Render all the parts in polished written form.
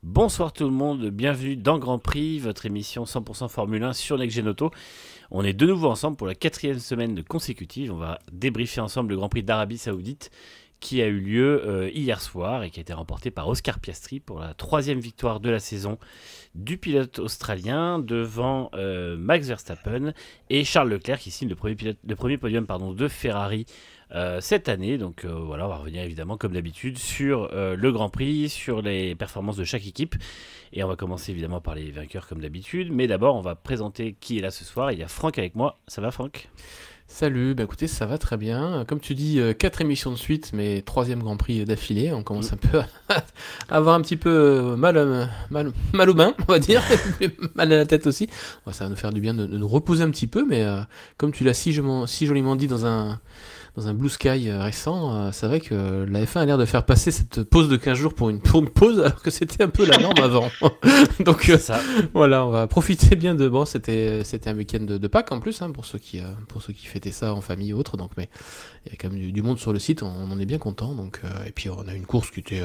Bonsoir tout le monde, bienvenue dans Grand Prix, votre émission 100% Formule 1 sur Next Gen Auto. On est de nouveau ensemble pour la 4e semaine consécutive. On va débriefer ensemble le Grand Prix d'Arabie Saoudite qui a eu lieu hier soir et qui a été remporté par Oscar Piastri pour la 3e victoire de la saison du pilote australien devant Max Verstappen et Charles Leclerc qui signe le premier podium de Ferrari cette année. Donc voilà, on va revenir évidemment comme d'habitude sur le Grand Prix, sur les performances de chaque équipe. Et on va commencer évidemment par les vainqueurs comme d'habitude. Mais d'abord, on va présenter qui est là ce soir. Il y a Franck avec moi. Ça va Franck ? Salut, bah écoutez, ça va très bien. Comme tu dis, 4 émissions de suite, mais 3e Grand Prix d'affilée. On commence un peu à avoir un petit peu mal aux mains, on va dire, mal à la tête aussi. Bon, ça va nous faire du bien de nous reposer un petit peu, mais comme tu l'as si joliment dit dans un Blue Sky récent, c'est vrai que la F1 a l'air de faire passer cette pause de 15 jours pour une pause, alors que c'était un peu la norme avant. Donc voilà, on va profiter bien de... Bon, c'était un week-end de Pâques en plus, hein, pour ceux qui fêtaient ça en famille ou autre. Donc, mais il y a quand même du monde sur le site, on en est bien content. Donc, et puis on a une course qui était,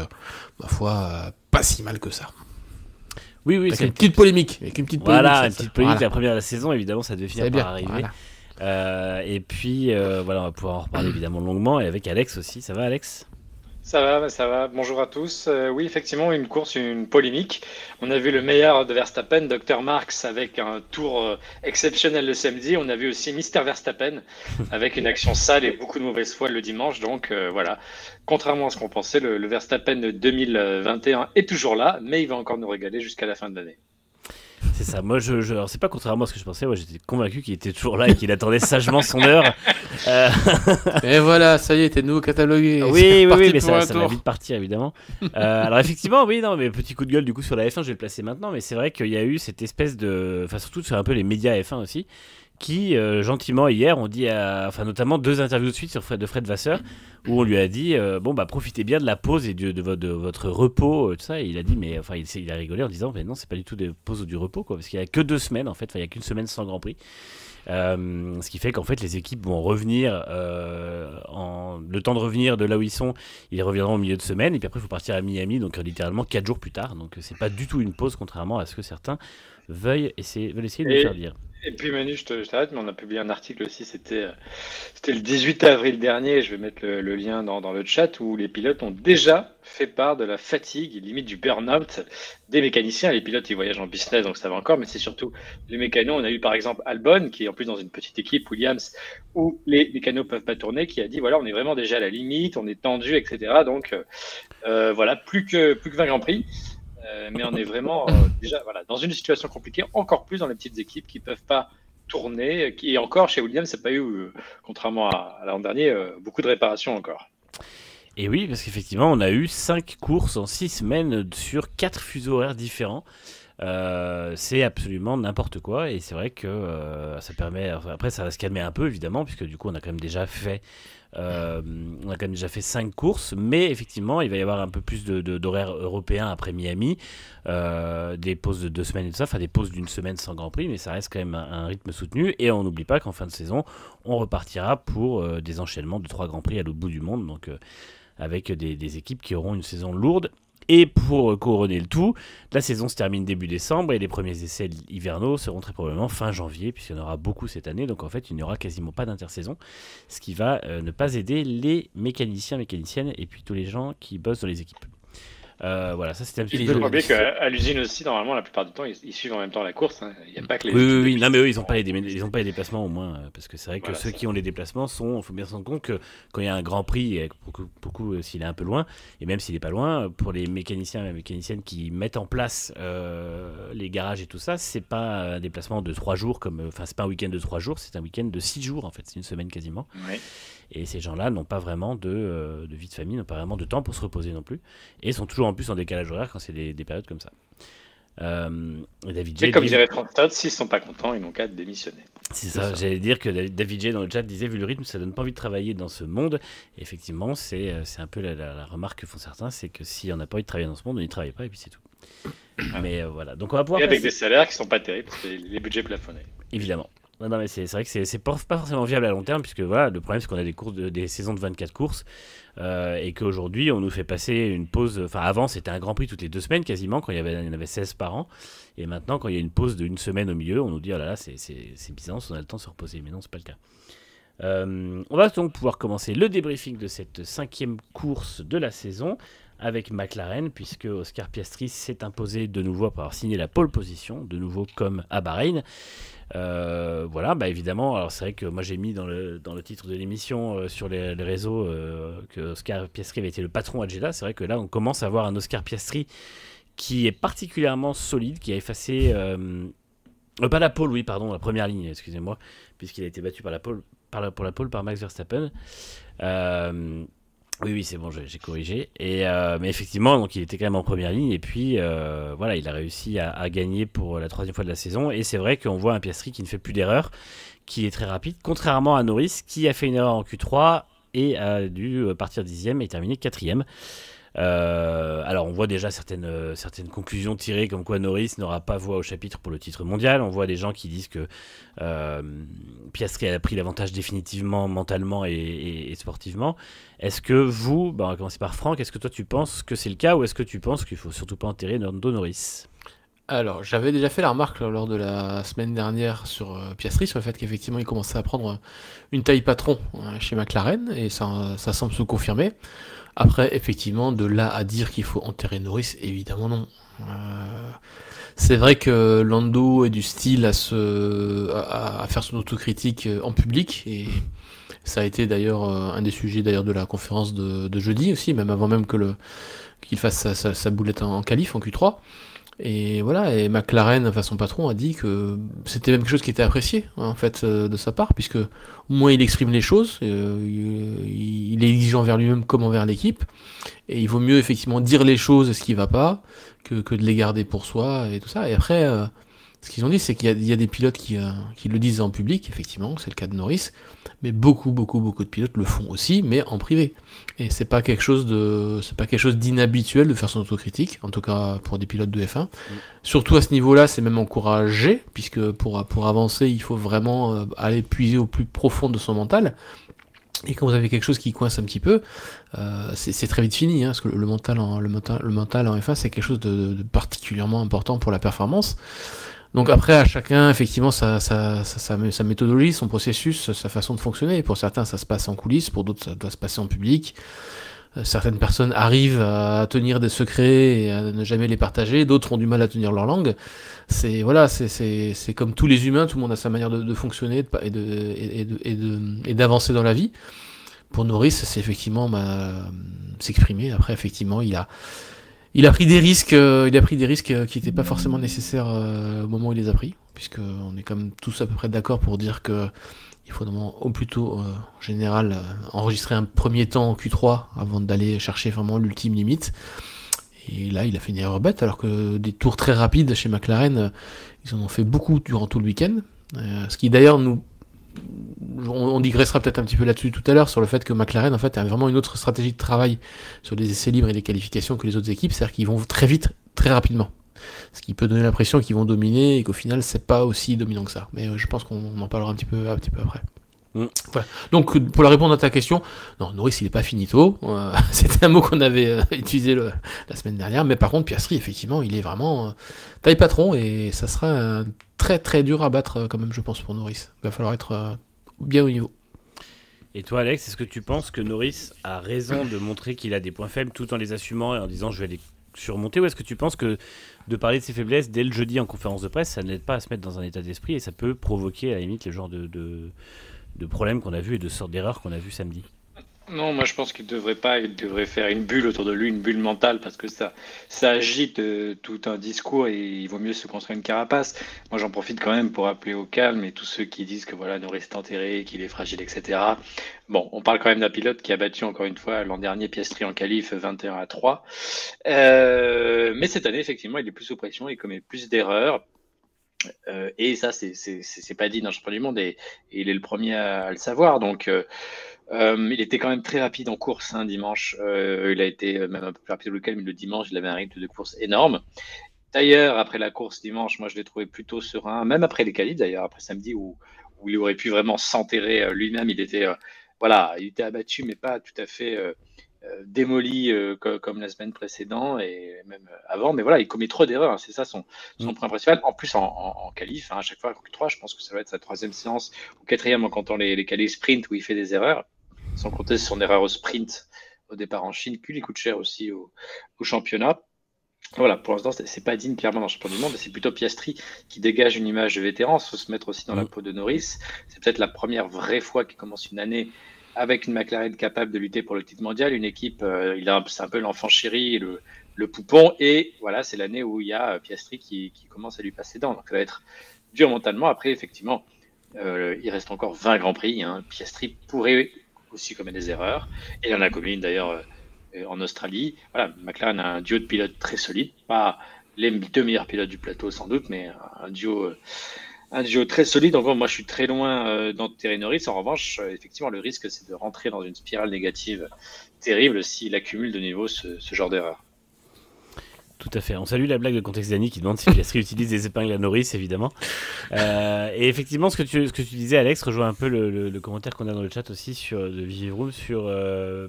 ma foi, pas si mal que ça. Oui, avec une petite polémique. Voilà, une petite polémique. La première de la saison, évidemment, ça devait finir par arriver. Voilà. Et puis voilà, on va pouvoir en reparler évidemment longuement et avec Alex aussi. Ça va Alex ? Ça va. Bonjour à tous. Oui, effectivement, une polémique. On a vu le meilleur de Verstappen, Dr Marx, avec un tour exceptionnel le samedi. On a vu aussi Mister Verstappen avec une action sale et beaucoup de mauvaise foi le dimanche. Donc voilà, contrairement à ce qu'on pensait, le Verstappen de 2021 est toujours là, mais il va encore nous régaler jusqu'à la fin de l'année. C'est ça, moi alors c'est pas contrairement à ce que je pensais, moi j'étais convaincu qu'il était toujours là et qu'il attendait sagement son heure. Et voilà, ça y est, t'es nouveau catalogué. Oui, mais ça va vite partir évidemment. Alors effectivement, oui, non, mais petit coup de gueule du coup sur la F1, je vais le placer maintenant, mais c'est vrai qu'il y a eu cette espèce de... Enfin surtout sur un peu les médias F1 aussi, qui gentiment hier ont dit, enfin notamment 2 interviews de suite de Fred Vasseur, où on lui a dit bon bah profitez bien de la pause et de votre repos, tout ça, et il a dit mais enfin il a rigolé en disant mais non, c'est pas du tout des pauses ou du repos quoi, parce qu'il y a que 2 semaines en fait, enfin il y a qu'une semaine sans Grand Prix. Ce qui fait qu'en fait les équipes vont revenir le temps de revenir de là où ils sont, ils reviendront au milieu de semaine et puis après il faut partir à Miami, donc littéralement 4 jours plus tard, donc c'est pas du tout une pause contrairement à ce que certains veulent essayer de nous faire dire. Et puis Manu, je t'arrête, mais on a publié un article aussi, c'était le 18 avril dernier, je vais mettre le lien dans le chat, où les pilotes ont déjà fait part de la fatigue et limite du burn-out des mécaniciens. Les pilotes, ils voyagent en business, donc ça va encore, mais c'est surtout les mécanos. On a eu par exemple Albon, qui est en plus dans une petite équipe, Williams, où les mécanos peuvent pas tourner, qui a dit voilà, on est vraiment déjà à la limite, on est tendu, etc. Donc voilà, plus que 20 Grands Prix. Mais on est vraiment déjà dans une situation compliquée, encore plus dans les petites équipes qui ne peuvent pas tourner. Et encore, chez Williams, ça n'a pas eu, contrairement à l'an dernier, beaucoup de réparations encore. Et oui, parce qu'effectivement, on a eu 5 courses en 6 semaines sur 4 fuseaux horaires différents. C'est absolument n'importe quoi. Et c'est vrai que ça permet... Enfin, après, ça va se calmer un peu, évidemment, puisque du coup, on a quand même déjà fait... 5 courses, mais effectivement il va y avoir un peu plus d'horaires européens après Miami, des pauses de 2 semaines et tout ça, enfin des pauses d'1 semaine sans Grand Prix, mais ça reste quand même un rythme soutenu, et on n'oublie pas qu'en fin de saison on repartira pour des enchaînements de 3 Grands Prix à l'autre bout du monde, donc avec des équipes qui auront une saison lourde. Et pour couronner le tout, la saison se termine début décembre et les premiers essais hivernaux seront très probablement fin janvier, puisqu'il y en aura beaucoup cette année. Donc en fait, il n'y aura quasiment pas d'intersaison, ce qui va ne pas aider les mécaniciens, mécaniciennes et puis tous les gens qui bossent dans les équipes. Voilà, ça c'était un petit peu. Il faut oublier qu'à l'usine aussi, normalement, la plupart du temps, ils suivent en même temps la course. Hein. Il n'y a pas que les. Oui. Non, mais eux, ils n'ont pas les déplacements au moins, parce que c'est vrai que ceux qui ont les déplacements il faut bien se rendre compte que quand il y a un Grand Prix, beaucoup s'il est un peu loin, et même s'il n'est pas loin, pour les mécaniciens et mécaniciennes qui mettent en place les garages et tout ça, c'est pas un déplacement de 3 jours, enfin c'est pas un week-end de 3 jours, c'est un week-end de 6 jours en fait, c'est une semaine quasiment. Oui. Et ces gens-là n'ont pas vraiment de vie de famille, n'ont pas vraiment de temps pour se reposer non plus, et sont toujours en plus en décalage horaire quand c'est des périodes comme ça. David J. Comme dirait Frank Todd, s'ils ne sont pas contents, ils n'ont qu'à démissionner. C'est ça, j'allais dire que David J. dans le chat disait vu le rythme, ça donne pas envie de travailler dans ce monde. Et effectivement, c'est un peu la remarque que font certains, c'est que si on n'a pas envie de travailler dans ce monde, on n'y travaille pas et puis c'est tout. Mais voilà, donc on va pouvoir. Et avec des salaires qui ne sont pas terribles, parce que les budgets plafonnés. Évidemment. Non, mais c'est vrai que c'est pas forcément viable à long terme, puisque voilà, le problème c'est qu'on a des saisons de 24 courses, et qu'aujourd'hui on nous fait passer une pause. Enfin, avant c'était un Grand Prix toutes les 2 semaines quasiment, quand il y en avait 16 par an, et maintenant quand il y a une pause d'une semaine au milieu, on nous dit oh là là, c'est bizarre, on a le temps de se reposer, mais non, c'est pas le cas. On va donc pouvoir commencer le débriefing de cette 5e course de la saison avec McLaren, puisque Oscar Piastri s'est imposé de nouveau pour avoir signé la pole position, de nouveau comme à Bahreïn. Voilà, bah évidemment, alors c'est vrai que moi j'ai mis dans le titre de l'émission sur les réseaux que Oscar Piastri avait été le patron à Jeddah. C'est vrai que là on commence à voir un Oscar Piastri qui est particulièrement solide, qui a effacé pas la pole, oui pardon, la première ligne, excusez-moi, puisqu'il a été battu pour la pole par Max Verstappen. Oui, c'est bon, j'ai corrigé. Mais effectivement, donc il était quand même en première ligne. Et puis, voilà, il a réussi à gagner pour la 3e fois de la saison. Et c'est vrai qu'on voit un Piastri qui ne fait plus d'erreurs, qui est très rapide, contrairement à Norris, qui a fait une erreur en Q3 et a dû partir 10e et terminer 4e. Alors on voit déjà certaines conclusions tirées comme quoi Norris n'aura pas voix au chapitre pour le titre mondial. On voit des gens qui disent que Piastri a pris l'avantage définitivement mentalement et sportivement. Est-ce que vous, on va commencer par Franck, est-ce que toi tu penses que c'est le cas, ou est-ce que tu penses qu'il faut surtout pas enterrer Lando Norris? Alors, j'avais déjà fait la remarque lors de la semaine dernière sur Piastri, sur le fait qu'effectivement il commençait à prendre une taille patron chez McLaren, et ça semble se confirmer. Après, effectivement, de là à dire qu'il faut enterrer Norris, évidemment non. C'est vrai que Lando est du style à faire son autocritique en public, et ça a été d'ailleurs un des sujets d'ailleurs de la conférence de jeudi aussi, même avant même qu'il fasse sa boulette en qualif, en Q3. Et voilà, et McLaren, enfin son patron, a dit que c'était même quelque chose qui était apprécié, en fait, de sa part, puisque au moins il exprime les choses, il est exigeant envers lui-même comme envers l'équipe, et il vaut mieux effectivement dire les choses, ce qui va pas, que de les garder pour soi, et tout ça. Et après, ce qu'ils ont dit, c'est qu'il y a des pilotes qui le disent en public, effectivement, c'est le cas de Norris, mais beaucoup de pilotes le font aussi, mais en privé. Et c'est pas quelque chose d'inhabituel de faire son autocritique, en tout cas pour des pilotes de F1. Surtout à ce niveau-là, c'est même encouragé, puisque pour avancer, il faut vraiment aller puiser au plus profond de son mental. Et quand vous avez quelque chose qui coince un petit peu, c'est très vite fini, parce que le mental en F1, c'est quelque chose de particulièrement important pour la performance. Donc après, à chacun, effectivement, sa méthodologie, son processus, sa façon de fonctionner. Pour certains, ça se passe en coulisses, pour d'autres, ça doit se passer en public. Certaines personnes arrivent à tenir des secrets et à ne jamais les partager, d'autres ont du mal à tenir leur langue. C'est comme tous les humains, tout le monde a sa manière de fonctionner et d'avancer dans la vie. Pour Norris, c'est effectivement s'exprimer. Après, effectivement, il a pris des risques qui n'étaient pas forcément nécessaires au moment où il les a pris, puisque on est quand même tous à peu près d'accord pour dire que il faut au plus tôt, en général, enregistrer un premier temps en Q3 avant d'aller chercher vraiment l'ultime limite. Et là, il a fait une erreur bête, alors que des tours très rapides chez McLaren, ils en ont fait beaucoup durant tout le week-end. Ce qui d'ailleurs on digressera peut-être un petit peu là-dessus tout à l'heure sur le fait que McLaren en fait a vraiment une autre stratégie de travail sur les essais libres et les qualifications que les autres équipes, c'est-à-dire qu'ils vont très vite, très rapidement. Ce qui peut donner l'impression qu'ils vont dominer et qu'au final c'est pas aussi dominant que ça. Mais je pense qu'on en parlera un petit peu après. Voilà. Donc pour la répondre à ta question, non, Norris il est pas finito. C'était un mot qu'on avait utilisé la semaine dernière, mais par contre Piastri effectivement il est vraiment taille patron et ça sera très très dur à battre quand même, je pense, pour Norris. Il va falloir être bien au niveau. Et toi Alex, est-ce que tu penses que Norris a raison de montrer qu'il a des points faibles tout en les assumant et en disant je vais les surmonter, ou est-ce que tu penses que de parler de ses faiblesses dès le jeudi en conférence de presse, ça n'aide pas à se mettre dans un état d'esprit et ça peut provoquer à la limite le genre de problèmes qu'on a vu et de sortes d'erreurs qu'on a vu samedi? Non, moi je pense qu'il devrait pas, il devrait faire une bulle autour de lui, une bulle mentale, parce que ça agite tout un discours et il vaut mieux se construire une carapace. Moi j'en profite quand même pour appeler au calme et tous ceux qui disent que voilà, Norris est enterré, qu'il est fragile, etc. Bon, on parle quand même d'un pilote qui a battu encore une fois l'an dernier Piastri en qualif 21-3. Mais cette année, effectivement, il est plus sous pression, il commet plus d'erreurs. Et ça, c'est pas dit dans le championnat du monde et il est le premier à le savoir. Donc, il était quand même très rapide en course dimanche. Il a été même un peu plus rapide au week-end, mais le dimanche, il avait un rythme de course énorme. D'ailleurs, après la course dimanche, moi, je l'ai trouvé plutôt serein, même après les qualifs, d'ailleurs, après samedi, où où il aurait pu vraiment s'enterrer lui-même. Il était abattu, mais pas tout à fait démoli comme la semaine précédente et même avant. Mais voilà, il commet trop d'erreurs. Hein. C'est ça son point principal. En plus, en qualif, à chaque fois, 3, je pense que ça va être sa 3e séance ou 4e en comptant les qualifs sprint où il fait des erreurs. Sans compter son erreur au sprint au départ en Chine, qui lui coûte cher aussi au championnat. Voilà, pour l'instant, c'est pas digne clairement d'un champion du monde, c'est plutôt Piastri qui dégage une image de vétéran. Il faut se mettre aussi dans la peau de Norris. C'est peut-être la première vraie fois qu'il commence une année avec une McLaren capable de lutter pour le titre mondial, une équipe, c'est un peu l'enfant chéri, le poupon, et voilà, c'est l'année où il y a Piastri qui commence à lui passer dedans. Donc ça va être dur mentalement. Après, effectivement, il reste encore 20 Grands Prix. Hein. Piastri pourrait aussi commettre des erreurs, et il en a commis une d'ailleurs en Australie. Voilà, McLaren a un duo de pilotes très solide, pas les 2 meilleurs pilotes du plateau sans doute, mais un duo très solide. Donc moi je suis très loin d'enterrer Norris. En revanche, effectivement, le risque c'est de rentrer dans une spirale négative terrible s'il accumule de nouveau ce genre d'erreur. Tout à fait. On salue la blague de Contexte Dani qui demande si Piastri utilise des épingles à Norris, évidemment. Et effectivement, ce que tu disais, Alex, rejoint un peu le commentaire qu'on a dans le chat aussi de Vivroom sur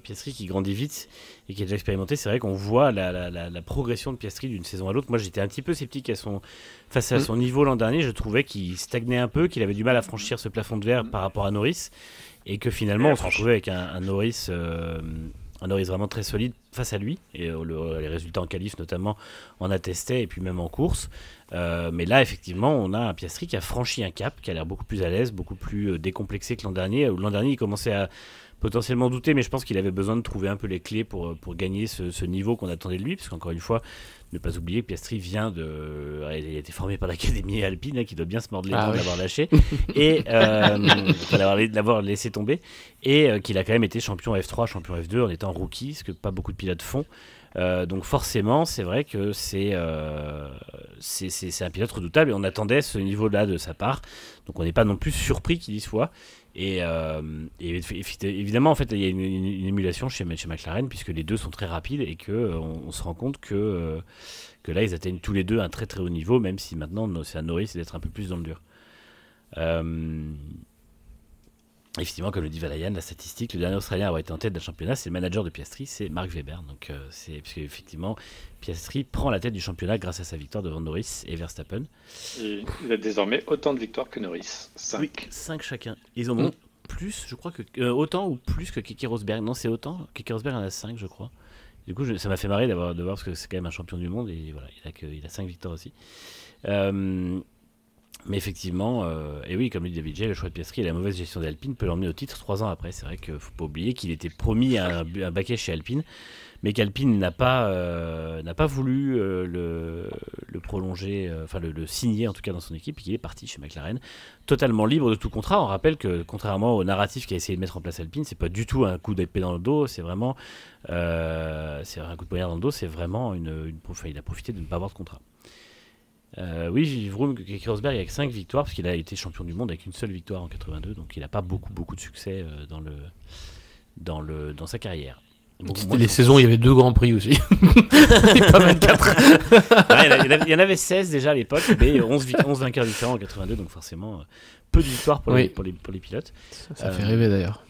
Piastri qui grandit vite et qui est déjà expérimenté. C'est vrai qu'on voit la progression de Piastri d'une saison à l'autre. Moi, j'étais un petit peu sceptique face à son niveau l'an dernier. Je trouvais qu'il stagnait un peu, qu'il avait du mal à franchir ce plafond de verre par rapport à Norris. Et que finalement, on se retrouvait avec un Norris vraiment très solide face à lui, et les résultats en qualif notamment en attestaient, et puis même en course. Mais là, effectivement, on a un Piastri qui a franchi un cap, qui a l'air beaucoup plus à l'aise, beaucoup plus décomplexé que l'an dernier. L'an dernier, il commençait à potentiellement douter, mais je pense qu'il avait besoin de trouver un peu les clés pour gagner ce niveau qu'on attendait de lui, parce qu'encore une fois, ne pas oublier que Piastri vient il a été formé par l'Académie Alpine, hein, qui doit bien se mordre les dents de l'avoir lâché, et l'avoir laissé tomber, et qu'il a quand même été champion F3, champion F2 en étant rookie, ce que pas beaucoup de pilotes font. Donc forcément, c'est vrai que c'est un pilote redoutable, et on attendait ce niveau-là de sa part, donc on n'est pas non plus surpris qu'il y soit. Et évidemment, en fait, il y a une émulation chez McLaren, puisque les deux sont très rapides, et que on se rend compte que là, ils atteignent tous les deux un très très haut niveau, même si maintenant, c'est à Norris d'être un peu plus dans le dur. Effectivement, comme le dit Valayan, la statistique, le dernier Australien à avoir été en tête d'un championnat, c'est le manager de Piastri, c'est Mark Webber. Donc, parce qu'effectivement, Piastri prend la tête du championnat grâce à sa victoire devant Norris et Verstappen. Et il a désormais autant de victoires que Norris. 5. Oui, 5 chacun. Ils en ont plus, je crois, autant ou plus que Keke Rosberg. Non, c'est autant. Keke Rosberg en a 5, je crois. Du coup, ça m'a fait marrer de voir, parce que c'est quand même un champion du monde, et voilà, il a 5 victoires aussi. Mais effectivement, et oui, comme le dit David J, le choix de Piastri et la mauvaise gestion d'Alpine peut l'emmener au titre 3 ans après. C'est vrai qu'il ne faut pas oublier qu'il était promis à un baquet chez Alpine, mais qu'Alpine n'a pas voulu le prolonger, enfin le signer en tout cas dans son équipe, et qu'il est parti chez McLaren, totalement libre de tout contrat. On rappelle que contrairement au narratif qu'a essayé de mettre en place Alpine, c'est pas du tout un coup d'épée dans le dos, c'est vraiment c'est un coup de poignard dans le dos, c'est vraiment il a profité de ne pas avoir de contrat. Oui, Vroom, Keke Rosberg avec 5 victoires, parce qu'il a été champion du monde avec une seule victoire en 82, donc il n'a pas beaucoup de succès dans sa carrière. C'était les saisons où il y avait 2 Grands Prix aussi. Pas 24. Il y en avait 16 déjà à l'époque, mais 11 vainqueurs différents en 82, donc forcément peu de victoires pour les pilotes. Ça fait rêver d'ailleurs.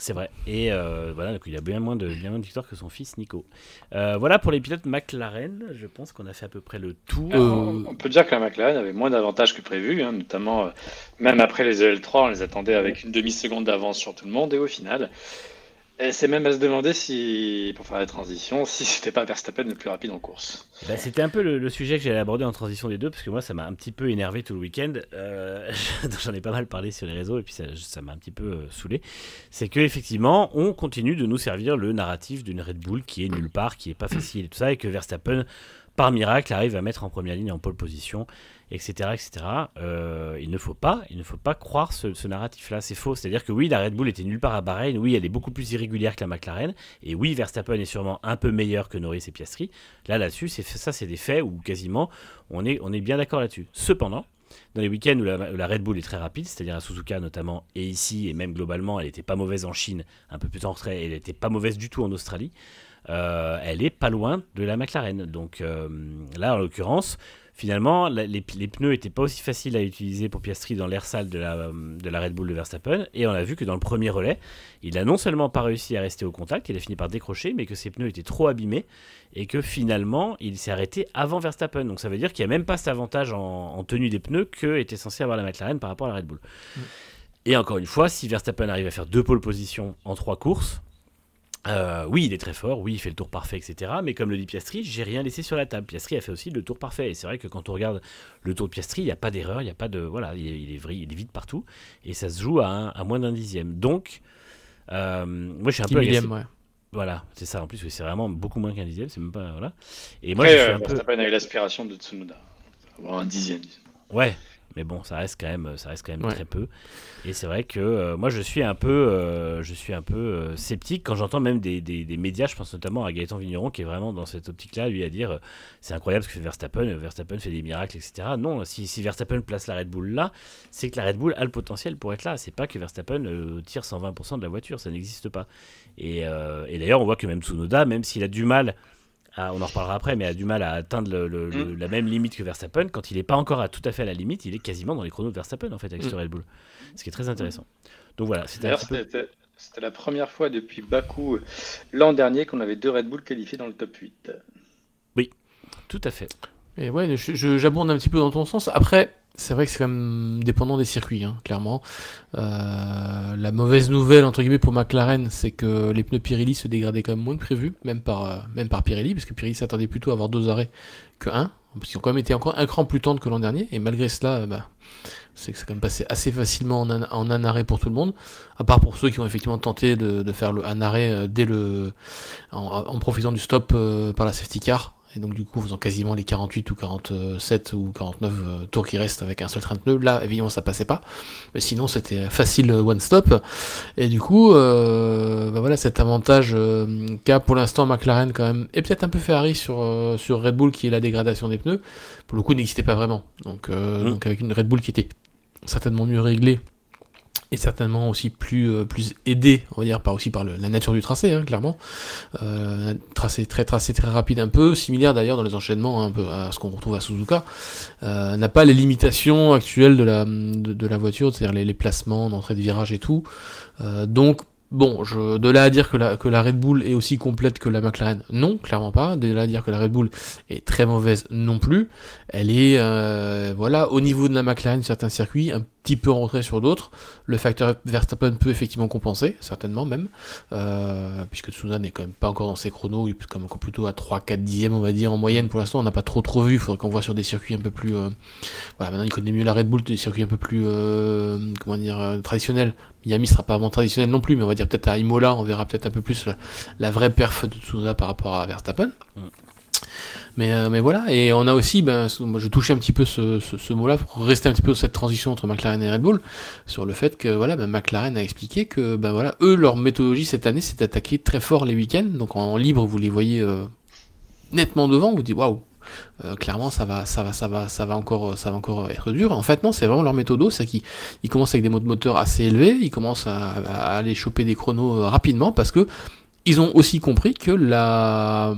C'est vrai. Et voilà, donc il a bien moins de victoires que son fils Nico. Voilà pour les pilotes McLaren. Je pense qu'on a fait à peu près le tour. On peut dire que la McLaren avait moins d'avantages que prévu, hein, notamment même après les EL3, on les attendait avec une demi-seconde d'avance sur tout le monde, et au final, c'est même à se demander si, pour faire la transition, si c'était pas Verstappen le plus rapide en course. C'était un peu le sujet que j'allais aborder en transition des deux, parce que moi ça m'a un petit peu énervé tout le week-end. J'en ai pas mal parlé sur les réseaux, et puis ça m'a un petit peu saoulé. C'est qu'effectivement, on continue de nous servir le narratif d'une Red Bull qui est nulle part, qui est pas facile et tout ça, et que Verstappen, par miracle, arrive à mettre en première ligne en pole position, etc. etc. Il ne faut pas croire ce narratif-là, c'est faux. C'est-à-dire que oui, la Red Bull était nulle part à Bahreïn, oui, elle est beaucoup plus irrégulière que la McLaren, et oui, Verstappen est sûrement un peu meilleur que Norris et Piastri. Là-dessus, c'est des faits où quasiment on est bien d'accord là-dessus. Cependant, dans les week-ends où la Red Bull est très rapide, c'est-à-dire à Suzuka notamment, et ici, et même globalement, elle n'était pas mauvaise en Chine, un peu plus en retrait, elle n'était pas mauvaise du tout en Australie, elle est pas loin de la McLaren. Donc là, en l'occurrence, finalement, les pneus n'étaient pas aussi faciles à utiliser pour Piastri dans l'air sale de la Red Bull de Verstappen. Et on a vu que dans le premier relais, il a non seulement pas réussi à rester au contact, il a fini par décrocher, mais que ses pneus étaient trop abîmés et que finalement, il s'est arrêté avant Verstappen. Donc ça veut dire qu'il n'y a même pas cet avantage en tenue des pneus que était censé avoir la McLaren par rapport à la Red Bull. Et encore une fois, si Verstappen arrive à faire 2 pole positions en 3 courses, oui, il est très fort, oui, il fait le tour parfait, etc. Mais comme le dit Piastri, j'ai rien laissé sur la table. Piastri a fait aussi le tour parfait. Et c'est vrai que quand on regarde le tour de Piastri, il n'y a pas d'erreur, il n'y a pas de. Voilà, il est vite partout. Et ça se joue à moins d'un dixième. Donc, moi, je suis un peu agacé. Ouais. Voilà, c'est ça. En plus, oui, c'est vraiment beaucoup moins qu'un dixième. C'est même pas. Voilà. Et moi, Après, je suis un peu. Verstappen a eu l'aspiration de Tsunoda. Avoir un dixième. Ouais. Mais bon, ça reste quand même Ouais. très peu. Et c'est vrai que moi, je suis un peu sceptique quand j'entends même des médias. Je pense notamment à Gaëtan Vigneron qui est vraiment dans cette optique-là, lui à dire c'est incroyable ce que fait Verstappen. Verstappen fait des miracles, etc. Non, si Verstappen place la Red Bull là, c'est que la Red Bull a le potentiel pour être là. C'est pas que Verstappen tire 120% de la voiture, ça n'existe pas. Et d'ailleurs, on voit que même Tsunoda, même s'il a du mal. On en reparlera après, mais a du mal à atteindre la même limite que Verstappen. Quand il n'est pas encore tout à fait à la limite, il est quasiment dans les chronos de Verstappen en fait avec ce Red Bull. Ce qui est très intéressant. Donc voilà, c'était la première fois depuis Bakou l'an dernier qu'on avait 2 Red Bull qualifiés dans le top 8. Oui, tout à fait. Et ouais, j'abonde un petit peu dans ton sens. Après, c'est vrai que c'est quand même dépendant des circuits, hein, clairement. La mauvaise nouvelle, entre guillemets, pour McLaren, c'est que les pneus Pirelli se dégradaient quand même moins que prévu, même par Pirelli, parce que Pirelli s'attendait plutôt à avoir 2 arrêts que 1, parce qu'ils ont quand même été encore un cran plus tendres que l'an dernier, et malgré cela, c'est que c'est quand même passé assez facilement en un arrêt pour tout le monde, à part pour ceux qui ont effectivement tenté de faire un arrêt en profitant du stop par la safety car. Et donc du coup, en faisant quasiment les 48 ou 47 ou 49 tours qui restent avec un seul train de pneus, là, évidemment, ça passait pas. Mais sinon, c'était facile one stop. Et du coup, voilà, cet avantage qu'a pour l'instant McLaren quand même, et peut-être un peu Ferrari sur Red Bull, qui est la dégradation des pneus, pour le coup, n'existait pas vraiment. Donc avec une Red Bull qui était certainement mieux réglée, et certainement aussi plus aidé, on va dire, par la nature du tracé, hein, clairement. Tracé très rapide, un peu similaire d'ailleurs dans les enchaînements, hein, un peu à ce qu'on retrouve à Suzuka. N'a pas les limitations actuelles de la voiture, c'est-à-dire les placements d'entrée de virage et tout. Donc bon, de là à dire que la Red Bull est aussi complète que la McLaren, non, clairement pas. De là à dire que la Red Bull est très mauvaise, non plus. Elle est, voilà, au niveau de la McLaren, certains circuits, un petit peu en retrait sur d'autres. Le facteur Verstappen peut effectivement compenser, certainement même, puisque Tsunoda n'est quand même pas encore dans ses chronos, il est quand même encore plutôt à 3-4 dixièmes, on va dire, en moyenne. Pour l'instant, on n'a pas trop vu, il faudrait qu'on voit sur des circuits un peu plus... voilà, maintenant il connaît mieux la Red Bull, des circuits un peu plus, traditionnels. Miami sera pas vraiment traditionnel non plus, mais on va dire peut-être à Imola, on verra peut-être un peu plus la vraie perf de Tsunoda par rapport à Verstappen. Mais voilà, et on a aussi, moi je touchais un petit peu ce mot-là pour rester un petit peu sur cette transition entre McLaren et Red Bull, sur le fait que voilà, McLaren a expliqué que voilà, eux, leur méthodologie cette année, c'est d'attaquer très fort les week-ends, donc en libre, vous les voyez nettement devant, vous dites waouh. Clairement ça va encore être dur. En fait non, c'est vraiment leur méthode, c'est qu'ils commencent avec des moteurs assez élevés, ils commencent à aller choper des chronos rapidement, parce que ils ont aussi compris que la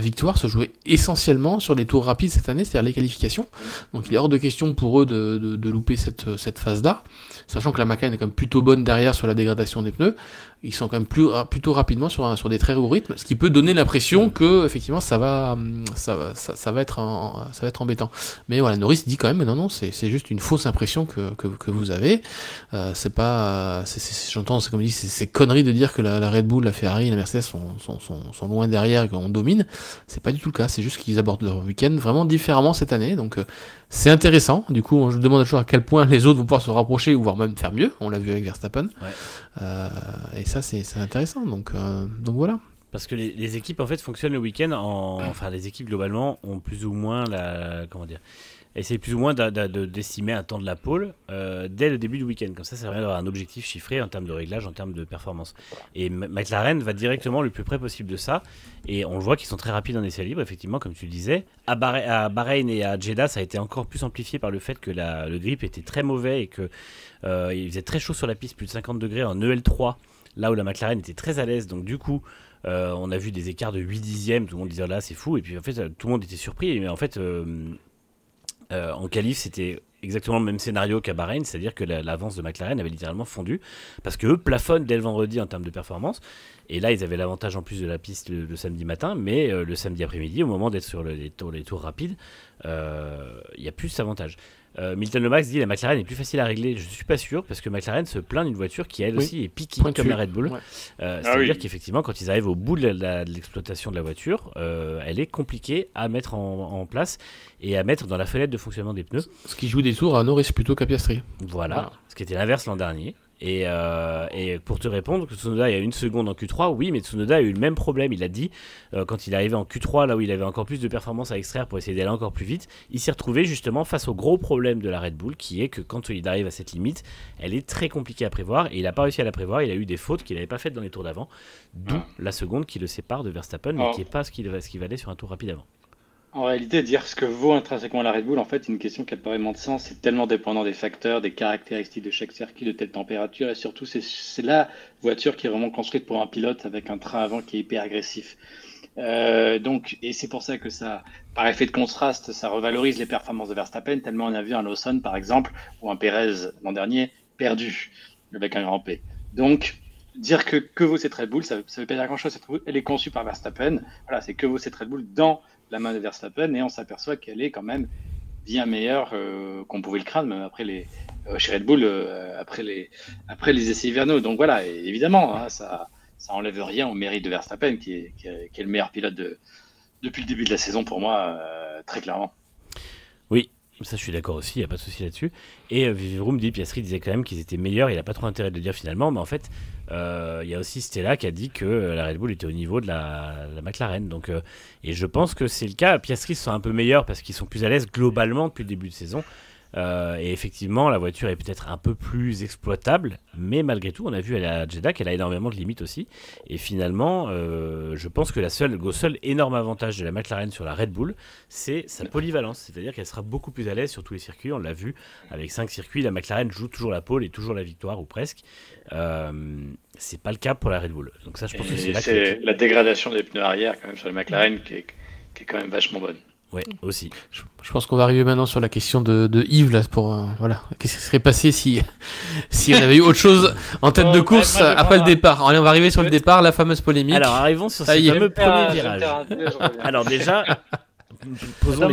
victoire se jouait essentiellement sur les tours rapides cette année, c'est-à-dire les qualifications. Donc il est hors de question pour eux de louper cette phase-là, sachant que la McLaren est quand même plutôt bonne derrière sur la dégradation des pneus. Ils sont quand même plutôt rapidement sur des très hauts rythmes, ce qui peut donner l'impression que effectivement ça va être embêtant. Mais voilà, Norris dit quand même non, c'est juste une fausse impression que vous avez. C'est pas, j'entends, c'est comme dit, c'est connerie de dire que la Red Bull, la Ferrari, la Mercedes sont loin derrière et qu'on domine. C'est pas du tout le cas. C'est juste qu'ils abordent leur week-end vraiment différemment cette année. Donc c'est intéressant. Du coup, je me demande toujours à quel point les autres vont pouvoir se rapprocher ou voire même faire mieux. On l'a vu avec Verstappen. Ouais. Et ça, c'est intéressant. Donc voilà. Parce que les équipes en fait fonctionnent le week-end enfin les équipes globalement ont plus ou moins essayent plus ou moins d'estimer un temps de la pole dès le début du week-end. Comme ça permet d'avoir un objectif chiffré en termes de réglage, en termes de performance. Et McLaren va directement le plus près possible de ça. Et on le voit qu'ils sont très rapides en essai libre, effectivement, comme tu le disais. À Bahreïn et à Jeddah, ça a été encore plus amplifié par le fait que le grip était très mauvais et que il faisait très chaud sur la piste, plus de 50 degrés en EL3, là où la McLaren était très à l'aise. Donc du coup, On a vu des écarts de 8 dixièmes, tout le monde disait là c'est fou, et puis en fait tout le monde était surpris, mais en fait en qualif c'était exactement le même scénario qu'à Bahreïn, c'est-à-dire que l'avance de McLaren avait littéralement fondu, parce qu'eux plafonnent dès le vendredi en termes de performance, et là ils avaient l'avantage en plus de la piste le samedi matin, mais le samedi après-midi, au moment d'être sur les tours rapides, il n'y a plus cet avantage. Milton Lomax dit la McLaren est plus facile à régler. Je ne suis pas sûr, parce que McLaren se plaint d'une voiture qui elle aussi est piquée comme la Red Bull. Ouais. C'est-à-dire qu'effectivement, quand ils arrivent au bout de l'exploitation de la voiture, elle est compliquée à mettre en place et à mettre dans la fenêtre de fonctionnement des pneus. Ce qui joue des tours à Norris plutôt qu'à Piastri. Voilà, ce qui était l'inverse l'an dernier. Et pour te répondre, que Tsunoda il y a 1 seconde en Q3, oui, mais Tsunoda a eu le même problème. Il a dit, quand il est arrivé en Q3, là où il avait encore plus de performance à extraire pour essayer d'aller encore plus vite, il s'est retrouvé justement face au gros problème de la Red Bull, qui est que quand il arrive à cette limite, elle est très compliquée à prévoir, et il n'a pas réussi à la prévoir. Il a eu des fautes qu'il n'avait pas faites dans les tours d'avant, d'où la seconde qui le sépare de Verstappen, mais qui n'est pas ce qu'il valait sur un tour rapide avant. En réalité, dire ce que vaut intrinsèquement la Red Bull, en fait, c'est une question qui n'a pas vraiment de sens. C'est tellement dépendant des facteurs, des caractéristiques de chaque circuit, de telle température, et surtout, c'est la voiture qui est vraiment construite pour un pilote avec un train avant qui est hyper agressif. Et c'est pour ça que ça, par effet de contraste, ça revalorise les performances de Verstappen, tellement on a vu un Lawson, par exemple, ou un Perez l'an dernier, perdu, avec un grand P. Donc, dire que vaut cette Red Bull, ça veut pas dire grand-chose. Elle est conçue par Verstappen. Voilà, c'est que vaut cette Red Bull dans la main de Verstappen, et on s'aperçoit qu'elle est quand même bien meilleure qu'on pouvait le craindre, même après chez Red Bull, après les essais hivernaux. Donc voilà, et évidemment, hein, ça enlève rien au mérite de Verstappen, qui est le meilleur pilote depuis le début de la saison pour moi, très clairement. Oui. Ça, je suis d'accord aussi, il n'y a pas de souci là-dessus. Et Vivroom dit, Piastri disait quand même qu'ils étaient meilleurs, il n'a pas trop intérêt de le dire finalement, mais en fait, il y a aussi Stella qui a dit que la Red Bull était au niveau de la McLaren. Donc, et je pense que c'est le cas. Piastri sont un peu meilleurs parce qu'ils sont plus à l'aise globalement depuis le début de saison. Et effectivement, la voiture est peut-être un peu plus exploitable, mais malgré tout, on a vu à la Jeddah qu'elle a énormément de limites aussi. Et finalement, je pense que le seul énorme avantage de la McLaren sur la Red Bull, c'est sa polyvalence. C'est-à-dire qu'elle sera beaucoup plus à l'aise sur tous les circuits. On l'a vu avec 5 circuits, la McLaren joue toujours la pole et toujours la victoire, ou presque. C'est pas le cas pour la Red Bull. Donc ça, je pense que c'est la dégradation des pneus arrière quand même sur la McLaren qui est quand même vachement bonne. Ouais, aussi. Je pense qu'on va arriver maintenant sur la question de Yves là pour voilà, qu'est-ce qui serait passé si on avait eu autre chose en tête de course après le départ. Allez, on va arriver sur le départ, la fameuse polémique. Alors arrivons sur ce fameux premier virage. Alors déjà, posons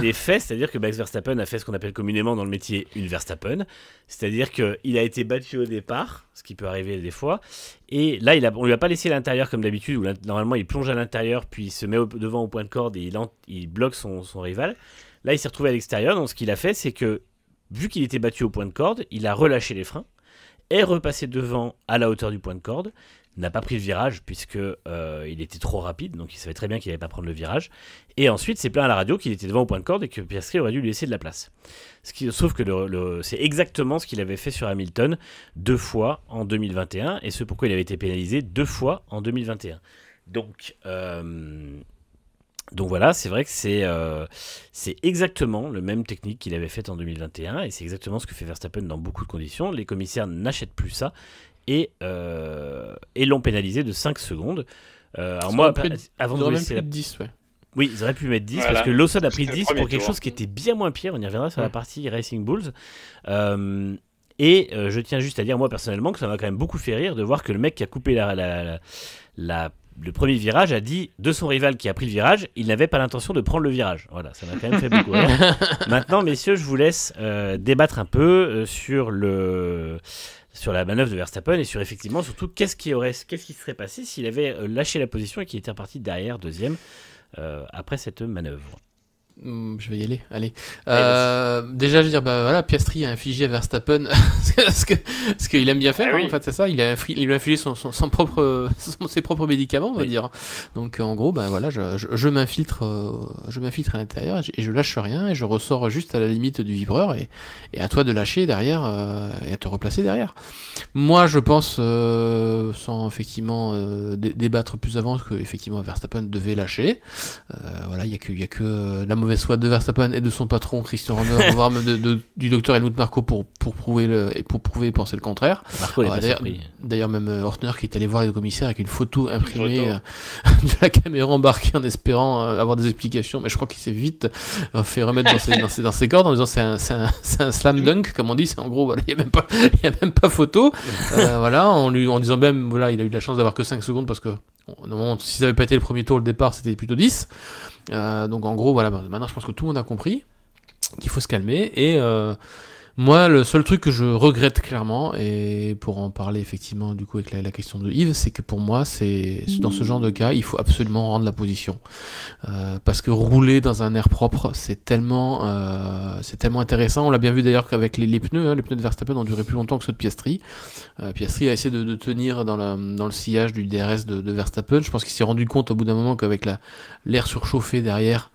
les faits, c'est-à-dire que Max Verstappen a fait ce qu'on appelle communément dans le métier une Verstappen, c'est-à-dire qu'il a été battu au départ, ce qui peut arriver des fois, et là on lui a pas laissé l'intérieur comme d'habitude, où normalement il plonge à l'intérieur, puis il se met devant au point de corde et il bloque son rival. Là il s'est retrouvé à l'extérieur, donc ce qu'il a fait, c'est que vu qu'il était battu au point de corde, il a relâché les freins, est repassé devant à la hauteur du point de corde, n'a pas pris le virage puisque il était trop rapide, donc il savait très bien qu'il n'allait pas prendre le virage, et ensuite s'est plaint à la radio qu'il était devant au point de corde et que Piastri aurait dû lui laisser de la place. Sauf que c'est exactement ce qu'il avait fait sur Hamilton 2 fois en 2021, et ce pourquoi il avait été pénalisé 2 fois en 2021. Donc voilà, c'est vrai que c'est exactement le même technique qu'il avait fait en 2021, et c'est exactement ce que fait Verstappen dans beaucoup de conditions. Les commissaires n'achètent plus ça, et l'ont pénalisé de 5 secondes. Alors moi, avant de laisser 10, ouais. Oui, ils auraient pu mettre 10, voilà, parce que Lawson a pris 10 pour quelque chose qui était bien moins pire. On y reviendra sur la partie Racing Bulls. Je tiens juste à dire, moi personnellement, que ça m'a quand même beaucoup fait rire de voir que le mec qui a coupé le premier virage a dit de son rival qui a pris le virage, il n'avait pas l'intention de prendre le virage. Voilà, ça m'a quand même fait beaucoup rire. Maintenant, messieurs, je vous laisse débattre un peu sur la manœuvre de Verstappen et sur effectivement surtout qu'est-ce qui serait passé s'il avait lâché la position et qu'il était reparti derrière deuxième après cette manœuvre. Je vais y aller, allez. Déjà, je veux dire, voilà, Piastri a infligé à Verstappen ce qu'il aime bien faire, oui. En fait, c'est ça. Il lui a infligé ses propres médicaments, on va dire. Donc, en gros, voilà, je m'infiltre à l'intérieur et je lâche rien et je ressors juste à la limite du vibreur et à toi de lâcher derrière et à te replacer derrière. Moi, je pense, sans effectivement débattre plus avant, que effectivement Verstappen devait lâcher. Voilà, il y a que la mauvaise mauvaise foi de Verstappen et de son patron Christian Horner, voire même du docteur Helmut Marko pour prouver et penser le contraire. Marko n'est pas surpris. D'ailleurs, même Horner qui est allé voir les commissaires avec une photo imprimée de la caméra embarquée en espérant avoir des explications, mais je crois qu'il s'est vite fait remettre dans ses cordes en disant c'est un slam dunk, comme on dit, c'est en gros, voilà, il n'y a même pas photo. Voilà, en disant même, voilà, il a eu de la chance d'avoir que 5 secondes parce que normalement, s'ils n'avaient pas été le premier tour au départ, c'était plutôt 10. Donc en gros, voilà, maintenant je pense que tout le monde a compris qu'il faut se calmer. Et moi, le seul truc que je regrette clairement, et pour en parler effectivement du coup avec la question de Yves, c'est que pour moi, c'est dans ce genre de cas, il faut absolument rendre la position. Parce que rouler dans un air propre, c'est tellement intéressant. On l'a bien vu d'ailleurs qu'avec les pneus, les pneus de Verstappen ont duré plus longtemps que ceux de Piastri. Piastri a essayé de tenir dans le sillage du DRS de Verstappen. Je pense qu'il s'est rendu compte au bout d'un moment qu'avec l'air surchauffé derrière,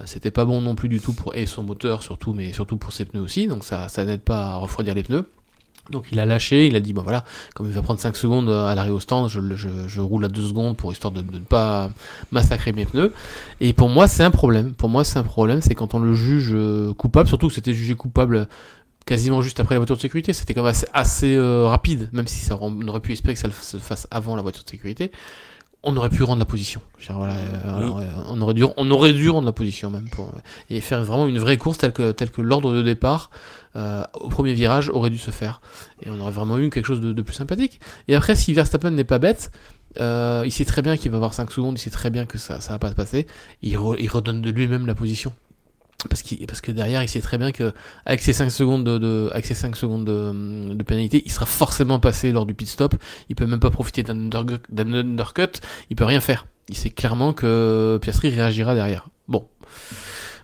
c'était pas bon non plus du tout pour son moteur surtout, mais surtout pour ses pneus aussi, donc ça n'aide pas à refroidir les pneus. Donc il a lâché, il a dit bon voilà, comme il va prendre 5 secondes à l'arrêt au stand, je roule à 2 secondes pour histoire de ne pas massacrer mes pneus. Et pour moi c'est un problème. C'est quand on le juge coupable, surtout que c'était jugé coupable quasiment juste après la voiture de sécurité. C'était quand même assez rapide, même si on aurait pu espérer que ça se fasse avant la voiture de sécurité. On aurait pu rendre la position. Voilà, on aurait dû rendre la position même et faire vraiment une vraie course telle que l'ordre de départ au premier virage aurait dû se faire. Et on aurait vraiment eu quelque chose de plus sympathique. Et après, si Verstappen n'est pas bête, il sait très bien qu'il va avoir 5 secondes, il sait très bien que ça va pas se passer. Il redonne de lui-même la position. Parce que derrière, il sait très bien que avec ces 5 secondes de pénalité, il sera forcément passé lors du pit stop. Il peut même pas profiter d'un undercut. Il peut rien faire. Il sait clairement que Piastri réagira derrière. Bon,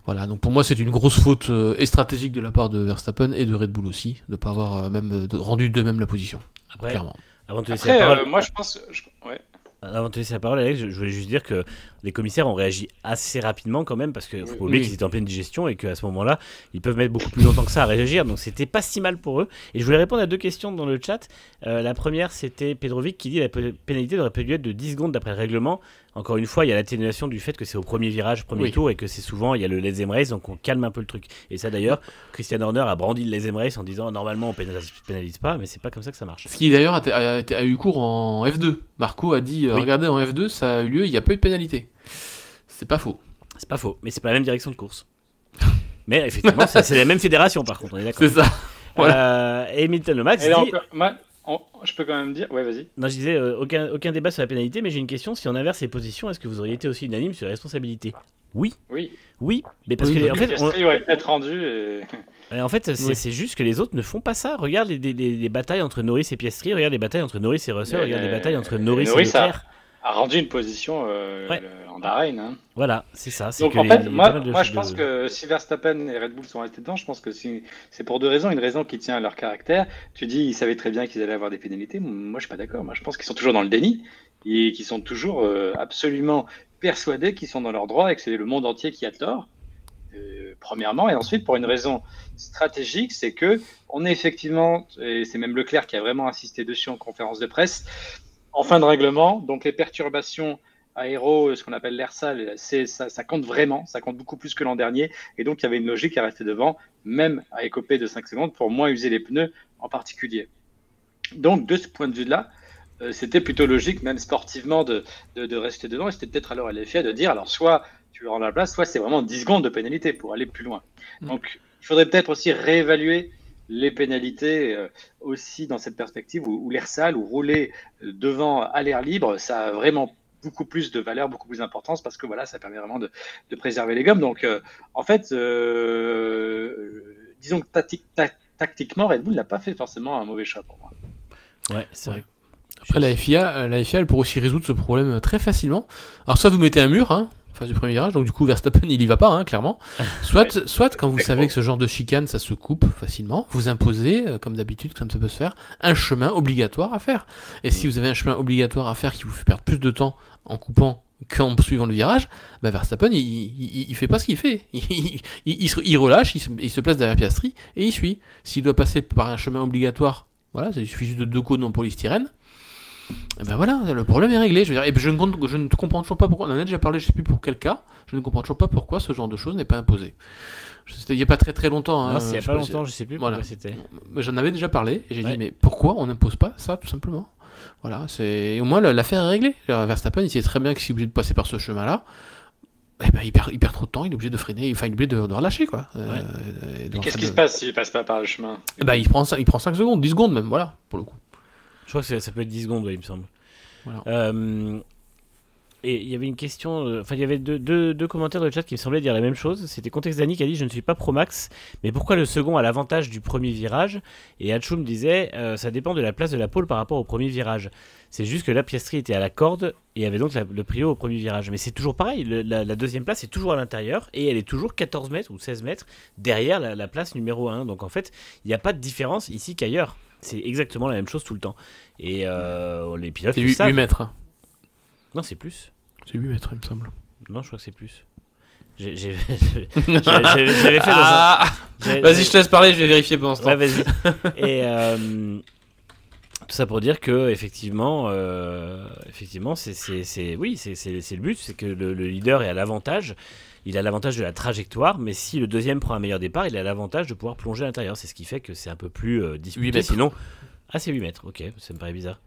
voilà. Donc pour moi, c'est une grosse faute et stratégique de la part de Verstappen et de Red Bull aussi, de pas avoir rendu d'eux-mêmes la position. Après, clairement. Avant de te laisser la parole, moi je pense. Ouais. Avant de te laisser la parole, Alex, je voulais juste dire que les commissaires ont réagi assez rapidement quand même, parce qu'il faut pas oublier qu'ils étaient en pleine digestion et qu'à ce moment-là, ils peuvent mettre beaucoup plus longtemps que ça à réagir, donc c'était pas si mal pour eux. Et je voulais répondre à 2 questions dans le chat. La première, c'était Pedrovic qui dit la pénalité aurait pu être de 10 secondes d'après le règlement. Encore une fois, il y a l'atténuation du fait que c'est au premier virage, premier tour, et que c'est souvent, il y a le Let's Race, donc on calme un peu le truc. Et ça d'ailleurs, Christian Horner a brandi le Let's Race en disant normalement on pénalise pas, mais c'est pas comme ça que ça marche. Ce qui d'ailleurs a eu cours en F2. Marco a dit regardez, en F2 ça a eu lieu, il n'y a pas eu de pénalité. C'est pas faux. C'est pas faux, mais c'est pas la même direction de course. Mais effectivement, c'est la même fédération par contre, on est d'accord. C'est ça. Voilà. Et Milton Lomax dit... je peux quand même dire... Ouais, vas-y. Non, je disais, aucun débat sur la pénalité, mais j'ai une question. Si on inverse les positions, est-ce que vous auriez été aussi unanime sur la responsabilité ? Oui, mais parce que... En fait, il aurait peut-être rendu... Et en fait, c'est juste que les autres ne font pas ça. Regarde les batailles entre Norris et Piastri, regarde les batailles entre Norris et Russell, regarde les batailles entre Norris et Leclerc. A rendu une position en Bahreïn. Hein. Voilà, c'est ça. Donc en fait, moi je pense que si Verstappen et Red Bull sont restés dedans, je pense que c'est pour 2 raisons. Une raison qui tient à leur caractère. Tu dis, ils savaient très bien qu'ils allaient avoir des pénalités. Moi, je suis pas d'accord. Moi, je pense qu'ils sont toujours dans le déni et qu'ils sont toujours absolument persuadés qu'ils sont dans leur droit et que c'est le monde entier qui a tort. Premièrement, et ensuite pour une raison stratégique, c'est que on est effectivement, et c'est même Leclerc qui a vraiment insisté dessus en conférence de presse, en fin de règlement, donc les perturbations aéro, ce qu'on appelle l'air sale, ça compte vraiment, ça compte beaucoup plus que l'an dernier, et donc il y avait une logique à rester devant, même à écoper de 5 secondes pour moins user les pneus en particulier. Donc de ce point de vue-là, c'était plutôt logique, même sportivement, de rester dedans, et c'était peut-être alors à l'effet de dire, alors soit tu rends la place, soit c'est vraiment 10 secondes de pénalité pour aller plus loin. Donc il faudrait peut-être aussi réévaluer les pénalités aussi dans cette perspective où l'air sale, ou rouler devant à l'air libre, ça a vraiment beaucoup plus de valeur, beaucoup plus d'importance, parce que voilà, ça permet vraiment de préserver les gommes. Donc en fait, disons que tactiquement, Red Bull n'a pas fait forcément un mauvais choix pour moi. Ouais, c'est vrai. Après, la FIA, elle pourrait aussi résoudre ce problème très facilement. Alors soit vous mettez un mur, phase du premier virage, donc du coup Verstappen il y va pas, clairement. Soit quand vous savez que ce genre de chicane ça se coupe facilement, vous imposez, comme d'habitude, comme ça peut se faire, un chemin obligatoire à faire. Et si vous avez un chemin obligatoire à faire qui vous fait perdre plus de temps en coupant qu'en suivant le virage, Verstappen il fait pas ce qu'il fait. Il relâche, il se place derrière Piastri et il suit. S'il doit passer par un chemin obligatoire, voilà, il suffit juste de 2 cônes en polystyrène. Et ben voilà, le problème est réglé. Je veux dire, et je ne comprends toujours pas pourquoi. On en a déjà parlé, je sais plus pour quel cas. Je ne comprends toujours pas pourquoi ce genre de choses n'est pas imposé. C'était il n'y a pas très longtemps. Non, Hein, il n'y a pas longtemps, je sais plus pourquoi c'était. J'en avais déjà parlé et j'ai dit mais pourquoi on n'impose pas ça tout simplement. Voilà, au moins l'affaire est réglée. Verstappen, il sait très bien qu'il est obligé de passer par ce chemin-là. Eh ben, il perd trop de temps, il est obligé de freiner, enfin il est obligé de relâcher quoi. Et qu'est-ce qui se passe s'il passe pas par le chemin? Il prend 5 secondes, 10 secondes même, voilà, pour le coup. Je crois que ça peut être 10 secondes, il me semble. Voilà. Et il y avait une question, il y avait deux commentaires dans le chat qui me semblaient dire la même chose. C'était Contexte Dani qui a dit: je ne suis pas pro Max, mais pourquoi le second a l'avantage du premier virage? Et Hachoum disait: ça dépend de la place de la pole par rapport au premier virage. C'est juste que là, Piastri était à la corde et avait donc le prio au premier virage. Mais c'est toujours pareil, la deuxième place est toujours à l'intérieur et elle est toujours 14 mètres ou 16 mètres derrière la place numéro 1. Donc en fait, il n'y a pas de différence ici qu'ailleurs. C'est exactement la même chose tout le temps. Et les pilotes. C'est 8 mètres. Non, c'est plus. C'est 8 mètres, il me semble. Non, je crois que c'est plus. J'avais fait dans Vas-y, je te laisse parler, je vais vérifier pendant ce temps. Ouais, vas-y. Et tout ça pour dire que effectivement, c'est le but, c'est que le leader est à l'avantage. Il a l'avantage de la trajectoire, mais si le deuxième prend un meilleur départ, il a l'avantage de pouvoir plonger à l'intérieur. C'est ce qui fait que c'est un peu plus disputé. Sinon, c'est 8 mètres. Ok, ça me paraît bizarre.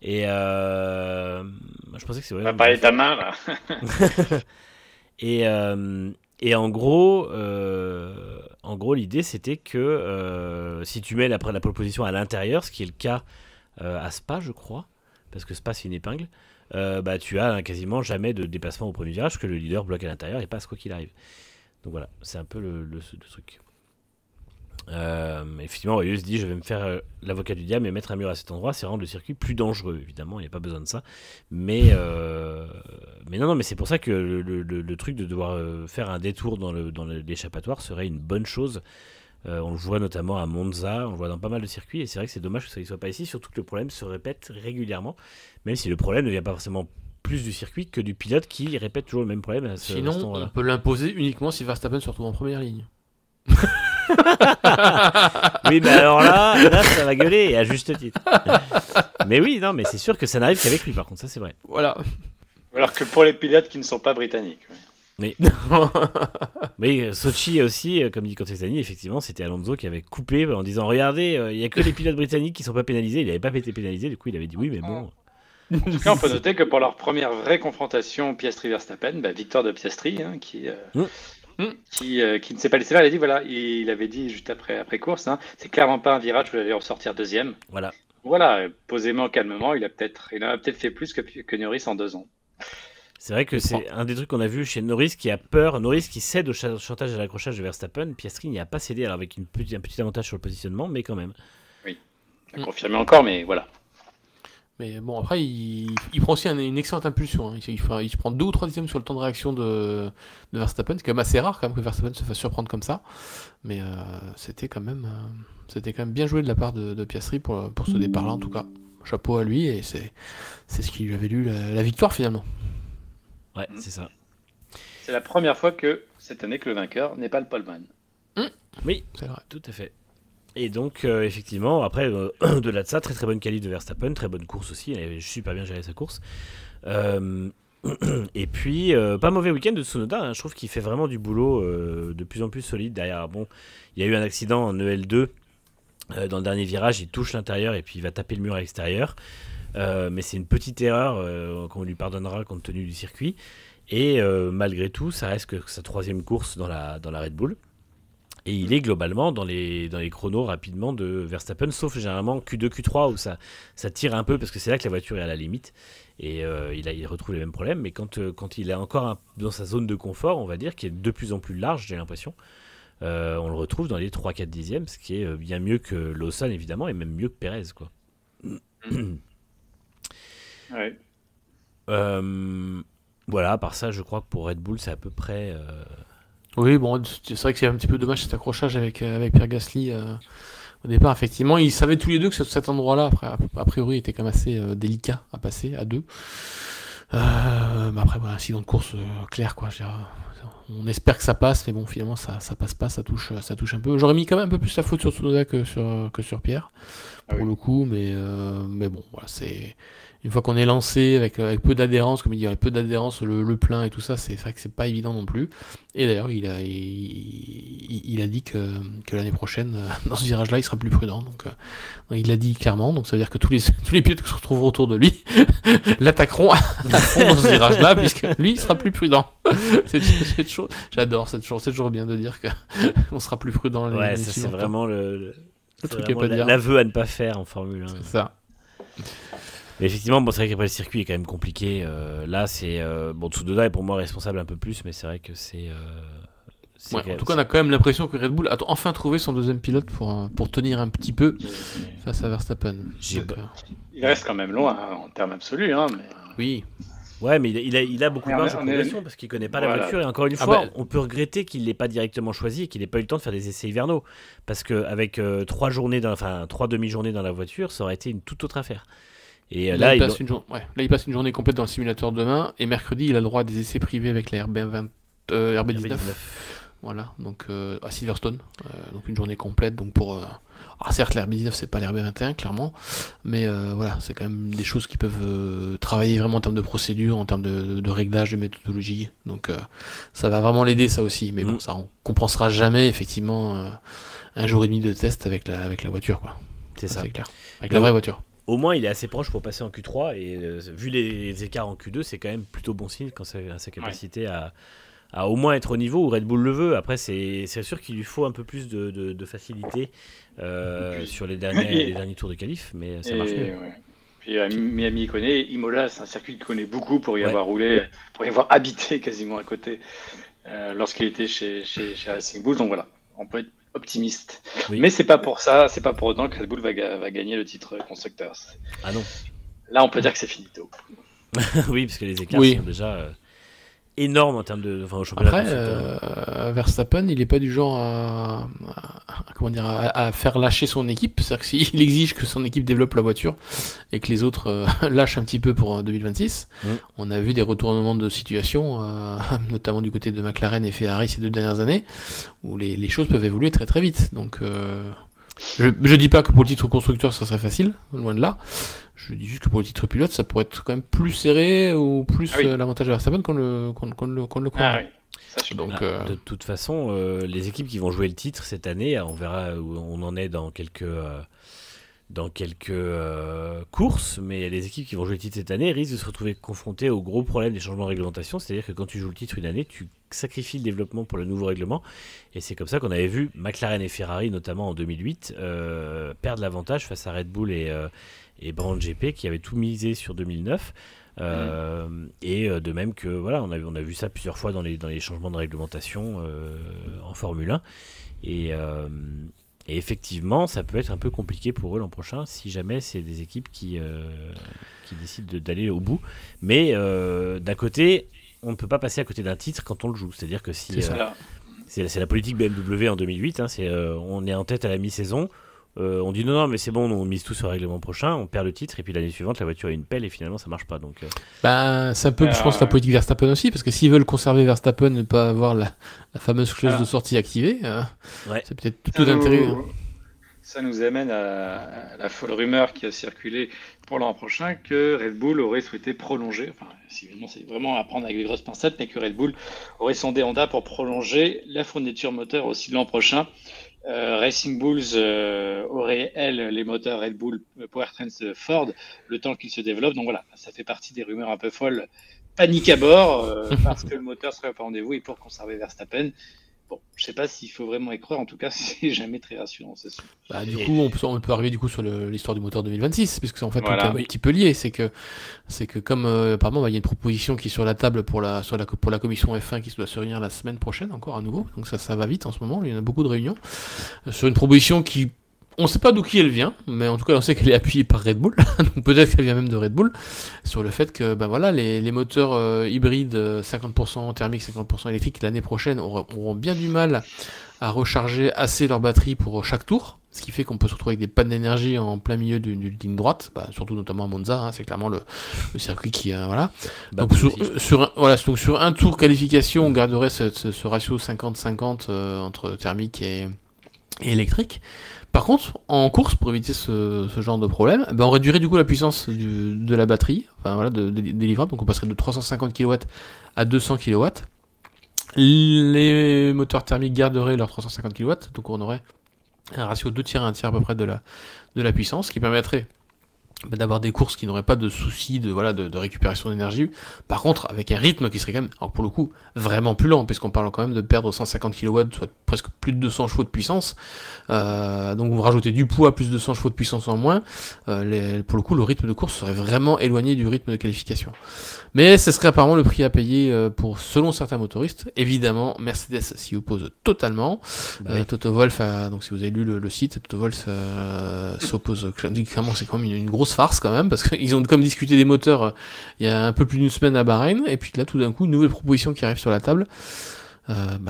Et je pensais que c'est vrai. On va parler de ta main là. et en gros, l'idée c'était que si tu mets la pole position à l'intérieur, ce qui est le cas à Spa, je crois, parce que Spa c'est une épingle, tu as quasiment jamais de déplacement au premier virage, que le leader bloque à l'intérieur et passe quoi qu'il arrive. Donc voilà, c'est un peu le truc. Effectivement, Royeux se dit: je vais me faire l'avocat du diable et mettre un mur à cet endroit, c'est rendre le circuit plus dangereux. Évidemment, il n'y a pas besoin de ça. Mais non, mais c'est pour ça que le truc de devoir faire un détour dans l'échappatoire serait une bonne chose. On le voit notamment à Monza, on le voit dans pas mal de circuits, et c'est vrai que c'est dommage que ça ne soit pas ici, surtout que le problème se répète régulièrement, même si le problème ne vient pas forcément plus du circuit que du pilote qui répète toujours le même problème. Sinon, on peut l'imposer uniquement si Verstappen se retrouve en première ligne. Oui, mais alors là ça va gueuler, et à juste titre. Mais oui, non, mais c'est sûr que ça n'arrive qu'avec lui, par contre, ça c'est vrai. Voilà. Alors que pour les pilotes qui ne sont pas britanniques. Mais Sochi aussi, comme dit Contestani, effectivement, c'était Alonso qui avait coupé en disant: regardez, il n'y a que les pilotes britanniques qui ne sont pas pénalisés. Il n'avait pas été pénalisé, du coup il avait dit oui, mais bon. En tout cas, on peut noter que pour leur première vraie confrontation Piastri-Verstappen, victoire de Piastri, qui ne s'est pas laissé faire. Il a dit, voilà, il avait dit juste après course, c'est clairement pas un virage où il allait ressortir deuxième. Voilà, posément, calmement, il en a peut-être fait plus que Norris en 2 ans. C'est vrai que c'est un des trucs qu'on a vu chez Norris qui a peur, Norris qui cède au chantage et à l'accrochage de Verstappen. Piastri n'y a pas cédé, alors avec un petit avantage sur le positionnement, mais quand même. Oui, il a confirmé encore, mais voilà. Mais bon, après, il prend aussi une excellente impulsion. Il prend 2 ou 3 dixièmes sur le temps de réaction de Verstappen. C'est quand même assez rare quand même que Verstappen se fasse surprendre comme ça. Mais c'était quand même bien joué de la part de Piastri pour ce départ-là, en tout cas. Chapeau à lui, et c'est ce qui lui avait lu la victoire finalement. Ouais, c'est ça. C'est la première fois cette année que le vainqueur n'est pas le poleman. Oui, c'est vrai, tout à fait. Et donc, effectivement, après, au-delà de ça, très très bonne qualité de Verstappen, très bonne course aussi, il avait super bien géré sa course. Et puis, pas mauvais week-end de Tsunoda, je trouve qu'il fait vraiment du boulot de plus en plus solide derrière. Bon, il y a eu un accident en EL2, dans le dernier virage, il touche l'intérieur et puis il va taper le mur à l'extérieur. Mais c'est une petite erreur qu'on lui pardonnera compte tenu du circuit. Et malgré tout, ça reste que sa 3e course dans la Red Bull. Et il est globalement dans les chronos rapidement de Verstappen, sauf généralement Q2, Q3 où ça tire un peu parce que c'est là que la voiture est à la limite. Et il retrouve les mêmes problèmes. Mais quand il est encore dans sa zone de confort, on va dire, qui est de plus en plus large, j'ai l'impression, on le retrouve dans les 3-4 dixièmes, ce qui est bien mieux que Lawson évidemment, et même mieux que Perez, quoi. Ouais. Voilà, à part ça, je crois que pour Red Bull, c'est à peu près. Oui, bon, c'est vrai que c'est un petit peu dommage cet accrochage avec Pierre Gasly au départ. Effectivement, ils savaient tous les deux que cet endroit-là, a priori, était quand même assez délicat à passer à 2. Après, après, voilà, incident de course clair, quoi. On espère que ça passe, mais bon, finalement, ça passe pas, ça touche un peu. J'aurais mis quand même un peu plus la faute sur Tsunoda que sur Pierre, pour le coup, mais bon, voilà, c'est... Une fois qu'on est lancé avec peu d'adhérence, comme il dit, avec peu d'adhérence, le plein et tout ça, c'est vrai que c'est pas évident non plus. Et d'ailleurs, il a dit que l'année prochaine, dans ce virage-là, il sera plus prudent. Donc, il l'a dit clairement. Donc, ça veut dire que tous les pilotes qui se retrouveront autour de lui l'attaqueront à fond dans ce virage-là, puisque lui, il sera plus prudent. J'adore, c'est toujours bien de dire qu'on sera plus prudent. Ouais, ça, c'est vraiment le truc l'aveu à ne pas faire en Formule 1. C'est ça. Mais effectivement, bon, c'est vrai qu'après le circuit est quand même compliqué. Là, c'est bon, Tsunoda est pour moi responsable un peu plus, mais c'est vrai que c'est. En tout cas, on a quand même l'impression que Red Bull a enfin trouvé son deuxième pilote pour tenir un petit peu face à Verstappen. Il reste quand même loin en termes absolus, hein. Mais... Oui. Ouais, mais il a beaucoup de marge de progression parce qu'il connaît pas la voiture. Et encore une fois, on peut regretter qu'il l'ait pas directement choisi et qu'il n'ait pas eu le temps de faire des essais hivernaux. Parce qu'avec 3 demi-journées dans la voiture, ça aurait été une toute autre affaire. Et là, il passe une journée complète dans le simulateur demain, et mercredi, il a le droit à des essais privés avec la RB19. Voilà, donc à Silverstone, donc une journée complète. Donc certes, la RB19 c'est pas la RB21 clairement, mais voilà, c'est quand même des choses qui peuvent travailler vraiment en termes de procédure, en termes de réglage, de méthodologie. Donc ça va vraiment l'aider, ça aussi. Mais bon, ça on compensera jamais effectivement un jour et demi de test avec la voiture, quoi. C'est ça, c'est clair. Avec la vraie voiture. Au moins, il est assez proche pour passer en Q3 et vu les écarts en Q2, c'est quand même plutôt bon signe quand c'est sa capacité à au moins être au niveau où Red Bull le veut. Après, c'est sûr qu'il lui faut un peu plus de facilité sur les derniers tours de qualif, mais ça marche mieux. Ouais. Puis Miami, il connaît. Imola, c'est un circuit qu'il connaît beaucoup pour y avoir roulé, pour y avoir habité quasiment à côté lorsqu'il était chez Racing Bull. Donc voilà, on peut être optimiste. Oui. Mais c'est pas pour autant que Red Bull va gagner le titre constructeur. Ah non. Là, on peut dire que c'est finito. Oui, parce que les écarts sont déjà énormes en termes de au championnat. Après, Verstappen, il est pas du genre à faire lâcher son équipe. C'est-à-dire que s'il exige que son équipe développe la voiture et que les autres lâchent un petit peu pour 2026, on a vu des retournements de situation, notamment du côté de McLaren et Ferrari ces 2 dernières années, où les choses peuvent évoluer très très vite. Donc, je dis pas que pour le titre constructeur ça serait facile, loin de là. Je dis juste que pour le titre pilote, ça pourrait être quand même plus serré ou plus l'avantage de Verstappen qu'on le croit. Ah oui. Ça, donc, de toute façon, les équipes qui vont jouer le titre cette année, on verra où on en est dans quelques courses, mais les équipes qui vont jouer le titre cette année risquent de se retrouver confrontées au gros problème des changements de réglementation, c'est-à-dire que quand tu joues le titre une année, tu sacrifies le développement pour le nouveau règlement, et c'est comme ça qu'on avait vu McLaren et Ferrari, notamment en 2008, perdre l'avantage face à Red Bull et Brown GP qui avaient tout misé sur 2009. Et de même que voilà, on a vu ça plusieurs fois dans les changements de réglementation en Formule 1 et effectivement ça peut être un peu compliqué pour eux l'an prochain si jamais c'est des équipes qui décident d'aller au bout, mais d'un côté on ne peut pas passer à côté d'un titre quand on le joue, c'est-à-dire que si c'est la politique BMW en 2008, on est en tête à la mi-saison. On dit non mais c'est bon, on mise tout sur le règlement prochain, on perd le titre et puis l'année suivante la voiture a une pelle et finalement ça marche pas. Donc ça peut, je pense, la politique Verstappen aussi, parce que s'ils veulent conserver Verstappen et ne pas avoir la fameuse clause de sortie activée, c'est peut-être tout d'intérêt. Ça nous amène à la folle rumeur qui a circulé pour l'an prochain que Red Bull aurait souhaité prolonger, c'est vraiment à prendre avec des grosses pincettes, mais que Red Bull aurait sondé Honda pour prolonger la fourniture moteur aussi l'an prochain. Racing Bulls aurait, les moteurs Red Bull Powertrain Ford, le temps qu'ils se développent. Donc voilà, ça fait partie des rumeurs un peu folles. Panique à bord, parce que le moteur serait pas au rendez-vous et pour conserver Verstappen. Bon, je sais pas s'il faut vraiment y croire, en tout cas, c'est jamais très rassurant, c'est sûr. Du coup, on peut arriver sur l'histoire du moteur 2026, puisque en fait, tout est un petit peu lié. C'est que comme apparemment, il y a une proposition qui est sur la table pour la commission F1 qui doit se réunir la semaine prochaine, encore à nouveau. Donc ça va vite en ce moment, il y en a beaucoup de réunions. Sur une proposition qui... On ne sait pas d'où elle vient, mais en tout cas on sait qu'elle est appuyée par Red Bull, donc peut-être qu'elle vient même de Red Bull, sur le fait que les moteurs hybrides 50% thermiques, 50% électriques l'année prochaine auront bien du mal à recharger assez leur batterie pour chaque tour, ce qui fait qu'on peut se retrouver avec des pannes d'énergie en plein milieu d'une ligne droite, surtout notamment à Monza, hein, c'est clairement le circuit qui voilà. Donc sur un tour qualification, on garderait ce ratio 50-50 entre thermique et électrique. Par contre, en course, pour éviter ce genre de problème, on réduirait du coup la puissance de la batterie, des livrables, donc on passerait de 350 kW à 200 kW. Les moteurs thermiques garderaient leurs 350 kW, donc on aurait un ratio 2 tiers à 1 tiers à peu près de la puissance, ce qui permettrait d'avoir des courses qui n'auraient pas de soucis de récupération d'énergie. Par contre, avec un rythme qui serait quand même, alors pour le coup, vraiment plus lent, puisqu'on parle quand même de perdre 150 kW, soit presque plus de 200 chevaux de puissance. Donc vous rajoutez du poids plus 200 chevaux de puissance en moins. Pour le coup, le rythme de course serait vraiment éloigné du rythme de qualification. Mais ce serait apparemment le prix à payer selon certains motoristes. Évidemment, Mercedes s'y oppose totalement. Toto Wolff, donc si vous avez lu le site, Toto Wolff s'oppose clairement. C'est quand même une grosse farce quand même, parce qu'ils ont comme discuté des moteurs il y a un peu plus d'une semaine à Bahreïn, et puis là tout d'un coup une nouvelle proposition qui arrive sur la table.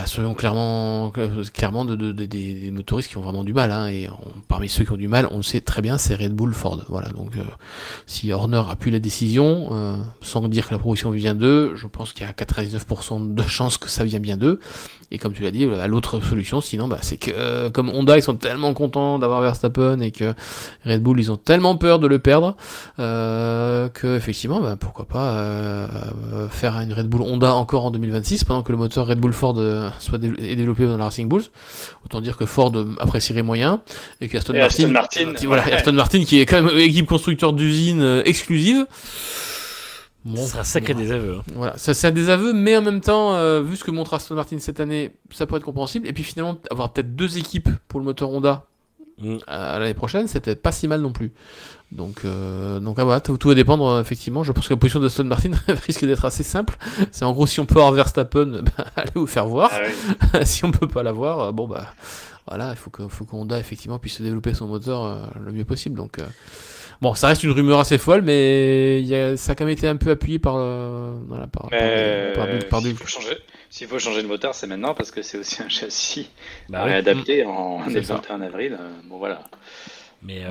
Selon clairement des motoristes qui ont vraiment du mal, hein, et parmi ceux qui ont du mal, on le sait très bien, c'est Red Bull, Ford. Voilà, donc si Horner appuie la décision, sans dire que la proposition vient d'eux, je pense qu'il y a 99% de chances que ça vient bien d'eux. Et comme tu l'as dit, l'autre solution, sinon, c'est que comme Honda, ils sont tellement contents d'avoir Verstappen et que Red Bull, ils ont tellement peur de le perdre que effectivement, pourquoi pas faire une Red Bull Honda encore en 2026 pendant que le moteur Red Bull Ford est développé dans la Racing Bulls. Autant dire que Ford apprécierait moyen et qu'Aston Martin, Aston Martin qui est quand même équipe constructeur d'usine exclusive. Bon, ça sera sacré désaveu. Hein. Voilà, ça c'est un désaveu, mais en même temps, vu ce que montre Aston Martin cette année, ça pourrait être compréhensible. Et puis finalement, avoir peut-être 2 équipes pour le moteur Honda à l'année prochaine, c'est peut-être pas si mal non plus. Donc voilà, tout va dépendre effectivement. Je pense que la position d'Aston Martin risque d'être assez simple. C'est en gros, si on peut avoir Verstappen, allez vous faire voir. Si on peut pas l'avoir, voilà, il faut que Honda effectivement puisse développer son moteur le mieux possible. Donc bon, ça reste une rumeur assez folle, mais ça a quand même été un peu appuyé par S'il faut changer de moteur, c'est maintenant, parce que c'est aussi un châssis réadapté en 21 avril. Bon, voilà. Mais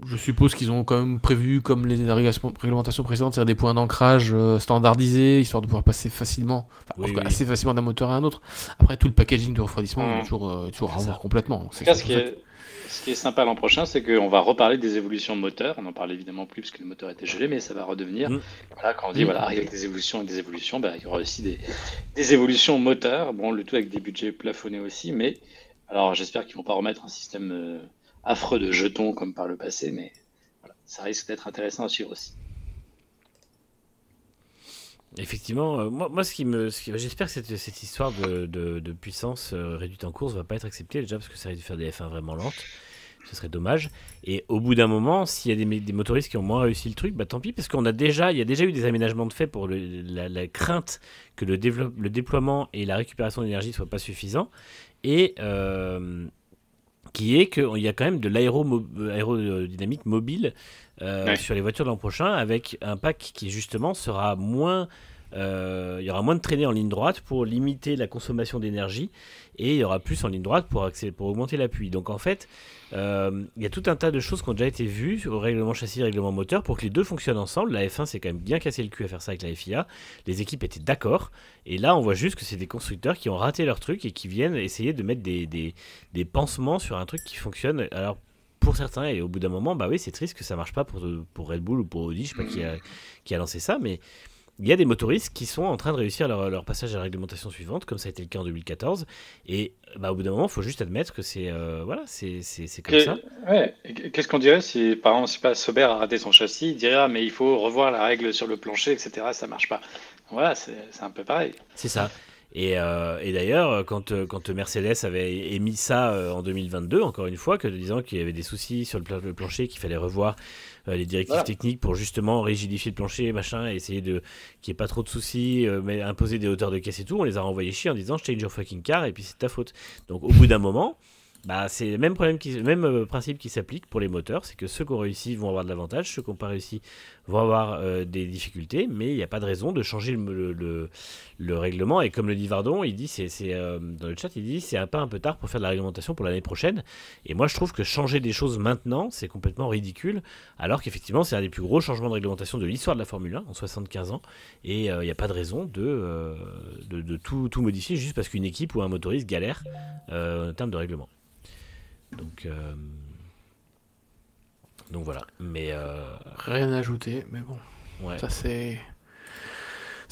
je suppose qu'ils ont quand même prévu, comme les réglementations précédentes, c'est-à-dire des points d'ancrage standardisés, histoire de pouvoir passer facilement, assez facilement d'un moteur à un autre. Après, tout le packaging de refroidissement est toujours à revoir complètement. Ce qui est sympa l'an prochain, c'est qu'on va reparler des évolutions de moteur. On n'en parle évidemment plus parce que le moteur était gelé, mais ça va redevenir. Voilà, quand on dit arrive avec des évolutions, il y aura aussi des évolutions moteur. Bon, le tout avec des budgets plafonnés aussi, mais alors j'espère qu'ils vont pas remettre un système affreux de jetons comme par le passé, mais voilà, ça risque d'être intéressant à suivre aussi. Effectivement, moi j'espère que cette histoire de puissance réduite en course va pas être acceptée, déjà parce que ça risque de faire des F1 vraiment lentes. Ce serait dommage. Et au bout d'un moment, s'il y a des motoristes qui ont moins réussi le truc, tant pis, parce qu'il y a déjà eu des aménagements de fait pour la crainte que le déploiement et la récupération d'énergie ne soient pas suffisants. Et qui est qu'il y a quand même de l'aérodynamique mobile sur les voitures de l'an prochain, avec un pack qui justement sera moins... il y aura moins de traînées en ligne droite pour limiter la consommation d'énergie, et il y aura plus en ligne droite pour augmenter l'appui. Donc en fait, il y a tout un tas de choses qui ont déjà été vues au règlement châssis et règlement moteur pour que les deux fonctionnent ensemble. La F1 s'est quand même bien cassé le cul à faire ça avec la FIA. Les équipes étaient d'accord, et là on voit juste que c'est des constructeurs qui ont raté leur truc et qui viennent essayer de mettre des pansements sur un truc qui fonctionne. Alors pour certains, et au bout d'un moment, c'est triste que ça marche pas pour Red Bull ou pour Audi, je sais pas qui a lancé ça, mais il y a des motoristes qui sont en train de réussir leur passage à la réglementation suivante, comme ça a été le cas en 2014. Et au bout d'un moment, il faut juste admettre que c'est comme ça. Ouais. Qu'est-ce qu'on dirait si, par exemple, Sauber a raté son châssis, il dirait mais il faut revoir la règle sur le plancher, etc. Ça marche pas. Voilà, c'est un peu pareil. C'est ça. Et d'ailleurs, quand Mercedes avait émis ça en 2022, encore une fois, disant qu'il y avait des soucis sur le plancher, qu'il fallait revoir les directives techniques pour justement rigidifier le plancher, machin, et essayer qu'il n'y ait pas trop de soucis, mais imposer des hauteurs de caisse et tout, on les a renvoyés chier en disant change your fucking car, et puis c'est ta faute. Donc au bout d'un moment, Bah, c'est le même principe qui s'applique pour les moteurs, c'est que ceux qui ont réussi vont avoir de l'avantage, ceux qui n'ont pas réussi vont avoir des difficultés, mais il n'y a pas de raison de changer le règlement. Et comme le dit Vardon, il dit, dans le chat, il dit c'est un peu tard pour faire de la réglementation pour l'année prochaine. Et moi, je trouve que changer des choses maintenant, c'est complètement ridicule, alors qu'effectivement, c'est un des plus gros changements de réglementation de l'histoire de la Formule 1 en 75 ans. Et il n'y a pas de raison de tout modifier juste parce qu'une équipe ou un motoriste galère en termes de règlement. Donc voilà, mais rien à ajouter, mais bon, ouais. Ça c'est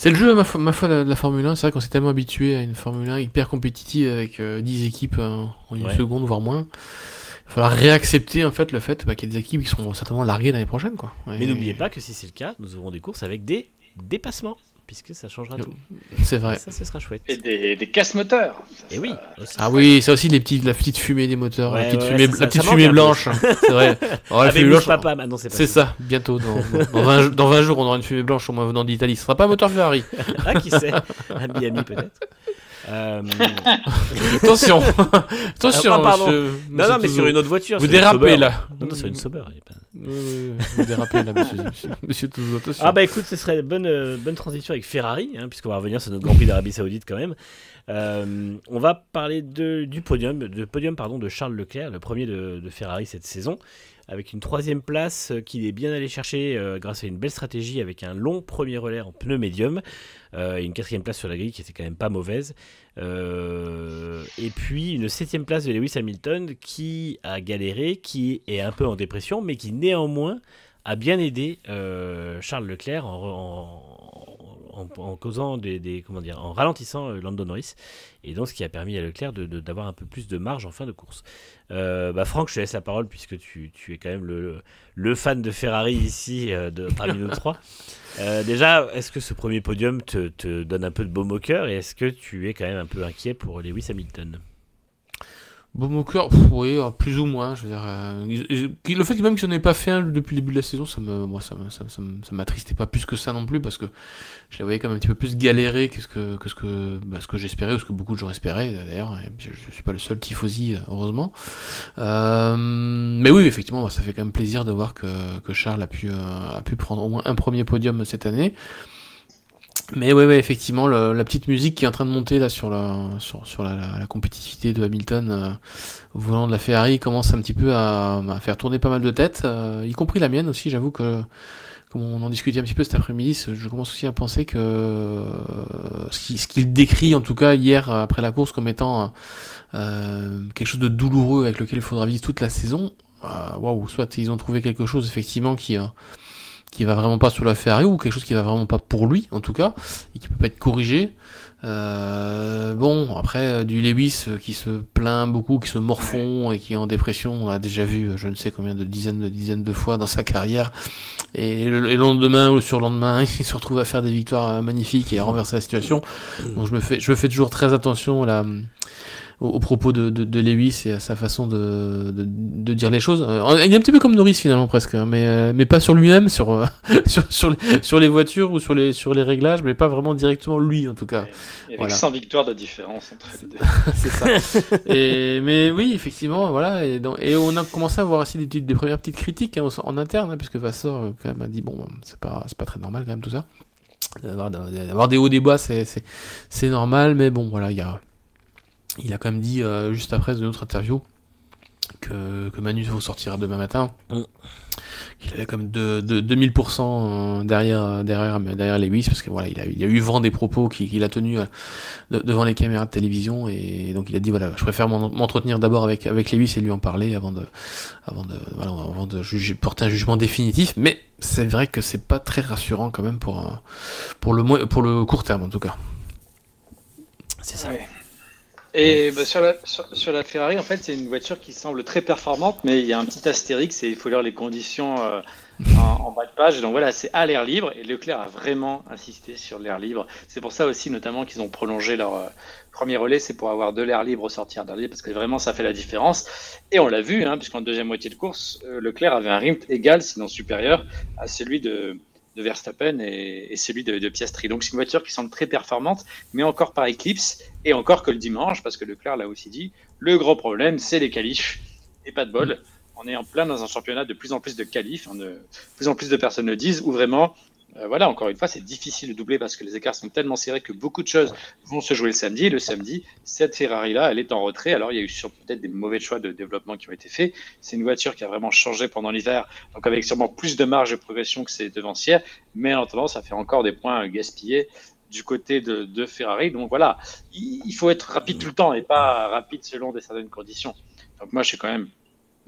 le jeu ma foi de la Formule 1. C'est vrai qu'on s'est tellement habitué à une Formule 1 hyper compétitive avec 10 équipes en une seconde voire moins. Il va falloir réaccepter en fait le fait qu'il y a des équipes qui seront certainement larguées l'année prochaine, quoi. Mais n'oubliez pas que si c'est le cas, nous aurons des courses avec des dépassements, puisque ça changera tout. C'est vrai. Ça, ce sera chouette. Et des casse-moteurs. Et oui. Ah oui, ça aussi, la petite fumée des moteurs, Ouais, la petite fumée manque blanche. C'est vrai. Oh, la fumée blanche, papa, maintenant c'est pas c'est ça. Bientôt, dans 20 jours, on aura une fumée blanche au moins venant d'Italie. Ce sera pas un moteur Ferrari. Ah, qui sait, à Miami peut-être. Attention. Ah, pardon. Non, mais sur une autre voiture. Vous dérapez là. Non, sur une Sauber. Vous dérapez là, monsieur Toulouse. Attention. Ah bah écoute, ce serait une bonne transition avec Ferrari, puisqu'on va revenir sur notre Grand Prix d'Arabie Saoudite quand même. On va parler du podium de Charles Leclerc, le premier de Ferrari cette saison, avec une 3e place qu'il est bien allé chercher grâce à une belle stratégie avec un long premier relais en pneu médium, et une 4e place sur la grille qui était quand même pas mauvaise, et puis une 7e place de Lewis Hamilton qui a galéré, qui est un peu en dépression, mais qui néanmoins a bien aidé Charles Leclerc en causant en ralentissant Lando Norris, et donc ce qui a permis à Leclerc d'avoir un peu plus de marge en fin de course. Franck, je te laisse la parole puisque tu es quand même le fan de Ferrari ici parmi nous trois. Déjà, est-ce que ce premier podium te donne un peu de baume au cœur, et est-ce que tu es quand même un peu inquiet pour Lewis Hamilton? Bon, mon cœur, oui, plus ou moins, je veux dire. Le fait même qu'ils n'en aient pas fait un depuis le début de la saison, ça m'attristait pas plus que ça non plus, parce que je les voyais quand même un petit peu plus galérer que ce que j'espérais, ou ce que beaucoup de gens espéraient d'ailleurs. Je suis pas le seul tifosi, heureusement. Mais oui, effectivement, ça fait quand même plaisir de voir que Charles a pu prendre au moins un premier podium cette année. Mais ouais, effectivement, la petite musique qui est en train de monter là sur la compétitivité de Hamilton au volant de la Ferrari commence un petit peu à faire tourner pas mal de têtes, y compris la mienne aussi. J'avoue que, comme on en discutait un petit peu cet après-midi, je commence aussi à penser que ce qu'il décrit en tout cas hier après la course comme étant quelque chose de douloureux avec lequel il faudra vivre toute la saison. Waouh, soit ils ont trouvé quelque chose effectivement qui va vraiment pas sur la Ferrari, ou quelque chose qui va vraiment pas pour lui en tout cas, et qui peut pas être corrigé. Bon, après du Lewis qui se plaint beaucoup, qui se morfond et qui est en dépression, on l'a déjà vu je ne sais combien de dizaines de fois dans sa carrière, et le lendemain ou le surlendemain il se retrouve à faire des victoires magnifiques et à renverser la situation. Donc je me fais toujours très attention aux propos de Lewis et à sa façon de dire les choses. Il est un petit peu comme Norris finalement presque, mais pas sur lui-même, sur les voitures ou sur les réglages, mais pas vraiment directement lui en tout cas. Et avec 100 victoires de différence entre les deux. C'est ça. Mais oui, effectivement, voilà. Et on a commencé à voir aussi des premières petites critiques en interne, puisque Vasseur quand même a dit bon, c'est pas très normal quand même tout ça. D'avoir des hauts des bas, c'est normal, mais bon voilà, il a quand même dit juste après une autre interview que Manu vous sortira demain matin, qu'il avait comme de 2000% derrière Lewis, parce que voilà, il a eu vent des propos qu'il a tenus devant les caméras de télévision, et donc il a dit voilà, je préfère m'entretenir d'abord avec Lewis et lui en parler avant de porter un jugement définitif. Mais c'est vrai que c'est pas très rassurant quand même pour le court terme en tout cas. C'est ça. Ouais. Et sur la Ferrari, en fait, c'est une voiture qui semble très performante, mais il y a un petit astérix, et il faut lire les conditions en bas de page. Donc voilà, c'est à l'air libre, et Leclerc a vraiment insisté sur l'air libre. C'est pour ça aussi, notamment, qu'ils ont prolongé leur premier relais, c'est pour avoir de l'air libre au sortir d'air libre, parce que vraiment, ça fait la différence. Et on l'a vu, puisqu'en deuxième moitié de course, Leclerc avait un rythme égal, sinon supérieur, à celui de Verstappen et celui de Piastri. Donc c'est une voiture qui semble très performante, mais encore par Eclipse, et encore que le dimanche, parce que Leclerc l'a aussi dit, le gros problème, c'est les qualifs, et pas de bol. On est en plein dans un championnat de plus en plus de qualifs, de plus en plus de personnes le disent, où vraiment, voilà, encore une fois, c'est difficile de doubler parce que les écarts sont tellement serrés que beaucoup de choses vont se jouer le samedi. Le samedi, cette Ferrari-là, elle est en retrait. Alors, il y a eu peut-être des mauvais choix de développement qui ont été faits. C'est une voiture qui a vraiment changé pendant l'hiver, donc avec sûrement plus de marge de progression que ses devancières. Mais en attendant, ça fait encore des points gaspillés du côté de Ferrari. Donc voilà, il faut être rapide tout le temps et pas rapide selon certaines conditions. Donc moi, je suis quand même...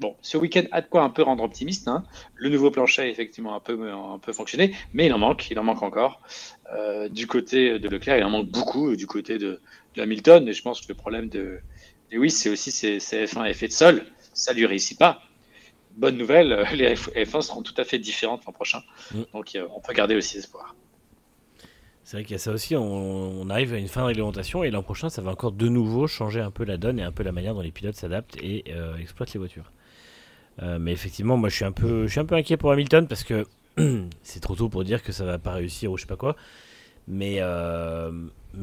Bon, ce week-end a de quoi un peu rendre optimiste. Hein. Le nouveau plancher a effectivement un peu fonctionné, mais il en manque encore. Du côté de Leclerc, il en manque beaucoup du côté de Hamilton. Et je pense que le problème de Lewis, c'est aussi ses F1 effet de sol. Ça lui réussit pas. Bonne nouvelle, les F1 seront tout à fait différentes l'an prochain. Donc on peut garder aussi espoir. C'est vrai qu'il y a ça aussi, on arrive à une fin de réglementation et l'an prochain, ça va encore de nouveau changer un peu la donne et un peu la manière dont les pilotes s'adaptent et exploitent les voitures. Mais effectivement, moi je suis un peu inquiet pour Hamilton parce que c'est trop tôt pour dire que ça va pas réussir ou je sais pas quoi. Mais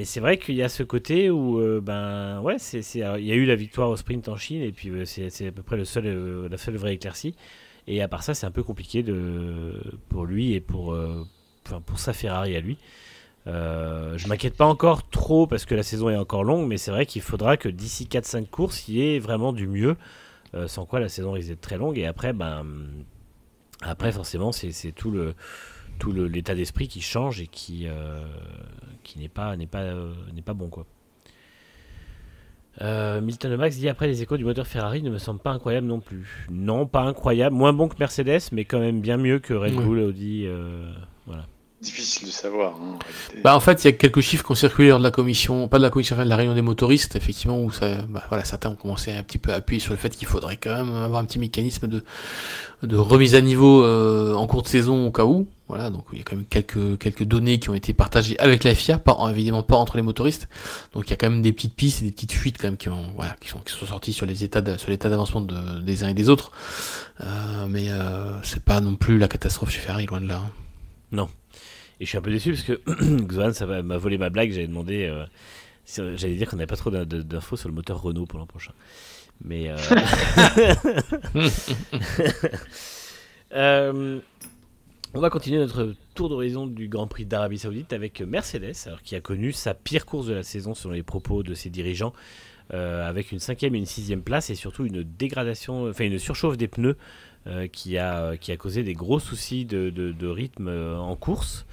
c'est vrai qu'il y a ce côté où ouais, il y a eu la victoire au sprint en Chine et puis c'est à peu près la seule vraie éclaircie. Et à part ça, c'est un peu compliqué pour lui et pour sa Ferrari à lui. Je m'inquiète pas encore trop parce que la saison est encore longue, mais c'est vrai qu'il faudra que d'ici 4-5 courses, il y ait vraiment du mieux. Sans quoi la saison risque d'être très longue et après forcément c'est tout l'état d'esprit qui change et qui n'est pas bon quoi. Milton Max dit après les échos du moteur Ferrari ne me semble pas incroyable non plus. Non, pas incroyable, moins bon que Mercedes mais quand même bien mieux que Red Bull, Audi, voilà. Difficile de savoir. Hein, en fait, il y a quelques chiffres qui ont circulé lors de la commission, pas de la commission, de la réunion des motoristes, effectivement, où certains ont commencé un petit peu à appuyer sur le fait qu'il faudrait quand même avoir un petit mécanisme de remise à niveau en cours de saison au cas où. Voilà, donc il y a quand même quelques données qui ont été partagées avec la FIA, évidemment pas entre les motoristes. Donc il y a quand même des petites pistes et des petites fuites quand même qui sont sorties sur l'état d'avancement des uns et des autres. Mais c'est pas non plus la catastrophe chez Ferrari, loin de là. Hein. Non. Et je suis un peu déçu parce que Xoan m'a volé ma blague. J'avais demandé, j'allais dire qu'on n'avait pas trop d'infos sur le moteur Renault pour l'an prochain. Mais on va continuer notre tour d'horizon du Grand Prix d'Arabie Saoudite avec Mercedes, alors qui a connu sa pire course de la saison selon les propos de ses dirigeants, avec une 5e et une 6e place et surtout une surchauffe des pneus. Qui a causé des gros soucis de rythme en course.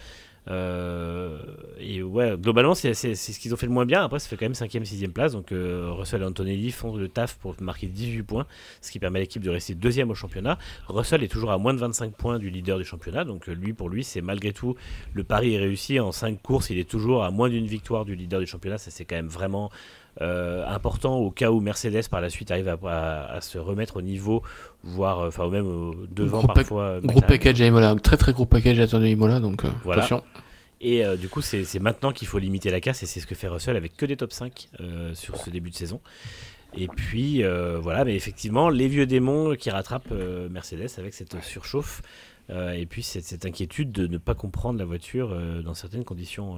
Et ouais, globalement, c'est ce qu'ils ont fait le moins bien. Après, ça fait quand même 5e, 6e place. Donc, Russell et Antonelli font le taf pour marquer 18 points, ce qui permet à l'équipe de rester 2e au championnat. Russell est toujours à moins de 25 points du leader du championnat. Donc, pour lui, c'est malgré tout, le pari est réussi. En 5 courses, il est toujours à moins d'une victoire du leader du championnat. Ça, c'est quand même vraiment important au cas où Mercedes par la suite arrive à se remettre au niveau, voire même devant parfois. Gros package à Imola, très très gros package à Imola, donc voilà. Attention. Et du coup c'est maintenant qu'il faut limiter la casse et c'est ce que fait Russell avec que des top 5 sur ce début de saison. Et puis voilà, mais effectivement les vieux démons qui rattrapent Mercedes avec cette surchauffe. Et puis cette inquiétude de ne pas comprendre la voiture dans certaines conditions.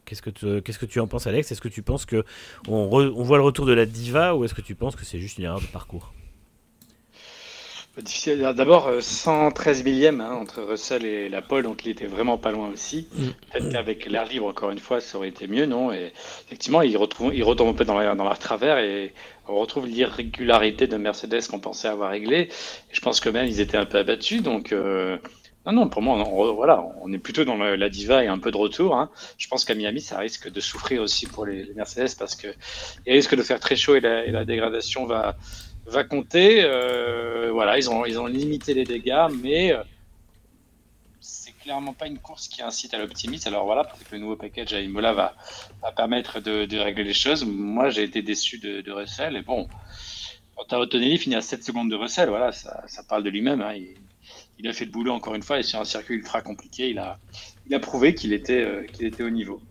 Qu'est-ce que tu en penses, Alex? Est-ce que tu penses que on voit le retour de la diva ou est-ce que tu penses que c'est juste une erreur de parcours? Difficile. D'abord, 113 millième entre Russell et la pole, donc il était vraiment pas loin aussi. Peut-être qu'avec l'air libre, encore une fois, ça aurait été mieux, non? Et effectivement, il retombe un peu dans leur travers et on retrouve l'irrégularité de Mercedes qu'on pensait avoir réglé. Et je pense que même ils étaient un peu abattus, donc non, pour moi, on est plutôt dans la diva et un peu de retour. Hein. Je pense qu'à Miami, ça risque de souffrir aussi pour les Mercedes parce que il risque de faire très chaud et la dégradation va compter. Ils ont limité les dégâts, mais c'est clairement pas une course qui incite à l'optimisme. Alors voilà, peut-être que le nouveau package à Imola va permettre de régler les choses. Moi, j'ai été déçu de Russell. Et bon, Antonelli finit à 7 secondes de Russell. Voilà, ça parle de lui-même. Hein. Il a fait le boulot encore une fois et sur un circuit ultra compliqué, il a prouvé qu'il était au niveau.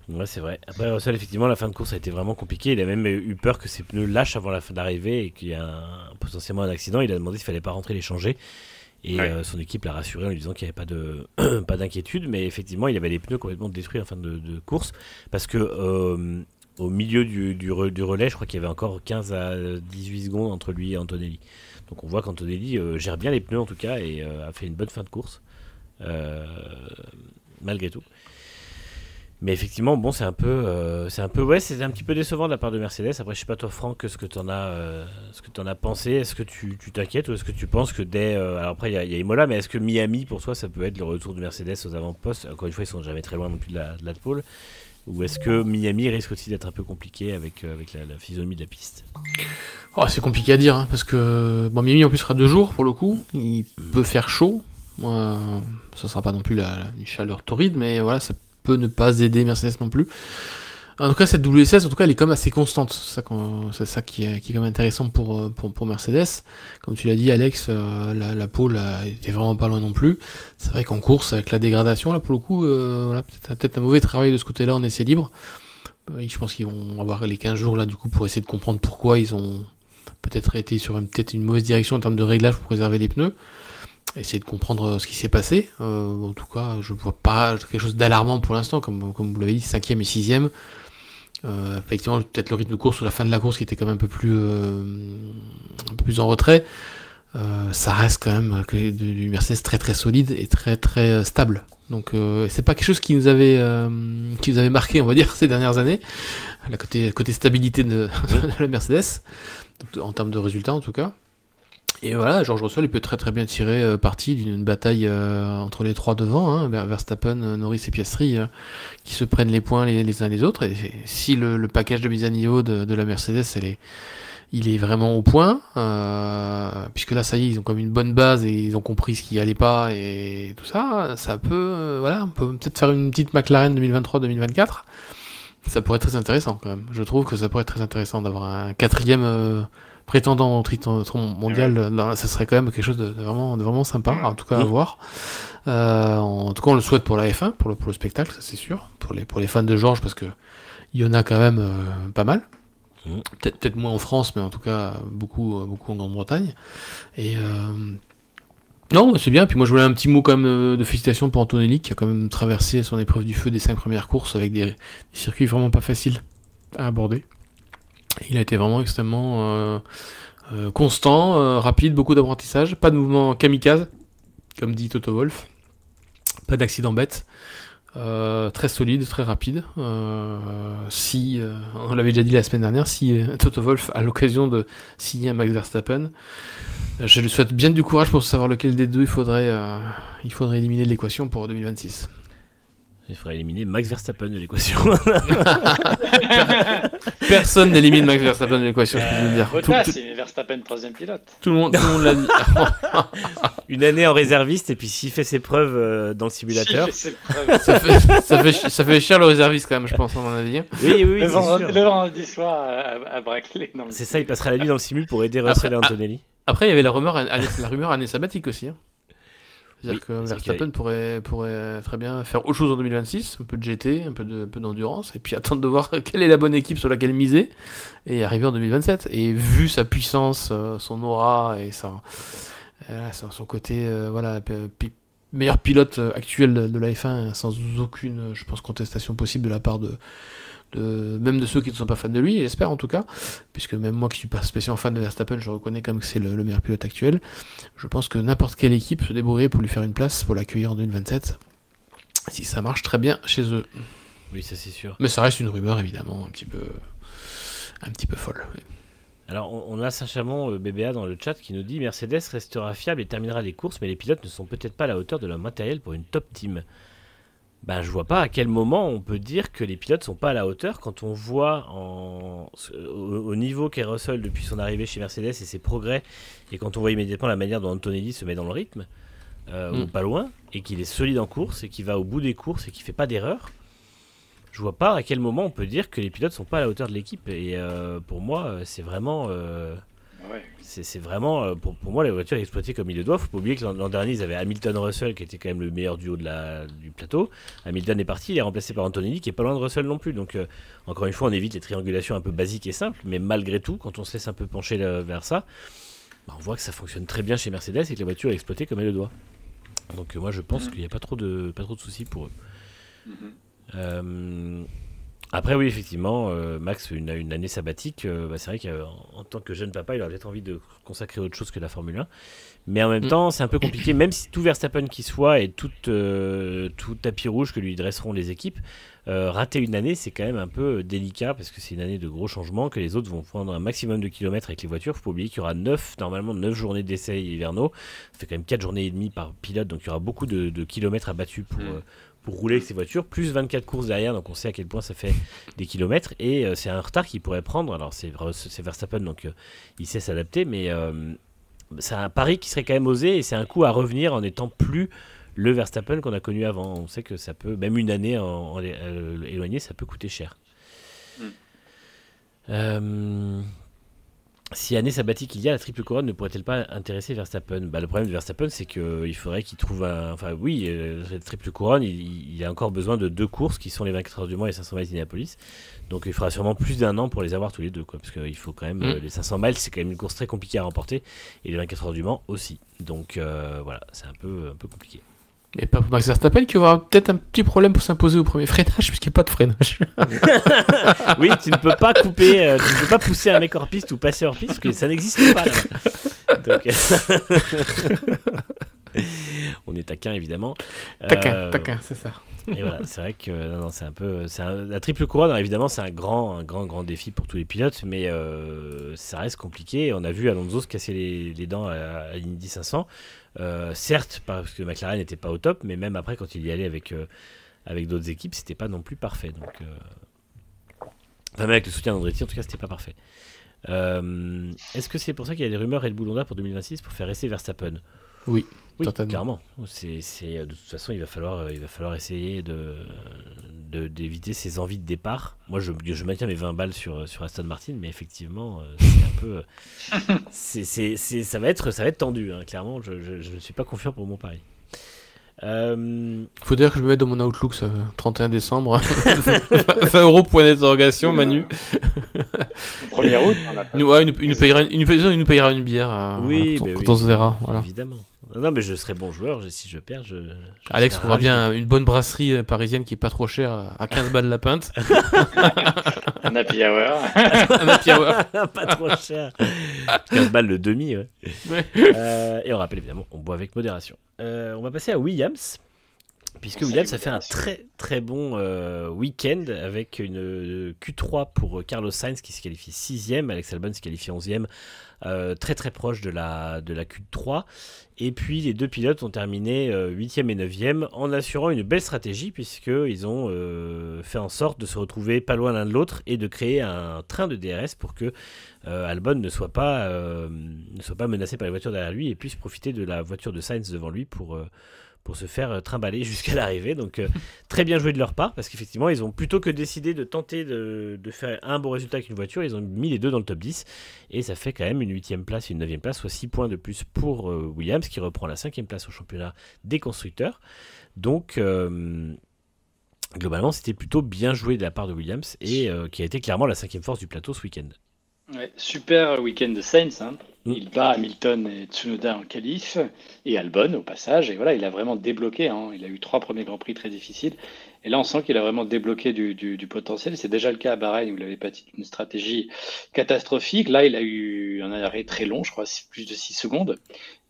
Ouais, c'est vrai. Après, Russell, effectivement, la fin de course a été vraiment compliquée. Il a même eu peur que ses pneus lâchent avant la fin d'arrivée et qu'il y a potentiellement un accident. Il a demandé s'il fallait pas rentrer les changer. Et son équipe l'a rassuré en lui disant qu'il n'y avait pas d'inquiétude, mais effectivement, il avait les pneus complètement détruits en fin de course, parce que au milieu du relais, je crois qu'il y avait encore 15 à 18 secondes entre lui et Antonelli. Donc on voit qu'Antonelli gère bien les pneus en tout cas, et a fait une bonne fin de course, malgré tout. Mais effectivement, bon, c'est un petit peu décevant de la part de Mercedes. Après, je sais pas toi, Franck, ce que t'en as pensé. Est-ce que tu t'inquiètes ou est-ce que tu penses que alors après, il y a Imola, mais est-ce que Miami, pour toi, ça peut être le retour de Mercedes aux avant-postes? Encore une fois, ils sont jamais très loin non plus de la pole. Ou est-ce que Miami risque aussi d'être un peu compliqué avec la physionomie de la piste? C'est compliqué à dire, hein, parce que Miami en plus sera 2 jours pour le coup. Il peut faire chaud. Ça sera pas non plus une chaleur torride, mais voilà, ça peut ne pas aider Mercedes non plus. En tout cas, cette WSS, en tout cas, elle est quand même assez constante. C'est ça qui est quand même intéressant pour Mercedes. Comme tu l'as dit, Alex, la pole était vraiment pas loin non plus. C'est vrai qu'en course, avec la dégradation, là, pour le coup, peut-être un mauvais travail de ce côté-là en essai libre. Je pense qu'ils vont avoir les 15 jours là, du coup, pour essayer de comprendre pourquoi ils ont peut-être été sur une mauvaise direction en termes de réglage pour préserver les pneus. Essayer de comprendre ce qui s'est passé. En tout cas, je vois pas quelque chose d'alarmant pour l'instant, comme vous l'avez dit, 5e et 6e. Effectivement, peut-être le rythme de course ou la fin de la course qui était quand même un peu plus en retrait. Ça reste quand même du Mercedes très très solide et très très stable. Donc c'est pas quelque chose qui nous avait marqué, on va dire, ces dernières années. La côté stabilité de la Mercedes, en termes de résultats en tout cas. Et voilà, George Russell, il peut très très bien tirer parti d'une bataille entre les 3 devant, hein, Verstappen, Norris et Piastri, qui se prennent les points les uns les autres. Et si le package de mise à niveau de la Mercedes, il est vraiment au point, puisque là, ça y est, ils ont comme une bonne base et ils ont compris ce qui allait pas et tout ça, ça peut, on peut peut-être faire une petite McLaren 2023-2024. Ça pourrait être très intéressant quand même. Je trouve que ça pourrait être très intéressant d'avoir un 4e prétendant au titre mondial. Là, ça serait quand même quelque chose de vraiment sympa, en tout cas à voir. En tout cas, on le souhaite pour la F1, pour le spectacle, ça c'est sûr. Pour les fans de George, parce que il y en a quand même pas mal. Peut-être moins en France, mais en tout cas beaucoup en Grande-Bretagne. Et non, c'est bien. Puis moi, je voulais un petit mot quand même de félicitations pour Antonelli, qui a quand même traversé son épreuve du feu des 5 premières courses avec des circuits vraiment pas faciles à aborder. Il a été vraiment extrêmement constant, rapide, beaucoup d'apprentissage, pas de mouvement kamikaze, comme dit Toto Wolff, pas d'accident bête, très solide, très rapide. On l'avait déjà dit la semaine dernière, si Toto Wolff a l'occasion de signer un Max Verstappen, je lui souhaite bien du courage pour savoir lequel des deux il faudrait éliminer de l'équation pour 2026. Il faudrait éliminer Max Verstappen de l'équation. Personne n'élimine Max Verstappen de l'équation, je veux dire. C'est Verstappen 3e pilote. Tout le monde l'a dit. Une année en réserviste, et puis s'il fait ses preuves dans le simulateur. Ça fait cher le réserviste quand même, je pense, à mon avis. Oui, le vendredi soir à Brackley. C'est ça, il passera la nuit dans le simul pour aider Russell et Antonelli. Après, il y avait la rumeur année sabbatique aussi. Hein. C'est-à-dire que Verstappen pourrait très bien faire autre chose en 2026, un peu de GT, un peu d'endurance, et puis attendre de voir quelle est la bonne équipe sur laquelle miser, et arriver en 2027. Et vu sa puissance, son aura, et son côté meilleur pilote actuel de la F1, sans aucune, je pense, contestation possible de la part même de ceux qui ne sont pas fans de lui, j'espère en tout cas, puisque même moi qui suis pas spécialement fan de Verstappen, je reconnais quand même que c'est le meilleur pilote actuel. Je pense que n'importe quelle équipe se débrouillerait pour lui faire une place, pour l'accueillir en 2027, si ça marche très bien chez eux. Oui, ça c'est sûr. Mais ça reste une rumeur évidemment un petit peu folle. Alors on a Saint-Chamond BBA dans le chat qui nous dit Mercedes restera fiable et terminera les courses, mais les pilotes ne sont peut-être pas à la hauteur de leur matériel pour une top team. Je vois pas à quel moment on peut dire que les pilotes sont pas à la hauteur quand on voit au niveau qu'est Russell depuis son arrivée chez Mercedes et ses progrès, et quand on voit immédiatement la manière dont Antonelli se met dans le rythme, ou pas loin, et qu'il est solide en course et qu'il va au bout des courses et qu'il fait pas d'erreur. Je vois pas à quel moment on peut dire que les pilotes sont pas à la hauteur de l'équipe, et pour moi c'est vraiment c'est vraiment pour moi la voiture est exploitée comme il le doit. Faut pas oublier que l'an dernier ils avaient Hamilton-Russell qui était quand même le meilleur duo du plateau. Hamilton est parti, il est remplacé par Antonelli qui est pas loin de Russell non plus, donc encore une fois on évite les triangulations un peu basiques et simples, mais malgré tout quand on se laisse un peu pencher vers ça, on voit que ça fonctionne très bien chez Mercedes et que la voiture est exploitée comme elle le doit. Donc moi je pense qu'il n'y a pas trop de soucis pour eux. Après oui effectivement Max une année sabbatique, c'est vrai qu'en tant que jeune papa il aurait peut-être envie de consacrer autre chose que la Formule 1, mais en même temps c'est un peu compliqué, même si tout Verstappen qui soit et tout tapis rouge que lui dresseront les équipes, rater une année c'est quand même un peu délicat parce que c'est une année de gros changements, que les autres vont prendre un maximum de kilomètres avec les voitures. Faut pas oublier qu'il y aura normalement 9 journées d'essais hivernaux, ça fait quand même 4 journées et demie par pilote, donc il y aura beaucoup de kilomètres abattus pour rouler avec ces voitures, plus 24 courses derrière, donc on sait à quel point ça fait des kilomètres, et c'est un retard qu'il pourrait prendre. Alors c'est Verstappen, donc il sait s'adapter, mais c'est un pari qui serait quand même osé, et c'est un coup à revenir en n'étant plus le Verstappen qu'on a connu avant. On sait que ça peut, même une année éloignée, ça peut coûter cher. Si année sabbatique il y a, la triple couronne ne pourrait-elle pas intéresser Verstappen? Le problème de Verstappen, c'est qu'il faudrait qu'il trouve Enfin oui, cette triple couronne, il a encore besoin de 2 courses qui sont les 24 heures du Mans et les 500 miles d'Indianapolis. Donc il faudra sûrement plus d'1 an pour les avoir tous les deux, quoi, parce qu'il faut quand même... les 500 miles, c'est quand même une course très compliquée à remporter, et les 24 heures du Mans aussi. Donc voilà, c'est un peu compliqué. Et pas pour Max Verstappen qui aura peut-être un petit problème pour s'imposer au premier freinage, puisqu'il n'y a pas de freinage. Oui, tu ne peux pas couper, tu ne peux pas pousser un mec hors piste ou passer hors piste, parce que ça n'existe pas là. Donc... on est taquin évidemment. Taquin, c'est ça. Et voilà, c'est vrai que c'est un peu, la triple couronne. Alors évidemment, c'est un grand défi pour tous les pilotes, mais ça reste compliqué. On a vu Alonso se casser les dents à l'Indy 500. Certes, parce que McLaren n'était pas au top, mais même après, quand il y allait avec d'autres équipes, c'était pas non plus parfait. Donc, même avec le soutien d'Andretti, en tout cas, c'était pas parfait. Est-ce que c'est pour ça qu'il y a des rumeurs Red Bull Honda pour 2026 pour faire rester Verstappen? Oui, clairement. De toute façon, il va falloir essayer d'éviter ces envies de départ. Moi, je maintiens mes 20 balles sur Aston Martin, mais effectivement, c'est un peu, ça va être tendu. Hein, clairement, je ne suis pas confiant pour mon pari. Faut dire que je me mette dans mon Outlook, ça, 31 décembre. 20 euros point d'interrogation, Manu. 1er août. Il nous payera une bière quand on se verra. Voilà. Évidemment. Non, mais je serai bon joueur. Si je perds, Alex trouvera bien une bonne brasserie parisienne qui est pas trop chère, à 15 balles la pinte. Un happy hour. Un happy hour. Pas trop cher. 15 balles le demi, ouais. Et on rappelle évidemment, on boit avec modération. On va passer à Williams. Puisque Williams a fait un très très bon week-end avec une Q3 pour Carlos Sainz qui se qualifie 6ème, Alex Albon se qualifie 11ème, très très proche de la Q3. Et puis les deux pilotes ont terminé 8ème et 9ème en assurant une belle stratégie puisqu'ils ont fait en sorte de se retrouver pas loin l'un de l'autre et de créer un train de DRS pour que Albon ne soit pas menacé par les voitures derrière lui et puisse profiter de la voiture de Sainz devant lui pour se faire trimballer jusqu'à l'arrivée. Donc très bien joué de leur part parce qu'effectivement ils ont plutôt que décidé de tenter de faire un bon résultat avec une voiture, ils ont mis les deux dans le top 10 et ça fait quand même une 8ème place et une 9ème place, soit 6 points de plus pour Williams qui reprend la 5ème place au championnat des constructeurs. Donc globalement c'était plutôt bien joué de la part de Williams et qui a été clairement la 5ème force du plateau ce week-end. Ouais, super week-end de Sainz. Hein. Il bat Hamilton et Tsunoda en qualif et Albon au passage. Et voilà, il a vraiment débloqué. Hein. Il a eu 3 premiers Grands Prix très difficiles. Et là, on sent qu'il a vraiment débloqué du potentiel. C'est déjà le cas à Bahreïn où il avait pas une stratégie catastrophique. Là, il a eu un arrêt très long, je crois, plus de 6 secondes.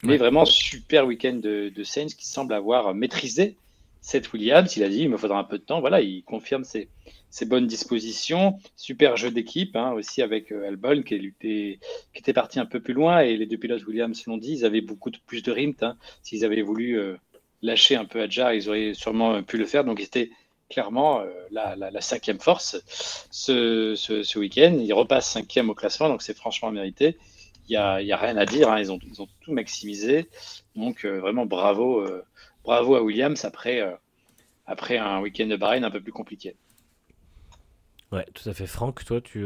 Mais vraiment, super week-end de Sainz qui semble avoir maîtrisé cette Williams. Il a dit, il me faudra un peu de temps. Voilà, il confirme ses bonnes dispositions, super jeu d'équipe, hein, aussi avec Albon qui était parti un peu plus loin et les deux pilotes Williams l'ont dit, ils avaient beaucoup plus de rimt. Hein. S'ils avaient voulu lâcher un peu Adjar, ils auraient sûrement pu le faire. Donc c'était clairement la 5e force ce week-end. Ils repassent 5e au classement, donc c'est franchement mérité. Il y a rien à dire, hein. Ils ont tout maximisé. Donc vraiment bravo à Williams après un week-end de Bahreïn un peu plus compliqué. Ouais, tout à fait. Franck, toi, tu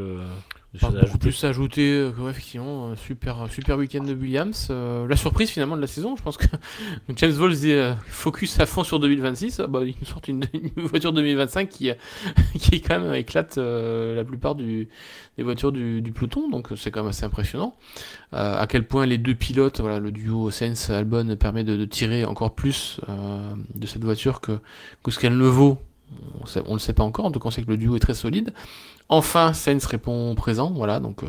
des Pas choses à beaucoup ajouter? plus à ajouter, effectivement, super week-end de Williams. La surprise finalement de la saison, je pense que James Bowles focus à fond sur 2026. Bah, ils nous sortent une voiture 2025 qui quand même éclate la plupart des voitures du peloton, donc c'est quand même assez impressionnant. À quel point les deux pilotes, voilà, le duo Sainz-Albon permet de tirer encore plus de cette voiture que ce qu'elle ne vaut. On ne le sait pas encore, en tout cas on sait que le duo est très solide. Enfin, Sainz répond présent, voilà, donc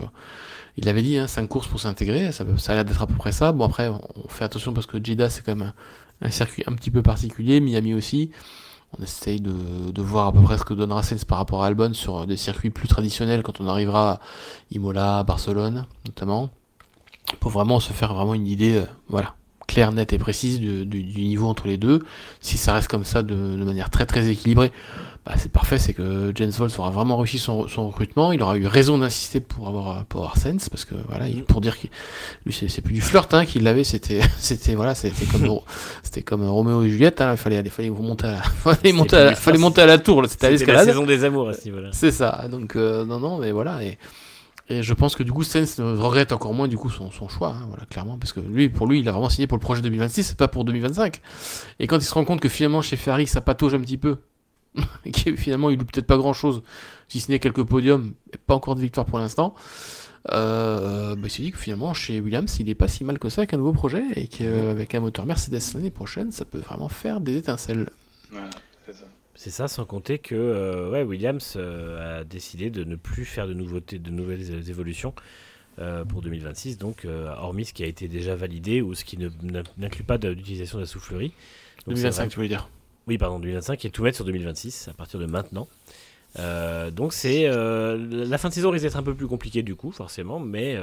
il avait dit, 5 courses pour s'intégrer, ça a l'air d'être à peu près ça. Bon après, on fait attention parce que Jeddah c'est quand même un circuit un petit peu particulier, Miami aussi. On essaye de voir à peu près ce que donnera Sainz par rapport à Albon sur des circuits plus traditionnels quand on arrivera à Imola, Barcelone notamment, pour vraiment se faire vraiment une idée, voilà, claire, nette et précise du niveau entre les deux. Si ça reste comme ça de manière très très équilibrée, bah, c'est parfait, c'est que James Vowles aura vraiment réussi son recrutement, il aura eu raison d'insister pour avoir Sainz, parce que voilà, pour dire que lui c'est plus du flirt qu'il avait, c'était comme Roméo et Juliette, il fallait monter à la tour, là, c'était à l'escalade. C'était la saison des amours à ce niveau-là. C'est ça, donc non mais voilà, et je pense que du coup Sainz regrette encore moins du coup son choix, voilà, clairement, parce que pour lui il a vraiment signé pour le projet 2026, pas pour 2025. Et quand il se rend compte que finalement chez Ferrari ça patauge un petit peu, et que finalement il loue peut-être pas grand chose, si ce n'est quelques podiums, et pas encore de victoire pour l'instant, il s'est dit que finalement chez Williams il est pas si mal que ça avec un nouveau projet, et qu'avec un moteur Mercedes l'année prochaine ça peut vraiment faire des étincelles. Voilà, c'est ça. C'est ça, sans compter que Williams a décidé de ne plus faire de nouvelles évolutions pour 2026, donc hormis ce qui a été déjà validé ou ce qui n'inclut pas d'utilisation de la soufflerie. Donc 2025 tu voulais dire? Oui, pardon, 2025, et tout mettre sur 2026 à partir de maintenant. Donc c'est la fin de saison risque d'être un peu plus compliquée du coup, forcément, mais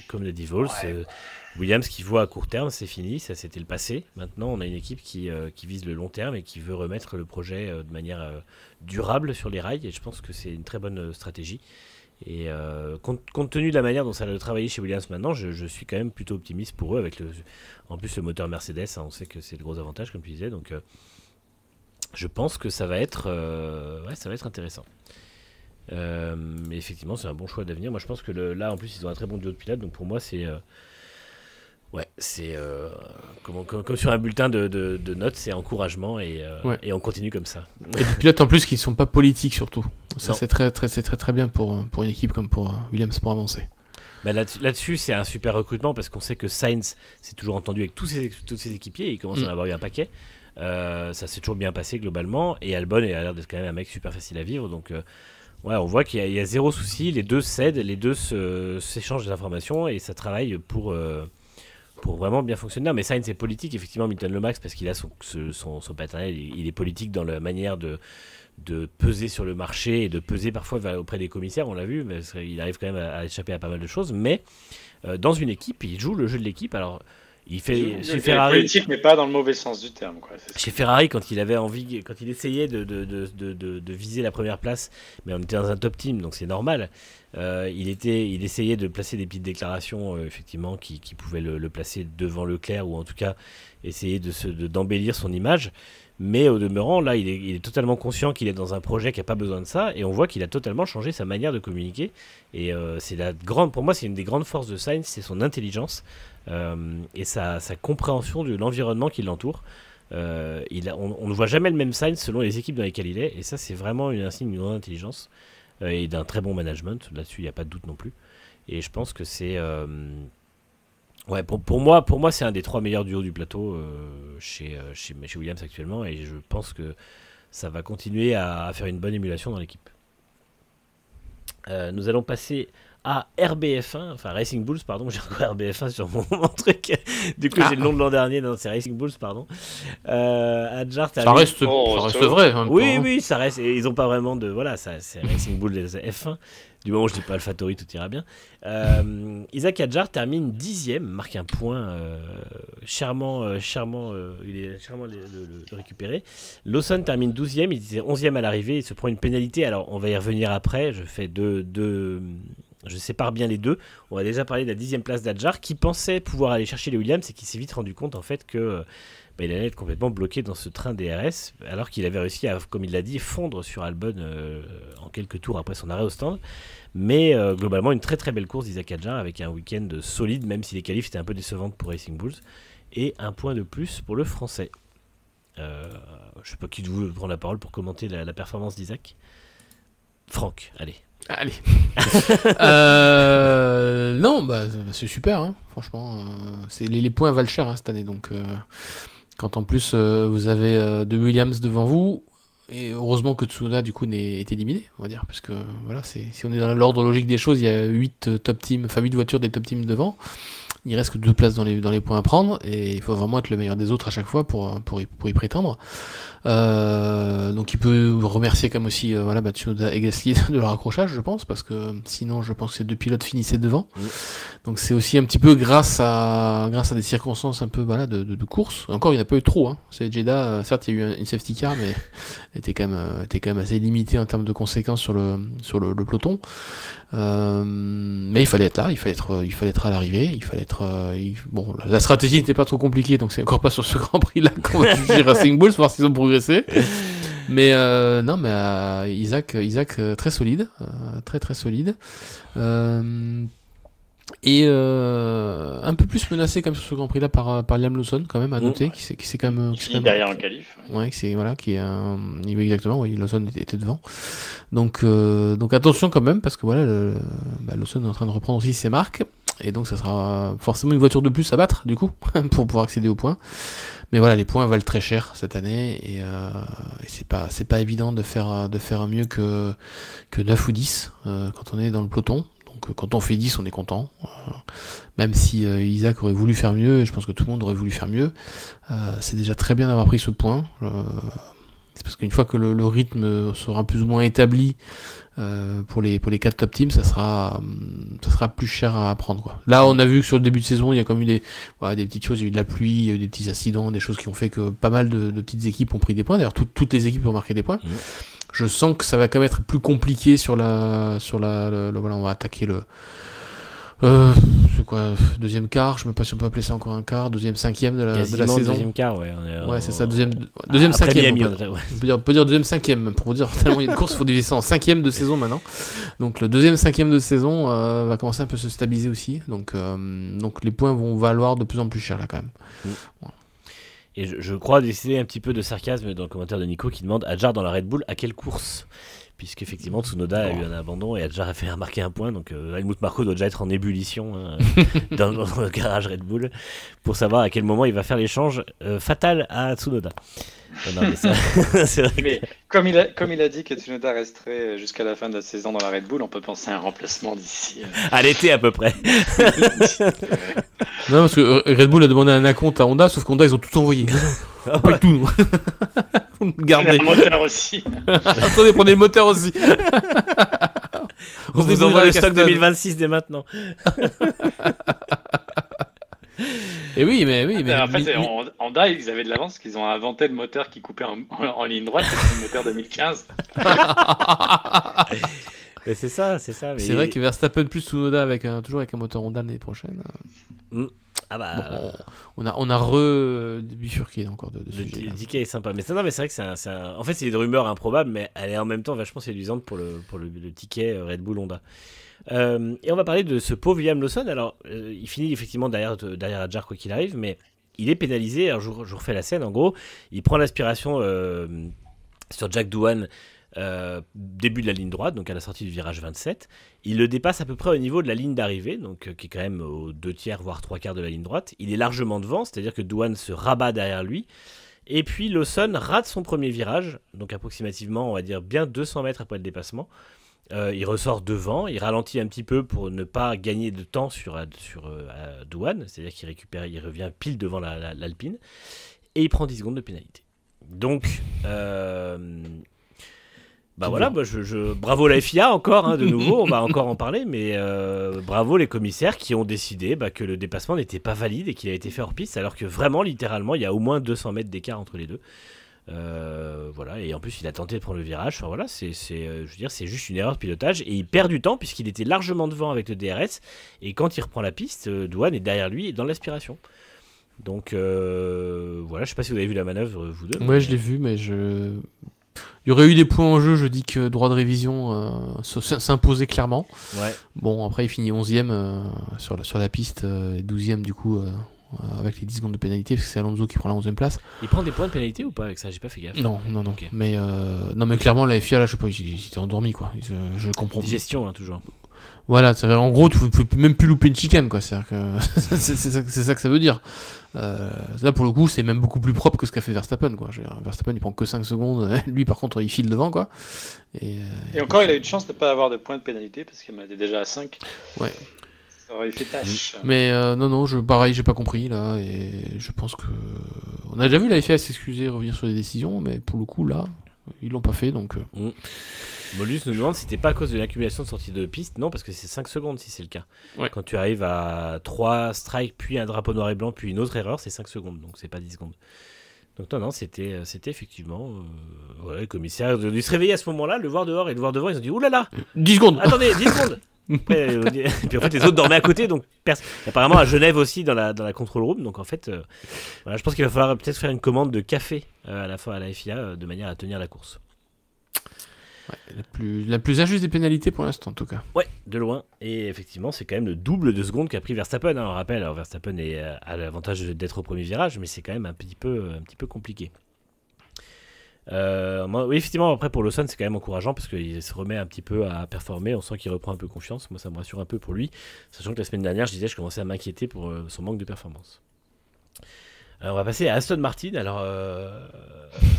comme l'a dit Vowles, Williams qui voit à court terme, c'est fini, ça c'était le passé. Maintenant, on a une équipe qui vise le long terme et qui veut remettre le projet de manière durable sur les rails, et je pense que c'est une très bonne stratégie. Et compte tenu de la manière dont ça a travaillé chez Williams maintenant, je suis quand même plutôt optimiste pour eux, avec en plus le moteur Mercedes, on sait que c'est le gros avantage comme tu disais, donc je pense que ça va être intéressant. Mais effectivement, c'est un bon choix d'avenir. Moi, je pense que là, en plus, ils ont un très bon duo de pilotes. Donc pour moi, c'est comme sur un bulletin de notes, c'est encouragement et on continue comme ça. Et des pilotes en plus qui ne sont pas politiques surtout. Ça, c'est très bien pour une équipe comme pour Williams pour avancer. Bah là-dessus, c'est un super recrutement parce qu'on sait que Sainz s'est toujours entendu avec tous ses équipiers. Il commence à en avoir eu un paquet. Ça s'est toujours bien passé globalement, et Albon a l'air d'être quand même un mec super facile à vivre, donc on voit qu'il y a zéro souci, les deux s'aident, les deux s'échangent des informations et ça travaille pour vraiment bien fonctionner. Mais Sainz est politique, effectivement, Milton Lomax, parce qu'il a son paternel, il est politique dans la manière de peser sur le marché et de peser parfois auprès des commissaires, on l'a vu, mais il arrive quand même à échapper à pas mal de choses, mais dans une équipe, il joue le jeu de l'équipe. Alors chez Ferrari, politique, mais pas dans le mauvais sens du terme, quoi. Chez Ferrari, quand il avait envie, quand il essayait de viser la première place, mais on était dans un top team, donc c'est normal. Il essayait de placer des petites déclarations, effectivement, qui pouvaient le placer devant Leclerc, ou en tout cas essayer d'embellir son image. Mais au demeurant, là, il est totalement conscient qu'il est dans un projet qui n'a pas besoin de ça, et on voit qu'il a totalement changé sa manière de communiquer. Et pour moi, c'est une des grandes forces de Sainz, c'est son intelligence et sa compréhension de l'environnement qui l'entoure. On ne voit jamais le même Sainz selon les équipes dans lesquelles il est, et ça, c'est vraiment un signe d'une grande intelligence et d'un très bon management. Là-dessus, il n'y a pas de doute non plus. Et je pense que c'est pour moi, c'est un des 3 meilleurs duos du plateau chez Williams actuellement, et je pense que ça va continuer à faire une bonne émulation dans l'équipe. Nous allons passer à RBF1, enfin Racing Bulls, pardon, j'ai encore RBF1 sur mon truc. Du coup, j'ai le nom de l'an dernier, non, c'est Racing Bulls, pardon. Adjar, ça reste vrai. Oui, ça reste. Et ils n'ont pas vraiment de. Voilà, c'est Racing Bulls F1. Du moment où je dis pas AlphaTauri, tout ira bien. Isaac Adjar termine 10e, marque un point charmant. Il est charmant de le récupérer. Lawson termine 12e, il était 11e à l'arrivée, il se prend une pénalité. Alors, on va y revenir après. Je sépare bien les deux. On va déjà parler de la 10e place d'Adjar, qui pensait pouvoir aller chercher les Williams et qui s'est vite rendu compte en fait que il allait être complètement bloqué dans ce train DRS, alors qu'il avait réussi à, comme il l'a dit, fondre sur Albon en quelques tours après son arrêt au stand. Mais globalement, une très très belle course d'Isaac Hadjar avec un week-end solide, même si les qualifs étaient un peu décevantes pour Racing Bulls. Et un point de plus pour le français. Je ne sais pas qui de vous prend la parole pour commenter la performance d'Isaac. Franck, allez. Non, c'est super, hein, franchement. Les points valent cher cette année. Donc, quand en plus vous avez deux Williams devant vous, et heureusement que Tsunoda du coup est éliminé, on va dire, parce que voilà, si on est dans l'ordre logique des choses, il y a 8 voitures des top teams devant. Il reste que 2 places dans les points à prendre et il faut vraiment être le meilleur des autres à chaque fois pour y prétendre. Donc il peut remercier comme aussi Tsunoda et Gasly de leur accrochage, je pense, parce que sinon je pense que ces deux pilotes finissaient devant. Donc c'est aussi un petit peu grâce à des circonstances un peu de course. Encore il n'y en a pas eu trop, hein. C'est Jeddah, certes il y a eu une safety car, mais elle était quand même assez limité en termes de conséquences sur le peloton. Mais il fallait être là, il fallait être à l'arrivée, la stratégie n'était pas trop compliquée, donc c'est encore pas sur ce Grand Prix là qu'on va juger Racing Bulls, voir s'ils ont progressé. Mais Isaac très solide, très très solide. Et un peu plus menacé comme sur ce Grand Prix là par Liam Lawson quand même à noter qui c'est quand même derrière en qualif. Ouais, qui est un niveau exactement, oui, Lawson était devant. Donc attention quand même parce que Lawson est en train de reprendre aussi ses marques et donc ça sera forcément une voiture de plus à battre du coup pour pouvoir accéder aux points. Mais voilà, les points valent très cher cette année et c'est pas évident de faire mieux que 9 ou 10 quand on est dans le peloton. Donc quand on fait 10, on est content. Même si Isaac aurait voulu faire mieux, et je pense que tout le monde aurait voulu faire mieux, c'est déjà très bien d'avoir pris ce point. C'est parce qu'une fois que le rythme sera plus ou moins établi pour les 4 top teams, ça sera plus cher à prendre, quoi. Là, on a vu que sur le début de saison, il y a comme eu des petites choses, il y a eu de la pluie, il y a eu des petits accidents, des choses qui ont fait que pas mal de petites équipes ont pris des points. D'ailleurs, toutes les équipes ont marqué des points. Je sens que ça va quand même être plus compliqué on va attaquer c'est quoi, deuxième quart, je ne sais pas si on peut appeler ça encore un quart, deuxième cinquième de la saison. Deuxième quart, ouais. C'est ça, deuxième cinquième. On peut dire deuxième cinquième, pour vous dire, tellement il y a de courses, il faut diviser ça en cinquième de saison maintenant. Donc le deuxième cinquième de saison va commencer un peu à se stabiliser aussi. Donc les points vont valoir de plus en plus cher là quand même. Voilà. Et je crois décider un petit peu de sarcasme dans le commentaire de Nico qui demande Hadjar dans la Red Bull à quelle course, puisqu'effectivement Tsunoda a eu un abandon et Hadjar a fait remarquer un point, donc Helmut Marko doit déjà être en ébullition dans le garage Red Bull pour savoir à quel moment il va faire l'échange fatal à Tsunoda. Non, mais ça, c'est vrai mais comme il a dit que Tsunoda resterait jusqu'à la fin de la saison dans la Red Bull, on peut penser à un remplacement d'ici à l'été à peu près. Non, parce que Red Bull a demandé un acompte à Honda, sauf qu'Honda ils ont tout envoyé. Pas tout, nous. Vous nous gardez. Le moteur aussi. Attendez, prenez le moteur aussi. On vous envoie le stock 2026 dès maintenant. Et oui, mais en fait, Honda, ils avaient de l'avance, qu'ils ont inventé le moteur qui coupait en ligne droite, c'est le moteur 2015. Mais c'est ça. Mais c'est vrai que Verstappen plus Tsunoda toujours avec un moteur Honda l'année prochaine. On a bifurqué encore de sujet. Le DK est sympa, mais c'est vrai que en fait c'est une rumeur improbable, mais elle est en même temps vachement séduisante pour le ticket Red Bull Honda. Et on va parler de ce pauvre Liam Lawson. Alors il finit effectivement derrière Hadjar quoi qu'il arrive, mais il est pénalisé. Alors je vous refais la scène. En gros, il prend l'aspiration sur Jack Doohan. Début de la ligne droite, donc à la sortie du virage 27, il le dépasse à peu près au niveau de la ligne d'arrivée, donc qui est quand même aux 2/3 voire 3/4 de la ligne droite. Il est largement devant, c'est-à-dire que Doohan se rabat derrière lui, et puis Lawson rate son premier virage, donc approximativement on va dire bien 200 mètres après le dépassement. Il ressort devant, il ralentit un petit peu pour ne pas gagner de temps sur Doohan, c'est-à-dire il revient pile devant l'Alpine, et il prend 10 secondes de pénalité. Donc bravo la FIA encore, de nouveau, on va encore en parler, mais bravo les commissaires qui ont décidé que le dépassement n'était pas valide et qu'il a été fait hors piste, alors que vraiment, littéralement, il y a au moins 200 mètres d'écart entre les deux. Et en plus, il a tenté de prendre le virage. Enfin, voilà, c'est juste une erreur de pilotage et il perd du temps puisqu'il était largement devant avec le DRS. Et quand il reprend la piste, Doohan est derrière lui et dans l'aspiration. Donc voilà, je sais pas si vous avez vu la manœuvre, vous deux. Ouais, je l'ai vu, mais il y aurait eu des points en jeu, je dis que droit de révision s'imposait clairement. Ouais. Bon, après, il finit 11e sur la piste, et 12e du coup, avec les 10 secondes de pénalité, parce que c'est Alonso qui prend la 11e place. Il prend des points de pénalité ou pas avec ça? J'ai pas fait gaffe. Non. Okay. Mais clairement, la FIA, là, je sais pas, ils étaient endormis, quoi. Je comprends. Digestion, toujours. Voilà, en gros, tu peux même plus louper une chicane, quoi. C'est ça que ça veut dire. Là, pour le coup, c'est même beaucoup plus propre que ce qu'a fait Verstappen, quoi. Verstappen, il prend que 5 secondes. Lui, par contre, il file devant, quoi. Et encore, il a eu de chance de ne pas avoir de points de pénalité, parce qu'il en était déjà à 5. Ouais. Ça aurait fait tâche. Mais non, pareil, j'ai pas compris, là. Et je pense que... On a déjà vu la FIA s'excuser, revenir sur les décisions, mais pour le coup, là, ils l'ont pas fait, donc... Molus nous demande si c'était pas à cause de l'accumulation de sorties de piste. Non, parce que c'est 5 secondes si c'est le cas. Ouais. Quand tu arrives à 3 strikes, puis un drapeau noir et blanc, puis une autre erreur, c'est 5 secondes, donc c'est pas 10 secondes. Donc non, c'était effectivement... le commissaire a dû se réveiller à ce moment-là, le voir dehors et le voir devant, ils ont dit « Oulala 10 secondes. Attendez, 10 secondes !» Après, puis en fait, les autres dormaient à côté, donc apparemment à Genève aussi dans la control room. Donc en fait, voilà, je pense qu'il va falloir peut-être faire une commande de café à la fois à la FIA de manière à tenir la course. Ouais, la plus injuste des pénalités pour l'instant, en tout cas. Ouais, de loin. Et effectivement, c'est quand même le double de secondes qu'a pris Verstappen. On rappelle, alors Verstappen a l'avantage d'être au premier virage, mais c'est quand même un petit peu compliqué. Oui, effectivement, après pour Lawson, c'est quand même encourageant parce qu'il se remet un petit peu à performer. On sent qu'il reprend un peu confiance. Moi, ça me rassure un peu pour lui, sachant que la semaine dernière, je commençais à m'inquiéter pour son manque de performance. On va passer à Aston Martin. Alors,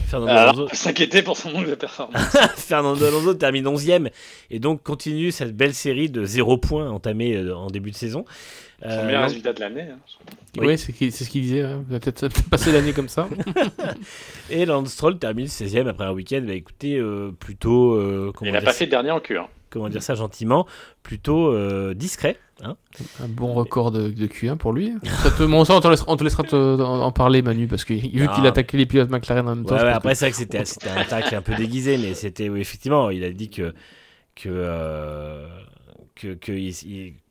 Fernando Alonso... on peut s'inquiéter pour son manque de performance. Fernando Alonso termine 11e et donc continue cette belle série de 0 points entamée en début de saison. Son meilleur résultat de l'année. Oui, c'est ce qu'il disait. Hein. Il va peut-être passer l'année comme ça. Et Lance Stroll termine 16e après un week-end. Bah, écoutez, plutôt... il n'a pas fait le dernier en Q1. Comment dire ça gentiment, plutôt discret. Hein, un bon record de Q1 pour lui. On te laissera en parler, Manu, parce que vu qu'il attaquait les pilotes McLaren en même temps. Ouais, après, c'est vrai que c'était un tacle un peu déguisé, mais c'était effectivement, il a dit que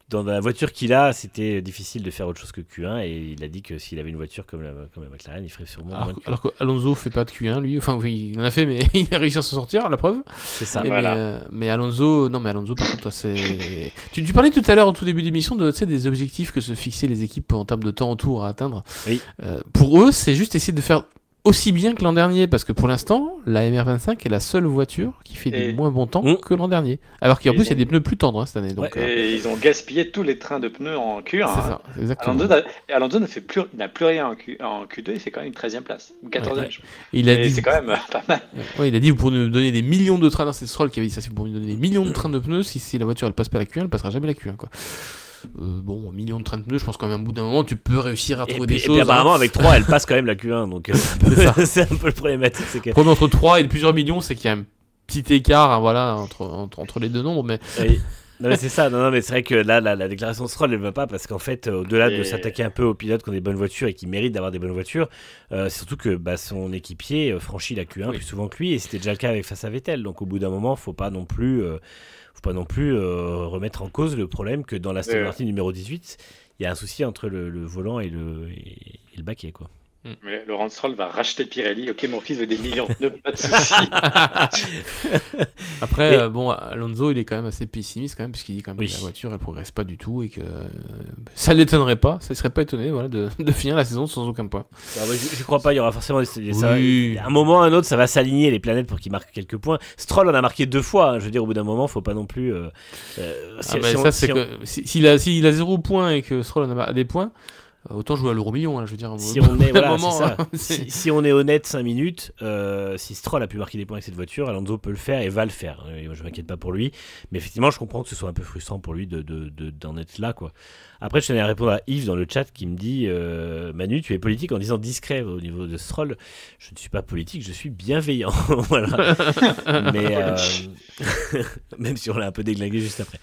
dans la voiture qu'il a, c'était difficile de faire autre chose que Q1, et il a dit que s'il avait une voiture comme la McLaren, il ferait sûrement moins de Q1. Alors qu'Alonso fait pas de Q1, lui. Enfin, oui, il en a fait, mais il a réussi à s'en sortir, la preuve. C'est ça. Mais Alonso, par contre, c'est... Tu parlais tout à l'heure, au tout début d'émission, des objectifs que se fixaient les équipes en termes de temps en tour à atteindre. Oui. Pour eux, c'est juste essayer de faire aussi bien que l'an dernier, parce que pour l'instant, la MR25 est la seule voiture qui fait des moins bons temps que l'an dernier. Alors qu'en plus, il y a des pneus plus tendres cette année. Donc, et ils ont gaspillé tous les trains de pneus en Q1. C'est ça, exactement. Alonso n'a plus rien en Q2, il fait quand même une 13e place, ou 14e. Ouais. C'est quand même pas mal. Ouais, il a dit pour nous donner des millions de trains, c'est Stroll qui avait dit ça, c'est pour nous donner des millions de trains de pneus, si la voiture elle passe pas la Q1, elle passera jamais la Q1, quoi. Bon, millions de trains de pneus, je pense quand même au bout d'un moment tu peux réussir à trouver des choses. Et puis apparemment avec 3 elle passe quand même la Q1, donc c'est un peu le problématique. Le problème entre 3 et plusieurs millions, c'est qu'il y a un petit écart, hein, voilà, entre les deux nombres, mais... Oui. Non mais c'est ça, mais c'est vrai que là la déclaration de Stroll elle va pas parce qu'en fait au-delà de s'attaquer un peu aux pilotes qui ont des bonnes voitures et qui méritent d'avoir des bonnes voitures, c'est surtout que son équipier franchit la Q1 plus souvent que lui, et c'était déjà le cas avec face à Vettel, donc au bout d'un moment faut pas non plus remettre en cause le problème que dans la Aston Martin numéro 18 il y a un souci entre le volant et le baquet, quoi. Mais Laurent Stroll va racheter Pirelli. Ok, mon fils veut des millions de pneus, pas de soucis. Après, Alonso, il est quand même assez pessimiste quand même, parce qu'il dit quand même que la voiture elle progresse pas du tout et que ça l'étonnerait pas, ça serait pas étonné, voilà, de finir la saison sans aucun point. Je crois pas, il y aura forcément un moment ou un autre, ça va s'aligner les planètes pour qu'il marque quelques points. Stroll en a marqué 2 fois. Hein, je veux dire, au bout d'un moment, faut pas non plus. S'il a 0 points et que Stroll en a des points. Autant jouer à l'euro-million, hein, je veux dire. Si on est, voilà, moment, c'est ça. Si on est honnête 5 minutes, si Stroll a pu marquer des points avec cette voiture, Alonso peut le faire et va le faire. Je m'inquiète pas pour lui. Mais effectivement, je comprends que ce soit un peu frustrant pour lui d'en être là, quoi. Après, je tenais à répondre à Yves dans le chat qui me dit Manu, tu es politique en disant discret au niveau de Stroll. Je ne suis pas politique, je suis bienveillant. Voilà. Mais même si on l'a un peu déglingué juste après.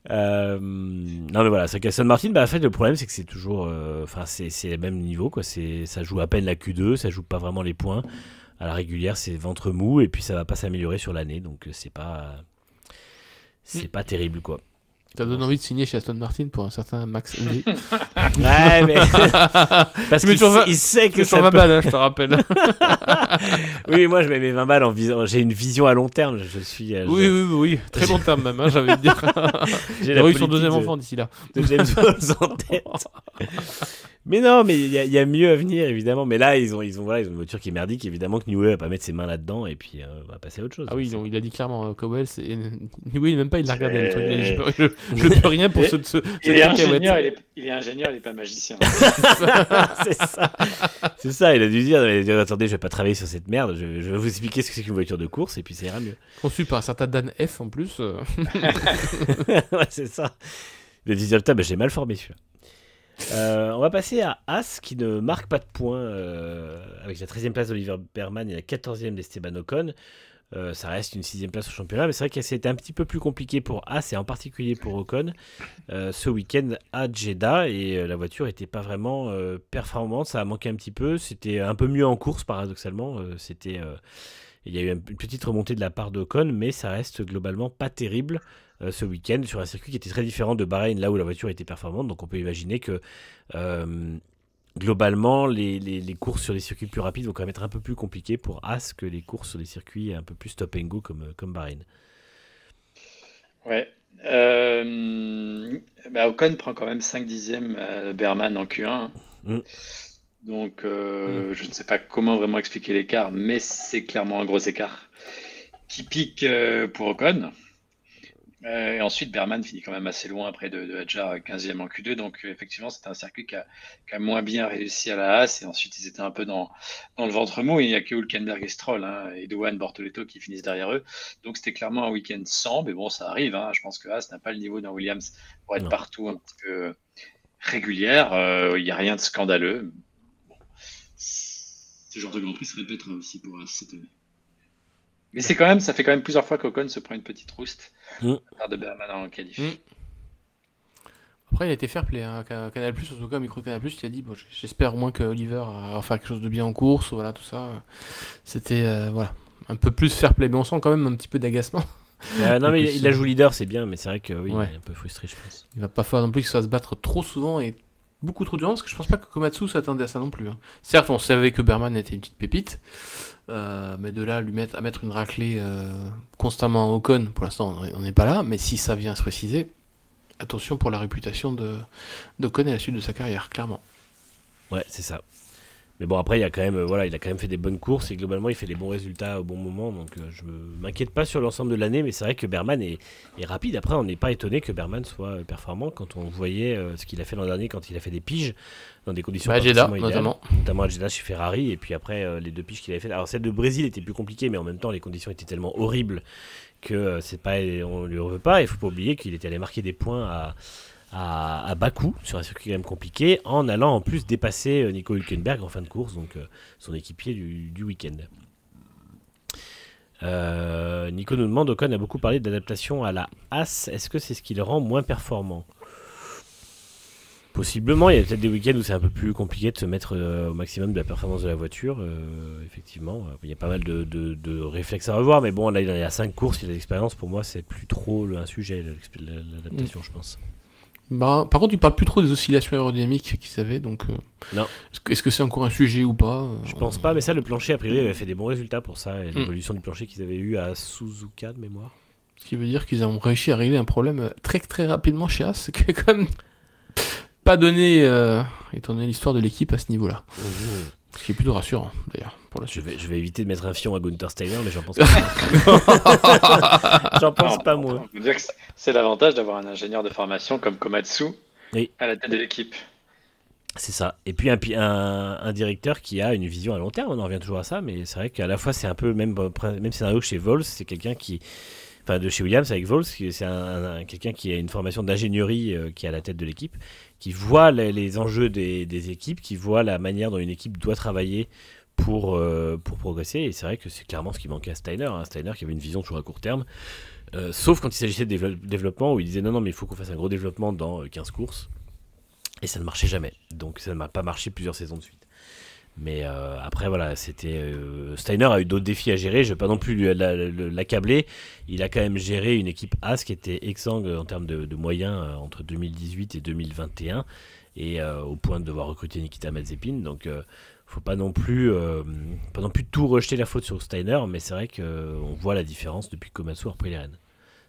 Non mais voilà, c'est qu'Aston Martin, en fait le problème c'est que c'est toujours c'est le même niveau, quoi. Ça joue à peine la Q2, ça joue pas vraiment les points à la régulière, c'est ventre mou et puis ça va pas s'améliorer sur l'année, donc c'est pas terrible, quoi. Ça donne envie de signer chez Aston Martin pour un certain Max Henry. Ouais, mais parce qu'il sait que ça 20 balles, hein, je te rappelle. Oui, moi je mets mes 20 balles en vision. J'ai une vision à long terme. Je suis. Oui. Très long terme même, hein, j'avais dire. J'ai Il aurait eu son deuxième enfant d'ici là. De James Bond en tête. Mais non, mais il y a mieux à venir évidemment. Mais là, ils ont une voiture qui est merdique. Évidemment que Newey va pas mettre ses mains là-dedans et puis on va passer à autre chose. Ah oui, il a dit clairement Cowell. Newey même pas il l'a regardé le truc. Je peux rien pour il est ingénieur, il est ingénieur, il est pas magicien. C'est ça, il a dû dire attendez, je vais pas travailler sur cette merde, je vais vous expliquer ce que c'est qu'une voiture de course et puis ça ira mieux. Conçu par un certain Dan F en plus. Ouais, c'est ça. Il a dit putain, j'ai mal formé celui-là. On va passer à As qui ne marque pas de points avec la 13e place d'Oliver Berman et la 14e d'Esteban Ocon. Ça reste une 6e place au championnat, mais c'est vrai que c'était un petit peu plus compliqué pour As et en particulier pour Ocon ce week-end à Jeddah et la voiture n'était pas vraiment performante, ça a manqué un petit peu, c'était un peu mieux en course paradoxalement, il y a eu une petite remontée de la part d'Ocon, mais ça reste globalement pas terrible ce week-end sur un circuit qui était très différent de Bahreïn, là où la voiture était performante, donc on peut imaginer que globalement, les courses sur les circuits plus rapides vont quand même être un peu plus compliquées pour As que les courses sur les circuits un peu plus stop and go comme Bahreïn. Ouais. Ocon prend quand même 5 dixièmes Berman en Q1. Donc, je ne sais pas comment vraiment expliquer l'écart, mais c'est clairement un gros écart qui pique pour Ocon. Et ensuite, Berman finit quand même assez loin après de Hadjar 15e en Q2. Donc, effectivement, c'était un circuit qui a moins bien réussi à la Haas. Et ensuite, ils étaient un peu dans le ventre mou. Et il n'y a que Hülkenberg et Stroll et Douane, Bortoletto qui finissent derrière eux. Donc, c'était clairement un week-end sans. Mais bon, ça arrive. Je pense que Haas n'a pas le niveau d'un Williams pour être partout un petit peu régulière. Il n'y a rien de scandaleux. Bon. Ce genre de Grand Prix se répétera aussi pour Haas cette année. Mais ça fait quand même plusieurs fois qu'Ocon se prend une petite rouste à part de Berman en qualif. Après, il a été fair play. Canal+, en tout cas, micro Canal+, il a dit j'espère au moins que Oliver va faire quelque chose de bien en course, voilà, tout ça. C'était un peu plus fair play, mais on sent quand même un petit peu d'agacement. Non, mais il a joué leader, c'est bien, mais c'est vrai que il est un peu frustré, je pense. Il va pas falloir non plus qu'il se fasse battre trop souvent et beaucoup trop durant, parce que je pense pas que Komatsu s'attendait à ça non plus. Certes, on savait que Berman était une petite pépite. Mais de là à mettre une raclée constamment à Ocon, pour l'instant on n'est pas là, mais si ça vient se préciser, attention pour la réputation d'Ocon et la suite de sa carrière, clairement. Ouais, c'est ça. Mais bon, après, il a quand même fait des bonnes courses et globalement, il fait des bons résultats au bon moment. Donc, je m'inquiète pas sur l'ensemble de l'année, mais c'est vrai que Berman est rapide. Après, on n'est pas étonné que Berman soit performant quand on voyait ce qu'il a fait l'an dernier quand il a fait des piges dans des conditions pas Jeddah, idéales, notamment à Jeddah chez Ferrari. Et puis après, les 2 piges qu'il avait fait. Alors, celle de Brésil était plus compliquée, mais en même temps, les conditions étaient tellement horribles que on lui en veut pas. Il faut pas oublier qu'il était allé marquer des points à Bakou sur un circuit quand même compliqué en allant en plus dépasser Nico Hülkenberg en fin de course, donc son équipier du week-end. Nico nous demande, Ocon a beaucoup parlé d'adaptation à la Haas, est-ce que c'est ce qui le rend moins performant? Possiblement, il y a peut-être des week-ends où c'est un peu plus compliqué de se mettre au maximum de la performance de la voiture. Effectivement, il y a pas mal de réflexes à revoir, mais bon, là il y a 5 courses, il a l'expérience, pour moi c'est plus trop un sujet, l'adaptation, je pense. Par contre, il parle plus trop des oscillations aérodynamiques qu'ils avaient, donc non. Est-ce que c'est encore un sujet ou pas Je pense pas, mais ça, le plancher, a priori, avait fait des bons résultats pour ça, et l'évolution du plancher qu'ils avaient eu à Suzuka de mémoire. Ce qui veut dire qu'ils ont réussi à régler un problème très très rapidement chez As, ce qui est quand même pas donné, étant donné l'histoire de l'équipe à ce niveau-là. Ce qui est plutôt rassurant, d'ailleurs, pour la suite. Je vais éviter de mettre un fion à Gunther Steiner, mais j'en pense pas. J'en pense pas, moi. On peut dire que c'est l'avantage d'avoir un ingénieur de formation comme Komatsu à la tête de l'équipe. C'est ça. Et puis un directeur qui a une vision à long terme, on en revient toujours à ça, mais c'est vrai qu'à la fois, c'est un peu même scénario que chez Vols, c'est quelqu'un qui... Enfin, de chez Williams avec Vols, c'est quelqu'un qui a une formation d'ingénierie qui est à la tête de l'équipe, qui voit les enjeux des équipes, qui voit la manière dont une équipe doit travailler pour progresser. Et c'est vrai que c'est clairement ce qui manquait à Steiner. Steiner qui avait une vision toujours à court terme, sauf quand il s'agissait de développement, où il disait non, mais il faut qu'on fasse un gros développement dans 15 courses. Et ça ne marchait jamais. Donc ça ne m'a pas marché plusieurs saisons de suite. Mais après, voilà, c'était Steiner a eu d'autres défis à gérer. Je ne vais pas non plus l'accabler. Il a quand même géré une équipe As qui était exsangue en termes de moyens entre 2018 et 2021, et au point de devoir recruter Nikita Mazepin. Donc, faut pas non plus tout rejeter la faute sur Steiner, mais c'est vrai qu'on voit la différence depuis que Komatsu a repris les rênes.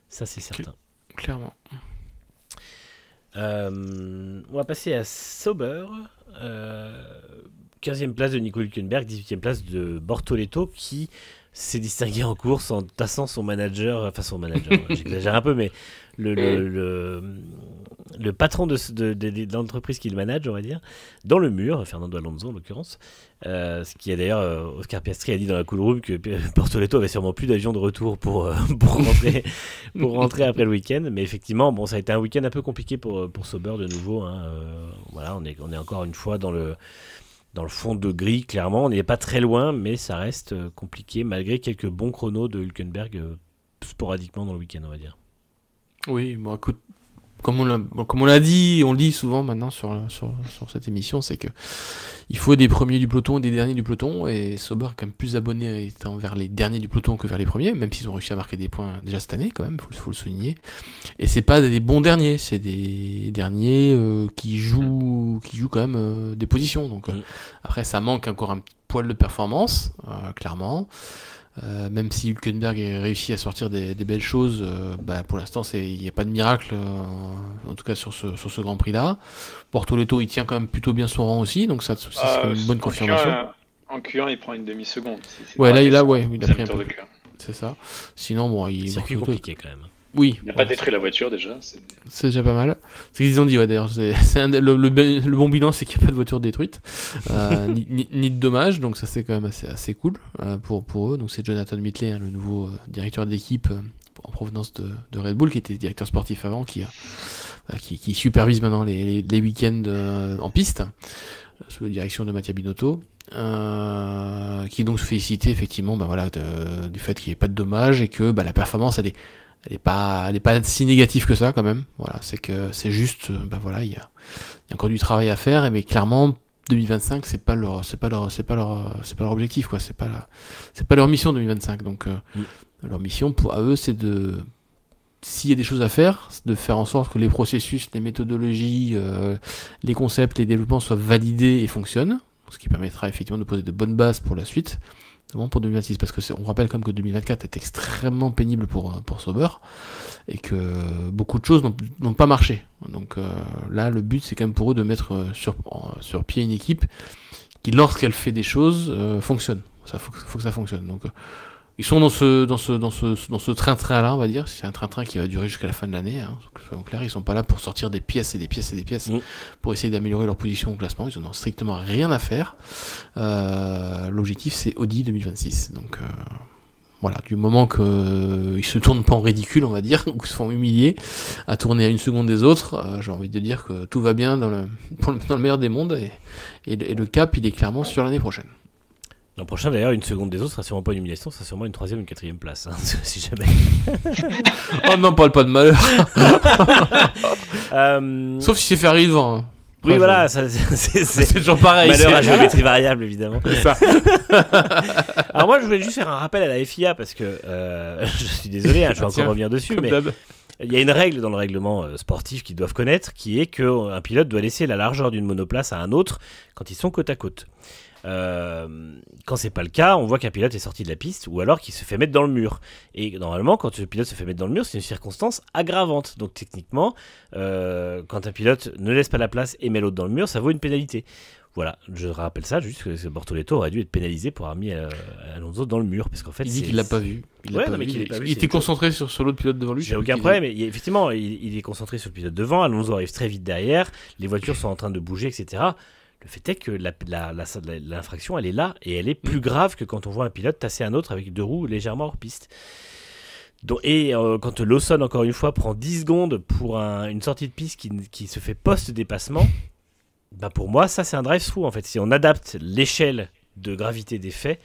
Ça, c'est certain. Clairement. On va passer à Sauber. 15e place de Nico Hülkenberg, 18e place de Bortoleto, qui s'est distingué en course en tassant son manager, j'exagère un peu, mais le patron de l'entreprise qu'il manage, on va dire, dans le mur, Fernando Alonso en l'occurrence. Ce qui est d'ailleurs, Oscar Piastri a dit dans la cool room que Bortoleto avait sûrement plus d'avion de retour pour rentrer après le week-end. Mais effectivement, bon, ça a été un week-end un peu compliqué pour Sauber de nouveau. Voilà, on est encore une fois dans le fond de grille, clairement. On n'est pas très loin, mais ça reste compliqué malgré quelques bons chronos de Hülkenberg sporadiquement dans le week-end, on va dire. Oui, bon, écoute, comme on l'a dit, on le dit souvent maintenant sur cette émission, c'est que il faut des premiers du peloton et des derniers du peloton, et Sauber est quand même plus abonné étant vers les derniers du peloton que vers les premiers, même s'ils ont réussi à marquer des points déjà cette année quand même, faut le souligner. Et c'est pas des bons derniers, c'est des derniers qui jouent quand même des positions. Donc après ça manque encore un petit poil de performance, clairement. Même si Hülkenberg a réussi à sortir des belles choses, pour l'instant il n'y a pas de miracle, en tout cas sur ce Grand Prix là. Bortoleto il tient quand même plutôt bien son rang aussi, donc ça c'est une bonne confirmation. En Q1 il prend une demi-seconde. Il a pris un peu. C'est ça. Sinon bon, c'est compliqué quand même. Oui. Il n'a pas détruit la voiture déjà. C'est déjà pas mal. C'est ce qu'ils ont dit, d'ailleurs. Le bon bilan, c'est qu'il n'y a pas de voiture détruite, ni de dommages, donc ça c'est quand même assez cool pour eux. Donc c'est Jonathan Mittley, le nouveau directeur d'équipe en provenance de Red Bull, qui était directeur sportif avant, qui supervise maintenant les week-ends en piste, sous la direction de Mattia Binotto. Qui donc se félicitait effectivement du fait qu'il n'y ait pas de dommages et que la performance elle est pas si négative que ça quand même. Voilà, c'est juste il y a encore du travail à faire, mais clairement 2025 c'est pas leur objectif quoi, c'est pas leur mission 2025. Donc leur mission à eux c'est s'il y a des choses à faire, de faire en sorte que les processus, les méthodologies, les concepts, les développements soient validés et fonctionnent, ce qui permettra effectivement de poser de bonnes bases pour la suite. Pour 2026, parce que on rappelle quand même que 2024 est extrêmement pénible pour Sauber et que beaucoup de choses n'ont pas marché. Donc là, le but c'est quand même pour eux de mettre sur pied une équipe qui, lorsqu'elle fait des choses, fonctionne. Faut que ça fonctionne. Donc ils sont dans ce train-train là, on va dire. C'est un train-train qui va durer jusqu'à la fin de l'année. Soyons clairs, ils sont pas là pour sortir des pièces et des pièces et des pièces pour essayer d'améliorer leur position au classement. Ils en ont strictement rien à faire. L'objectif c'est Audi 2026. Donc voilà, du moment qu'ils se tournent pas en ridicule, on va dire, ou se font humilier à tourner à une seconde des autres, j'ai envie de dire que tout va bien dans le meilleur des mondes, et le cap il est clairement sur l'année prochaine. L'an prochain, d'ailleurs, une seconde des autres sera sûrement pas une humiliation, ça sera sûrement une 3e ou une 4e place, si jamais. Oh non, parle pas de malheur. Sauf si c'est Ferrari devant. Hein. Oui, voilà, c'est toujours pareil. Malheur à géométrie variable, évidemment. C'est ça. Alors moi, je voulais juste faire un rappel à la FIA, parce que je suis désolé, je vais encore revenir dessus, mais il y a une règle dans le règlement sportif qu'ils doivent connaître, qui est qu'un pilote doit laisser la largeur d'une monoplace à un autre quand ils sont côte à côte. Quand c'est pas le cas, on voit qu'un pilote est sorti de la piste ou alors qu'il se fait mettre dans le mur. Et normalement, quand le pilote se fait mettre dans le mur, c'est une circonstance aggravante. Donc techniquement, quand un pilote ne laisse pas la place et met l'autre dans le mur, ça vaut une pénalité. Voilà, je rappelle ça, juste que Bortoleto aurait dû être pénalisé pour avoir mis Alonso dans le mur, parce qu'en fait, il dit qu'il l'a pas vu. Il était concentré sur l'autre pilote devant lui. J'ai aucun problème, mais effectivement, il est concentré sur le pilote devant. Alonso arrive très vite derrière, les voitures sont en train de bouger, etc. Le fait est que l'infraction, elle est là, et elle est plus grave que quand on voit un pilote tasser un autre avec deux roues légèrement hors piste. Quand Lawson, encore une fois, prend 10 secondes pour une sortie de piste qui se fait post-dépassement, pour moi, ça, c'est un drive-through, en fait. Si on adapte l'échelle de gravité des faits,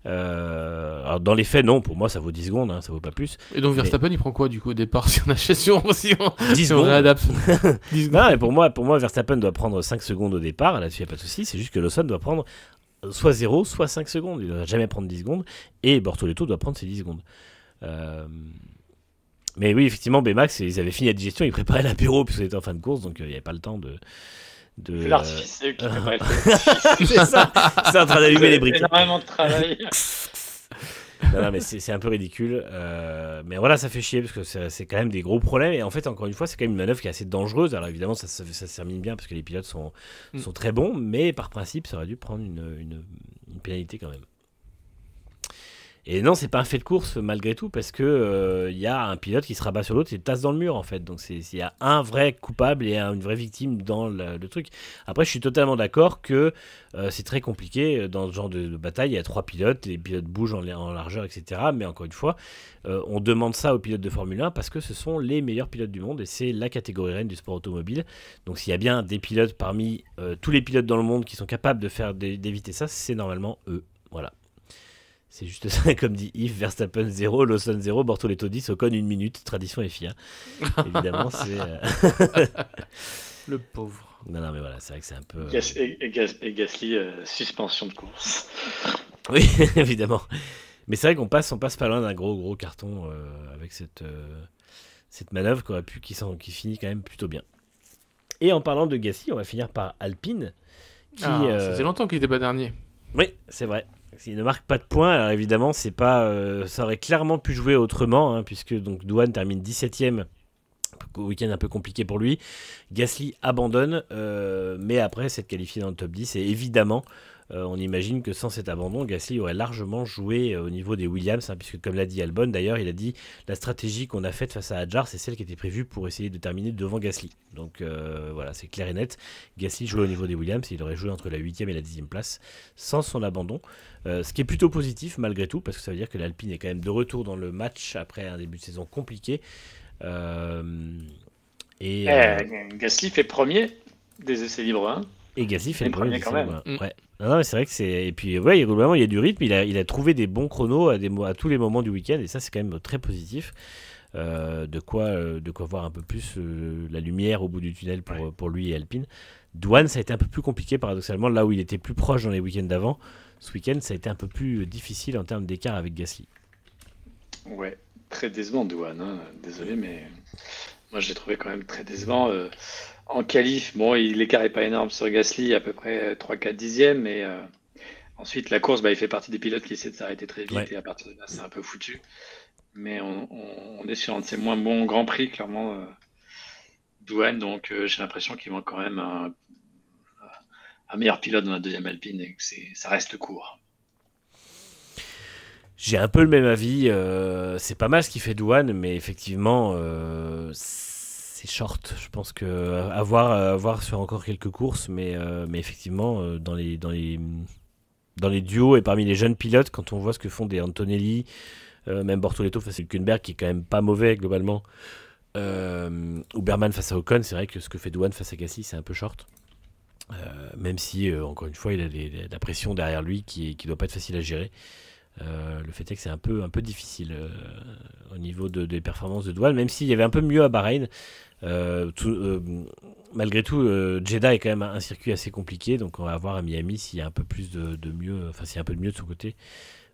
alors dans les faits, non, pour moi, ça vaut 10 secondes, ça vaut pas plus. Et donc Verstappen, il prend quoi, du coup, au départ, si on on réadapte 10 secondes. Non, et pour moi, Verstappen doit prendre 5 secondes au départ, là-dessus, il n'y a pas de souci, c'est juste que Lawson doit prendre soit 0, soit 5 secondes. Il ne doit jamais prendre 10 secondes. Et Bortoleto doit prendre ses 10 secondes. Mais oui, effectivement, Max, ils avaient fini la digestion, ils préparaient l'apéro puisqu'on était en fin de course, donc il n'y avait pas le temps de... L'artificier qui préparait le feu. C'est ça, c'est en train d'allumer les briquets. Énormément de travail. Non, mais c'est un peu ridicule. Mais voilà, ça fait chier parce que c'est quand même des gros problèmes. Et en fait, encore une fois, c'est quand même une manœuvre qui est assez dangereuse. Alors évidemment, ça se termine bien parce que les pilotes sont très bons. Mais par principe, ça aurait dû prendre une pénalité quand même. Et non, c'est pas un fait de course malgré tout parce que y a un pilote qui se rabat sur l'autre et tasse dans le mur en fait. Donc il y a un vrai coupable et une vraie victime dans le truc. Après, je suis totalement d'accord que c'est très compliqué dans ce genre de bataille. Il y a 3 pilotes, les pilotes bougent en largeur, etc. Mais encore une fois, on demande ça aux pilotes de Formule 1 parce que ce sont les meilleurs pilotes du monde et c'est la catégorie reine du sport automobile. Donc s'il y a bien des pilotes parmi tous les pilotes dans le monde qui sont capables d'éviter ça, c'est normalement eux. Voilà. C'est juste ça, comme dit Yves, Verstappen 0, Lawson 0, Bortoleto 10, Ocon 1 minute, tradition FIA. Évidemment, c'est... Le pauvre. Non, mais voilà, c'est vrai que c'est un peu... Et Gasly, suspension de course. Oui, évidemment. Mais c'est vrai qu'on passe pas loin d'un gros carton avec cette manœuvre qui finit quand même plutôt bien. Et en parlant de Gasly, on va finir par Alpine. Ça faisait longtemps qu'il n'était pas dernier. Oui, c'est vrai. S'il ne marque pas de points, alors évidemment, c'est pas, ça aurait clairement pu jouer autrement, hein, puisque donc Douane termine 17ème, week-end un peu compliqué pour lui. Gasly abandonne, mais après s'être qualifié dans le top 10, et évidemment, on imagine que sans cet abandon, Gasly aurait largement joué au niveau des Williams, hein, puisque comme l'a dit Albon, d'ailleurs, il a dit la stratégie qu'on a faite face à Hadjar, c'est celle qui était prévue pour essayer de terminer devant Gasly. Donc voilà, c'est clair et net. Gasly jouait au niveau des Williams, il aurait joué entre la 8e et la 10e place sans son abandon. Ce qui est plutôt positif malgré tout, parce que ça veut dire que l'Alpine est quand même de retour dans le match après un début de saison compliqué. Gasly fait premier des essais libres 1. Et Gasly fait le premier quand même. Ouais. Non, mais c'est vrai que c'est. Et puis, ouais, globalement, il y a du rythme. Il a trouvé des bons chronos à tous les moments du week-end. Et ça, c'est quand même très positif. De quoi voir un peu plus la lumière au bout du tunnel pour lui et Alpine. Douane, ça a été un peu plus compliqué, paradoxalement. Là où il était plus proche dans les week-ends d'avant, ce week-end, ça a été un peu plus difficile en termes d'écart avec Gasly. Ouais, très décevant, Douane. Hein. Désolé, mais moi, je l'ai trouvé quand même très décevant. En qualif, bon, l'écart n'est pas énorme sur Gasly, à peu près 3-4 dixièmes, mais ensuite, la course, il fait partie des pilotes qui essaient de s'arrêter très vite, et à partir de là, c'est un peu foutu. Mais on est sur un de ses moins bons Grands Prix, clairement, Douane, donc j'ai l'impression qu'il manque quand même un meilleur pilote dans la deuxième Alpine, et que ça reste court. J'ai un peu le même avis, c'est pas mal ce qu'il fait Douane, mais effectivement... c'est short, je pense que à voir sur encore quelques courses, mais effectivement dans les duos et parmi les jeunes pilotes, quand on voit ce que font des Antonelli, même Bortoleto face à Hülkenberg qui est quand même pas mauvais globalement, ou Berman face à Ocon, c'est vrai que ce que fait Douane face à Gasly c'est un peu short, même si encore une fois il a la pression derrière lui qui doit pas être facile à gérer. Le fait est que c'est un peu difficile au niveau des performances de Douane, même s'il y avait un peu mieux à Bahreïn. Malgré tout, Jeddah est quand même un circuit assez compliqué, donc on va voir à Miami s'il y a un peu plus de mieux, enfin s'il y a un peu de mieux de son côté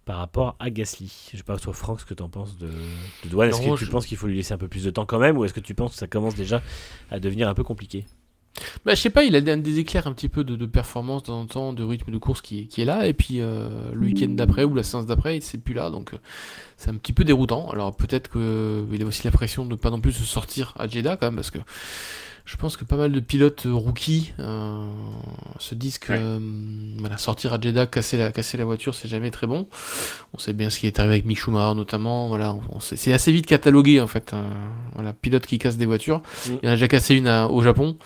par rapport à Gasly. Je sais pas toi Franck ce que tu en penses de Douane. Est-ce que tu penses qu'il faut lui laisser un peu plus de temps quand même, ou est-ce que tu penses que ça commence déjà à devenir un peu compliqué? Je sais pas, il a des éclairs un petit peu de performance de temps en temps, de rythme de course qui est là, et puis le week-end d'après ou la séance d'après, c'est plus là, donc c'est un petit peu déroutant. Alors peut-être qu'il a aussi la pression de ne pas non plus se sortir à Jeddah quand même, parce que je pense que pas mal de pilotes rookies se disent que sortir à Jeddah, casser la voiture, c'est jamais très bon. On sait bien ce qui est arrivé avec Mick Schumacher notamment. Voilà, c'est assez vite catalogué en fait. Voilà, pilote qui casse des voitures. Il en a déjà cassé une au Japon.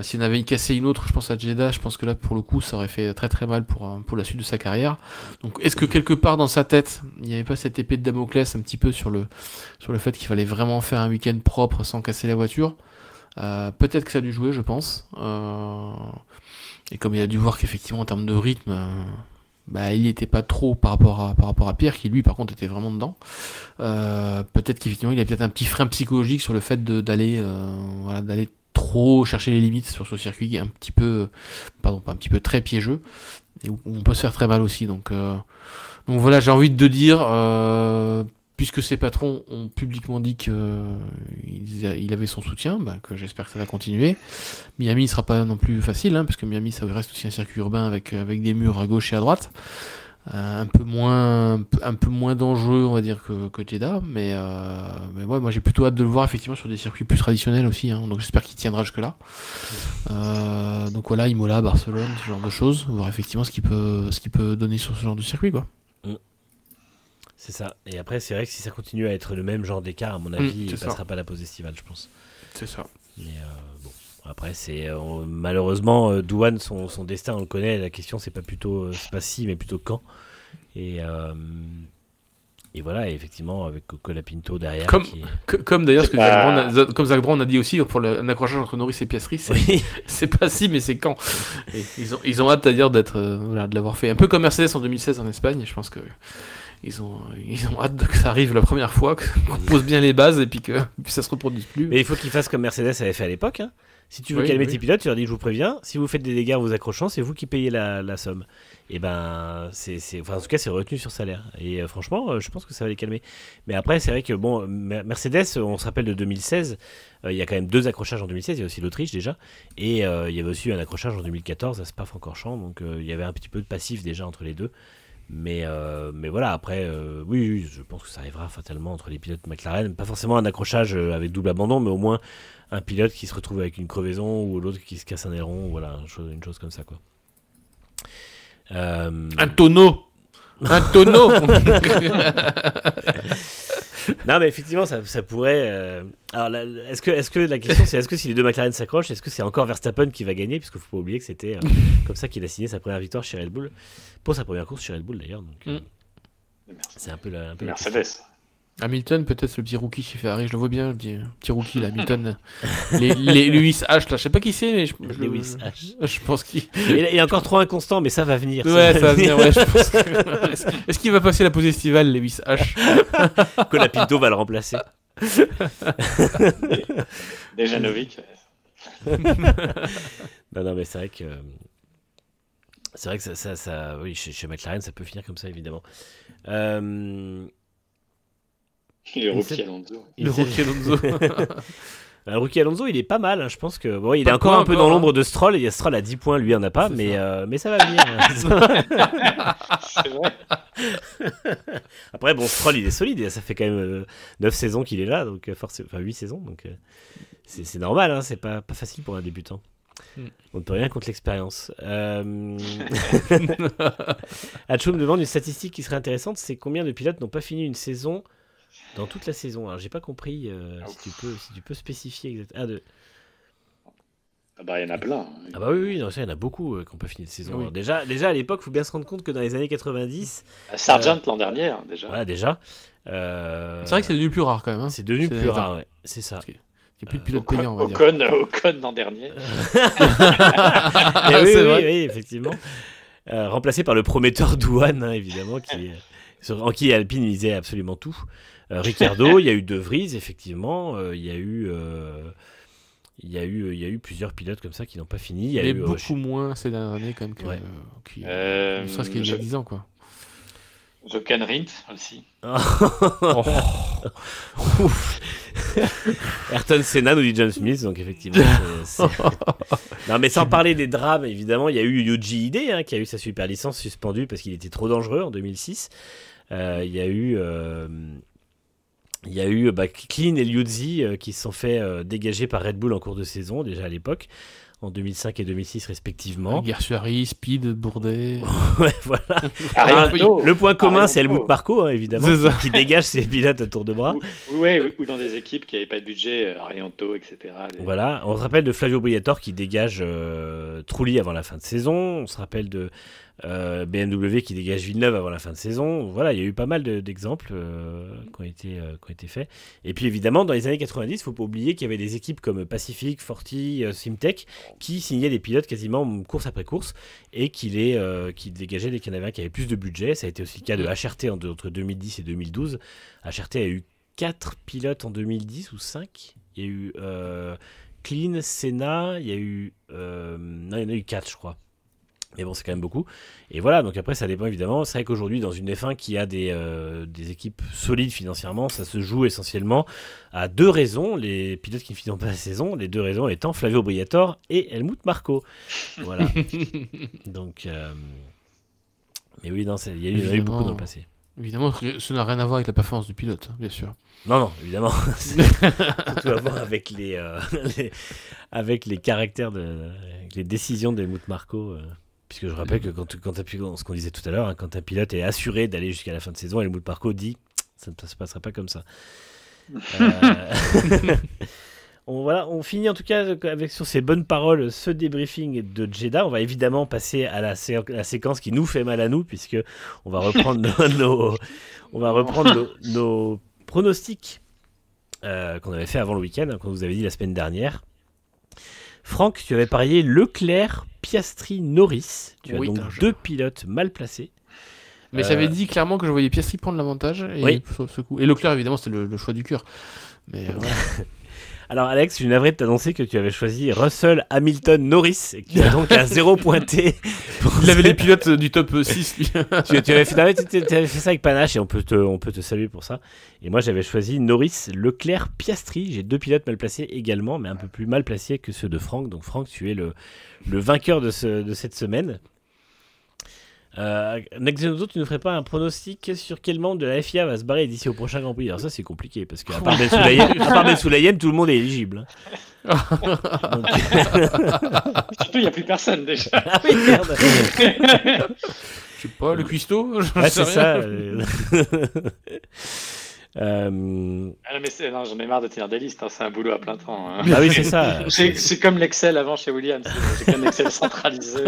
S'il en avait cassé une autre, je pense à Jeddah, je pense que là pour le coup, ça aurait fait très très mal pour la suite de sa carrière. Donc, est-ce que quelque part dans sa tête, il n'y avait pas cette épée de Damoclès un petit peu sur le fait qu'il fallait vraiment faire un week-end propre sans casser la voiture? Peut-être que ça a dû jouer, je pense. Et comme il a dû voir qu'effectivement en termes de rythme, il n'y était pas trop par rapport à Pierre, qui lui par contre était vraiment dedans. Peut-être qu'effectivement il a peut-être un petit frein psychologique sur le fait d'aller trop chercher les limites sur ce circuit qui est un petit peu, pardon, pas un petit peu, très piégeux. et où on peut se faire très mal aussi. Donc voilà, j'ai envie de dire, puisque ses patrons ont publiquement dit qu'il avait son soutien, que j'espère que ça va continuer. Miami ne sera pas non plus facile, parce que Miami, ça reste aussi un circuit urbain avec des murs à gauche et à droite. Un peu moins dangereux, on va dire, que Jeddah, mais ouais, moi j'ai plutôt hâte de le voir effectivement sur des circuits plus traditionnels aussi, donc j'espère qu'il tiendra jusque là. Donc voilà, Imola, Barcelone, ce genre de choses, voir effectivement ce qu'il peut donner sur ce genre de circuit, quoi. C'est ça. Et après, c'est vrai que si ça continue à être le même genre d'écart, à mon avis, il ne passera pas la pause estivale, je pense. C'est ça. Mais bon, après, c'est malheureusement, Douane, son destin, on le connaît. La question, c'est pas si, mais plutôt quand. Et voilà, et effectivement, avec Colapinto derrière. Comme d'ailleurs ce que Zach Brown a dit aussi pour un accrochage entre Norris et Piastri, c'est pas si, mais c'est quand. Et ils ont hâte d'ailleurs de l'avoir fait. Un peu comme Mercedes en 2016 en Espagne. Je pense que ils ont hâte que ça arrive la première fois, qu'on pose bien les bases et puis que ça se reproduise plus. Mais il faut qu'ils fassent comme Mercedes avait fait à l'époque. Si tu veux calmer tes pilotes, tu leur dis, je vous préviens, si vous faites des dégâts en vous accrochant, c'est vous qui payez la somme. Et en tout cas, c'est retenu sur salaire. Et franchement, je pense que ça va les calmer. Mais après, c'est vrai que bon, Mercedes, on se rappelle de 2016, il y a quand même 2 accrochages en 2016, il y a aussi l'Autriche déjà, et il y avait aussi un accrochage en 2014 à Spa-Francorchamps, donc il y avait un petit peu de passif déjà entre les deux. Mais voilà, après, oui, je pense que ça arrivera fatalement entre les pilotes McLaren. Pas forcément un accrochage avec double abandon, mais au moins un pilote qui se retrouve avec une crevaison ou l'autre qui se casse un aileron, voilà, une chose comme ça, quoi. Un tonneau. Non, mais effectivement, ça pourrait. Alors, est-ce que la question, c'est est-ce que si les 2 McLaren s'accrochent, est-ce que c'est encore Verstappen qui va gagner, puisqu'il ne faut pas oublier que c'était comme ça qu'il a signé sa première victoire chez Red Bull, pour sa première course chez Red Bull d'ailleurs. Donc, c'est un peu Mercedes. Hamilton, peut-être le petit rookie chez Ferrari, je le vois bien, le petit rookie, là, Hamilton. les Lewis H, là, je sais pas qui c'est, mais Lewis H. Je pense qu'il il est encore trop inconstant, mais ça va venir. Ouais, ça va venir, ouais, je pense que... Est-ce qu'il va passer la pause estivale, Lewis H? Colapinto va le remplacer. Déjà Novik. Non, mais c'est vrai que ça oui, chez McLaren, ça peut finir comme ça, évidemment. Le rookie Alonso. Le rookie Alonso, il est pas mal, je pense que bon, il est encore un peu dans l'ombre de Stroll. Il y a Stroll à 10 points, lui en a pas, mais ça va venir. C'est vrai. Après, bon, Stroll, il est solide, ça fait quand même 9 saisons qu'il est là, donc enfin 8 saisons, donc c'est normal, c'est pas facile pour un débutant. On ne peut rien contre l'expérience. Hachoum me demande une statistique qui serait intéressante, c'est combien de pilotes n'ont pas fini une saison dans toute la saison. Alors j'ai pas compris si tu peux spécifier exactement. Il y en a plein. Ah bah oui, non, ça, il y en a beaucoup qui n'ont pas fini de saison. Oui. Alors, déjà à l'époque, il faut bien se rendre compte que dans les années 90... Sargent l'an dernier, déjà. Voilà, déjà. C'est vrai que c'est devenu plus rare quand même. C'est devenu plus rare, ouais. C'est ça. Il n'y a plus de pilotes payants, on va dire. Ocon l'an dernier. Oui, effectivement. Remplacé par le prometteur Douane, évidemment, en qui Alpine misait absolument tout. Ricardo, il y a eu De Vries, effectivement. Il y a eu plusieurs pilotes comme ça qui n'ont pas fini. Il y a beaucoup moins ces dernières années, quand même, ne serait-ce qu'il y a 10 ans, quoi. Jochen Rindt aussi. Ayrton Senna nous dit John Smith, donc effectivement. Non, mais sans parler des drames, évidemment, il y a eu Yuji Ide qui a eu sa super licence suspendue parce qu'il était trop dangereux en 2006. Il y a eu Klein et Liuzzi qui se sont fait dégager par Red Bull en cours de saison, déjà à l'époque, en 2005 et 2006 respectivement. Garciari, Speed, Bourdet. Ouais, voilà. Le point commun, c'est Helmut Marko, évidemment, qui dégage ses pilotes à tour de bras. Ou dans des équipes qui n'avaient pas de budget, Arianto, etc. Voilà, on se rappelle de Flavio Briatore qui dégage Trulli avant la fin de saison. On se rappelle de BMW qui dégage Villeneuve avant la fin de saison. Voilà, il y a eu pas mal d'exemples qui ont été faits. Et puis évidemment, dans les années 90, il ne faut pas oublier qu'il y avait des équipes comme Pacific, Forti, Simtech qui signaient des pilotes quasiment course après course et qui dégageaient des Canadiens qui avaient plus de budget. Ça a été aussi le cas de HRT entre 2010 et 2012. HRT a eu 4 pilotes en 2010 ou 5. Il y a eu Klein, Senna, il y a eu... non, il y en a eu 4, je crois. Mais bon, c'est quand même beaucoup. Et voilà, donc après, ça dépend évidemment. C'est vrai qu'aujourd'hui, dans une F1 qui a des équipes solides financièrement, ça se joue essentiellement à 2 raisons. Les pilotes qui ne finissent pas la saison, les 2 raisons étant Flavio Briatore et Helmut Marko. Voilà. Donc, mais oui, non, il y a eu beaucoup dans le passé. Évidemment, ça n'a rien à voir avec la performance du pilote, bien sûr. Non, évidemment. C'est tout à voir avec avec les caractères, avec les décisions de Helmut Marko. Puisque je rappelle que quand ce qu'on disait tout à l'heure, hein, quand un pilote est assuré d'aller jusqu'à la fin de saison, Helmut Marko dit ça ne se passera pas comme ça. On finit en tout cas avec sur ces bonnes paroles ce débriefing de Jeddah. On va évidemment passer à la séquence qui nous fait mal à nous, puisque on va reprendre nos pronostics qu'on avait fait avant le week-end, qu'on vous avait dit la semaine dernière. Franck, tu avais parié Leclerc, Piastri, Norris. Tu as donc 2 pilotes mal placés. Mais j'avais dit clairement que je voyais Piastri prendre l'avantage. Et, ce coup. Et Leclerc, évidemment, c'était le choix du cœur. Mais voilà. Alors Alex, je suis navré de t'annoncer que tu avais choisi Russell, Hamilton, Norris, et que tu as donc à 0 pointé. Il avait les pilotes du top 6, lui. tu avais fait ça avec panache et on peut te saluer pour ça. Et moi j'avais choisi Norris, Leclerc, Piastri. J'ai 2 pilotes mal placés également, mais un peu plus mal placés que ceux de Franck. Donc Franck, tu es le vainqueur de cette semaine. Nexenoto, tu ne ferais pas un pronostic sur quel membre de la FIA va se barrer d'ici au prochain Grand Prix? Alors ça c'est compliqué parce qu'à part Ben Sulayem, tout le monde est éligible. Surtout il n'y a plus personne déjà. Ah oui, merde. Je sais pas, le cuistot. Ouais, c'est ça. Non, j'en ai marre de tenir des listes, hein, c'est un boulot à plein temps. Hein. Ah oui, c'est ça. C'est comme l'Excel avant chez Williams, c'est comme l'Excel centralisé.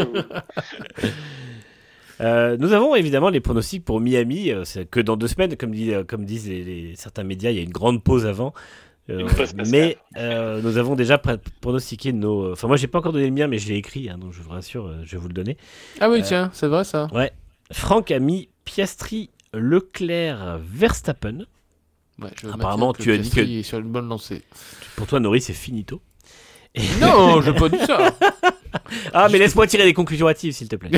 Nous avons évidemment les pronostics pour Miami, c'est que dans 2 semaines, comme disent certains médias, il y a une grande pause avant. Mais nous avons déjà pronostiqué nos... Enfin, moi, j'ai pas encore donné le mien, mais je l'ai écrit, hein, donc je vous rassure, je vais vous le donner. Ah oui, tiens, c'est vrai ça. Ouais. Franck a mis Piastri, Leclerc, Verstappen. Ouais, apparemment, tu as dit que est sur une bonne lancée. Pour toi, Norris, c'est finito. Non, je n'ai pas dit ça. Ah, mais laisse-moi tirer des conclusions hâtives, s'il te plaît.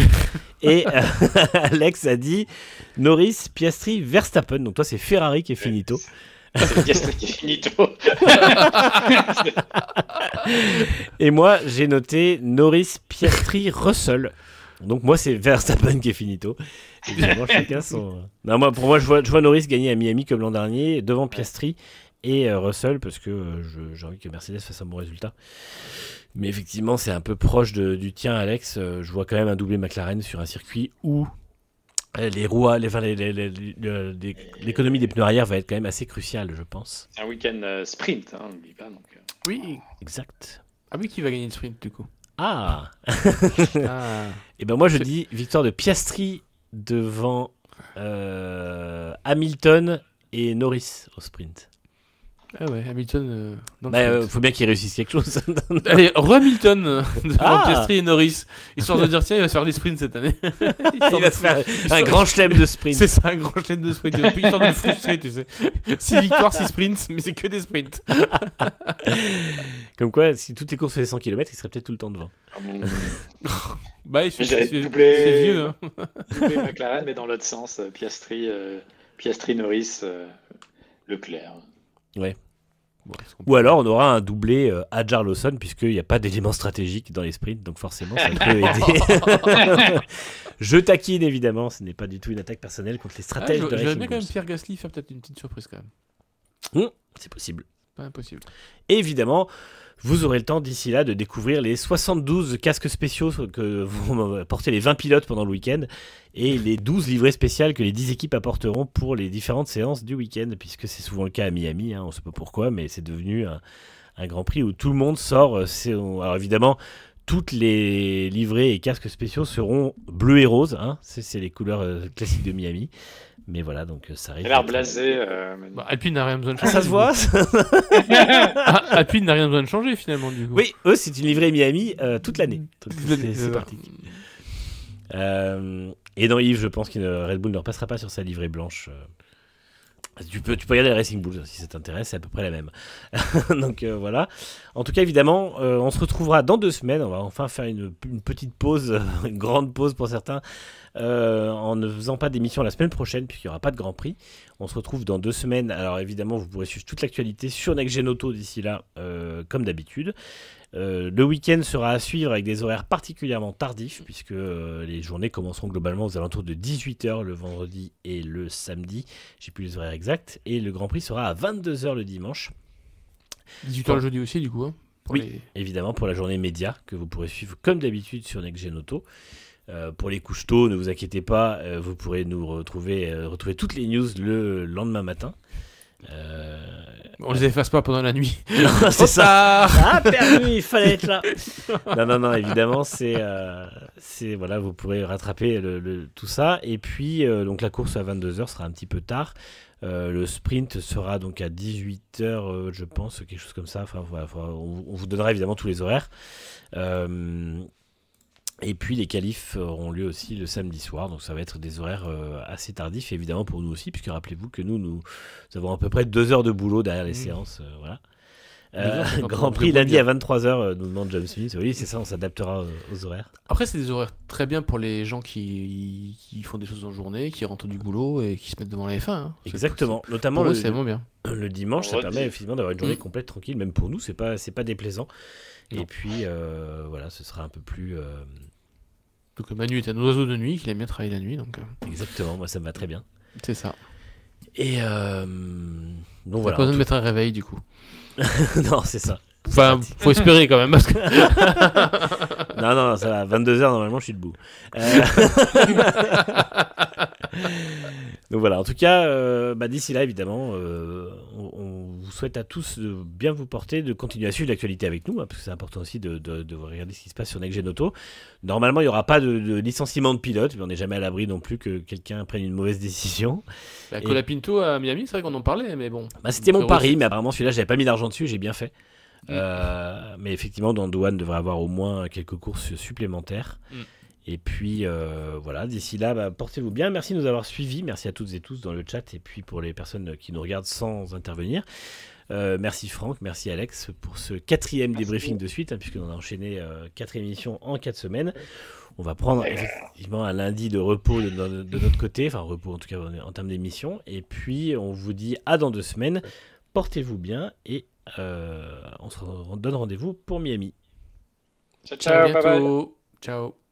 Et Alex a dit Norris, Piastri, Verstappen. Donc toi, c'est Ferrari qui est finito. C'est Piastri qui est finito. Et moi, j'ai noté Norris, Piastri, Russell. Donc moi, c'est Verstappen qui est finito. Évidemment, chacun son... Non, pour moi, je vois Norris gagner à Miami comme l'an dernier, devant Piastri et Russell, parce que j'ai envie que Mercedes fasse un bon résultat. Mais effectivement, c'est un peu proche du tien, Alex. Je vois quand même un doublé McLaren sur un circuit où les roues, l'économie des pneus arrière va être quand même assez cruciale, je pense. C'est un week-end sprint, hein, n'oublie pas. Donc. Oui, exact. Ah oui, qui va gagner le sprint du coup? Ah. Et ben moi, je dis victoire de Piastri devant Hamilton et Norris au sprint. Ah ouais, Hamilton. Faut bien qu'il réussisse quelque chose. Allez, Hamilton devant Piastri et Norris. Histoire de dire, tiens, il va se faire des sprints cette année. Il va se faire un grand chelem de sprint. C'est ça, un grand chelem de sprint. Histoire de le frustrer, tu sais. 6 victoires, 6 sprints, mais c'est que des sprints. Comme quoi, si toutes les courses faisaient 100 km, il serait peut-être tout le temps devant. Bah, c'est doublé, vieux. Hein. Doublé McLaren, mais dans l'autre sens. Piastri, Norris, Leclerc. Ouais. Bon, ou alors on aura un doublé Adjar Lawson, puisqu'il n'y a pas d'éléments stratégiques dans les sprints, donc forcément ça peut aider. Je taquine évidemment, ce n'est pas du tout une attaque personnelle contre les stratèges de Racing J'aimerais Bulls. quand même Pierre Gasly faire peut-être une petite surprise quand même. C'est possible. Pas impossible. Et évidemment, vous aurez le temps d'ici là de découvrir les 72 casques spéciaux que vont apporter les 20 pilotes pendant le week-end et les 12 livrées spéciales que les 10 équipes apporteront pour les différentes séances du week-end, puisque c'est souvent le cas à Miami, hein, on ne sait pas pourquoi, mais c'est devenu un Grand Prix où tout le monde sort. Alors évidemment, toutes les livrées et casques spéciaux seront bleus et roses, hein, c'est les couleurs classiques de Miami. Mais voilà, donc ça arrive. Il a l'air blasé. Alpine n'a rien besoin de changer. Ça se voit. Alpine n'a rien besoin de changer finalement du coup. Oui, eux c'est une livrée Miami toute l'année. C'est parti. Et dans Yves, je pense que Red Bull ne repassera pas sur sa livrée blanche Tu peux regarder les Racing Bulls si ça t'intéresse, c'est à peu près la même. Donc voilà. En tout cas, évidemment, on se retrouvera dans 2 semaines. On va enfin faire une petite pause, une grande pause pour certains, en ne faisant pas d'émission la semaine prochaine, puisqu'il n'y aura pas de Grand Prix. On se retrouve dans 2 semaines. Alors évidemment, vous pourrez suivre toute l'actualité sur Next Gen Auto d'ici là, comme d'habitude. Le week-end sera à suivre avec des horaires particulièrement tardifs, puisque les journées commenceront globalement aux alentours de 18h le vendredi et le samedi. J'ai plus les horaires exacts. Et le Grand Prix sera à 22h le dimanche. 18h le jeudi aussi, du coup. Hein, oui, évidemment, pour la journée média, que vous pourrez suivre comme d'habitude sur Next Gen Auto. Pour les couches tôt, ne vous inquiétez pas, vous pourrez nous retrouver toutes les news le lendemain matin. On les efface pas pendant la nuit. Non, c'est ça. Ah, perdu, il fallait être là. Non, évidemment, c'est voilà, vous pourrez rattraper tout ça. Et puis, donc la course à 22h sera un petit peu tard. Le sprint sera donc à 18h, je pense, quelque chose comme ça. Enfin, voilà, on vous donnera évidemment tous les horaires. Et puis les qualifs auront lieu aussi le samedi soir, donc ça va être des horaires assez tardifs, évidemment pour nous aussi, puisque rappelez-vous que nous avons à peu près 2 heures de boulot derrière les séances. Voilà. Grand Prix lundi à 23h, nous demande James Smith. Oui, c'est ça, on s'adaptera aux horaires. Après, c'est des horaires très bien pour les gens qui font des choses en journée, qui rentrent du boulot et qui se mettent devant la F1. Hein. Exactement, notamment eux, c'est vraiment bien. Le dimanche, ça permet effectivement d'avoir une journée complète tranquille, même pour nous, c'est pas déplaisant. Non. Et puis voilà, ce sera un peu plus. Donc Manu est un oiseau de nuit, qu'il aime bien travailler la nuit. Donc, Exactement, moi ça me va très bien. C'est ça. Et donc voilà. Pas besoin de mettre un réveil du coup. Non, c'est ça. Enfin, faut espérer quand même. Parce que... non, ça va. 22h, normalement, je suis debout. Donc voilà, en tout cas, d'ici là, évidemment, on vous souhaite à tous de bien vous porter, de continuer à suivre l'actualité avec nous, hein, parce que c'est important aussi de regarder ce qui se passe sur Next Gen Auto. Normalement, il n'y aura pas de licenciement de pilote, mais on n'est jamais à l'abri non plus que quelqu'un prenne une mauvaise décision. Colapinto à Miami, c'est vrai qu'on en parlait, mais bon. C'était mon pari, mais apparemment celui-là, j'avais pas mis d'argent dessus, j'ai bien fait. Mais effectivement, dans Douane devrait avoir au moins quelques courses supplémentaires. Et puis voilà, d'ici là, portez-vous bien. Merci de nous avoir suivis. Merci à toutes et tous dans le chat. Et puis pour les personnes qui nous regardent sans intervenir. Merci Franck, merci Alex pour ce 4e débriefing de suite, hein, puisqu'on a enchaîné 4 émissions en 4 semaines. On va prendre effectivement un lundi de repos de notre côté. Enfin, repos en tout cas en termes d'émissions. Et puis on vous dit à dans 2 semaines. Portez-vous bien et on se donne rendez-vous pour Miami. Ciao, bye bye. Ciao.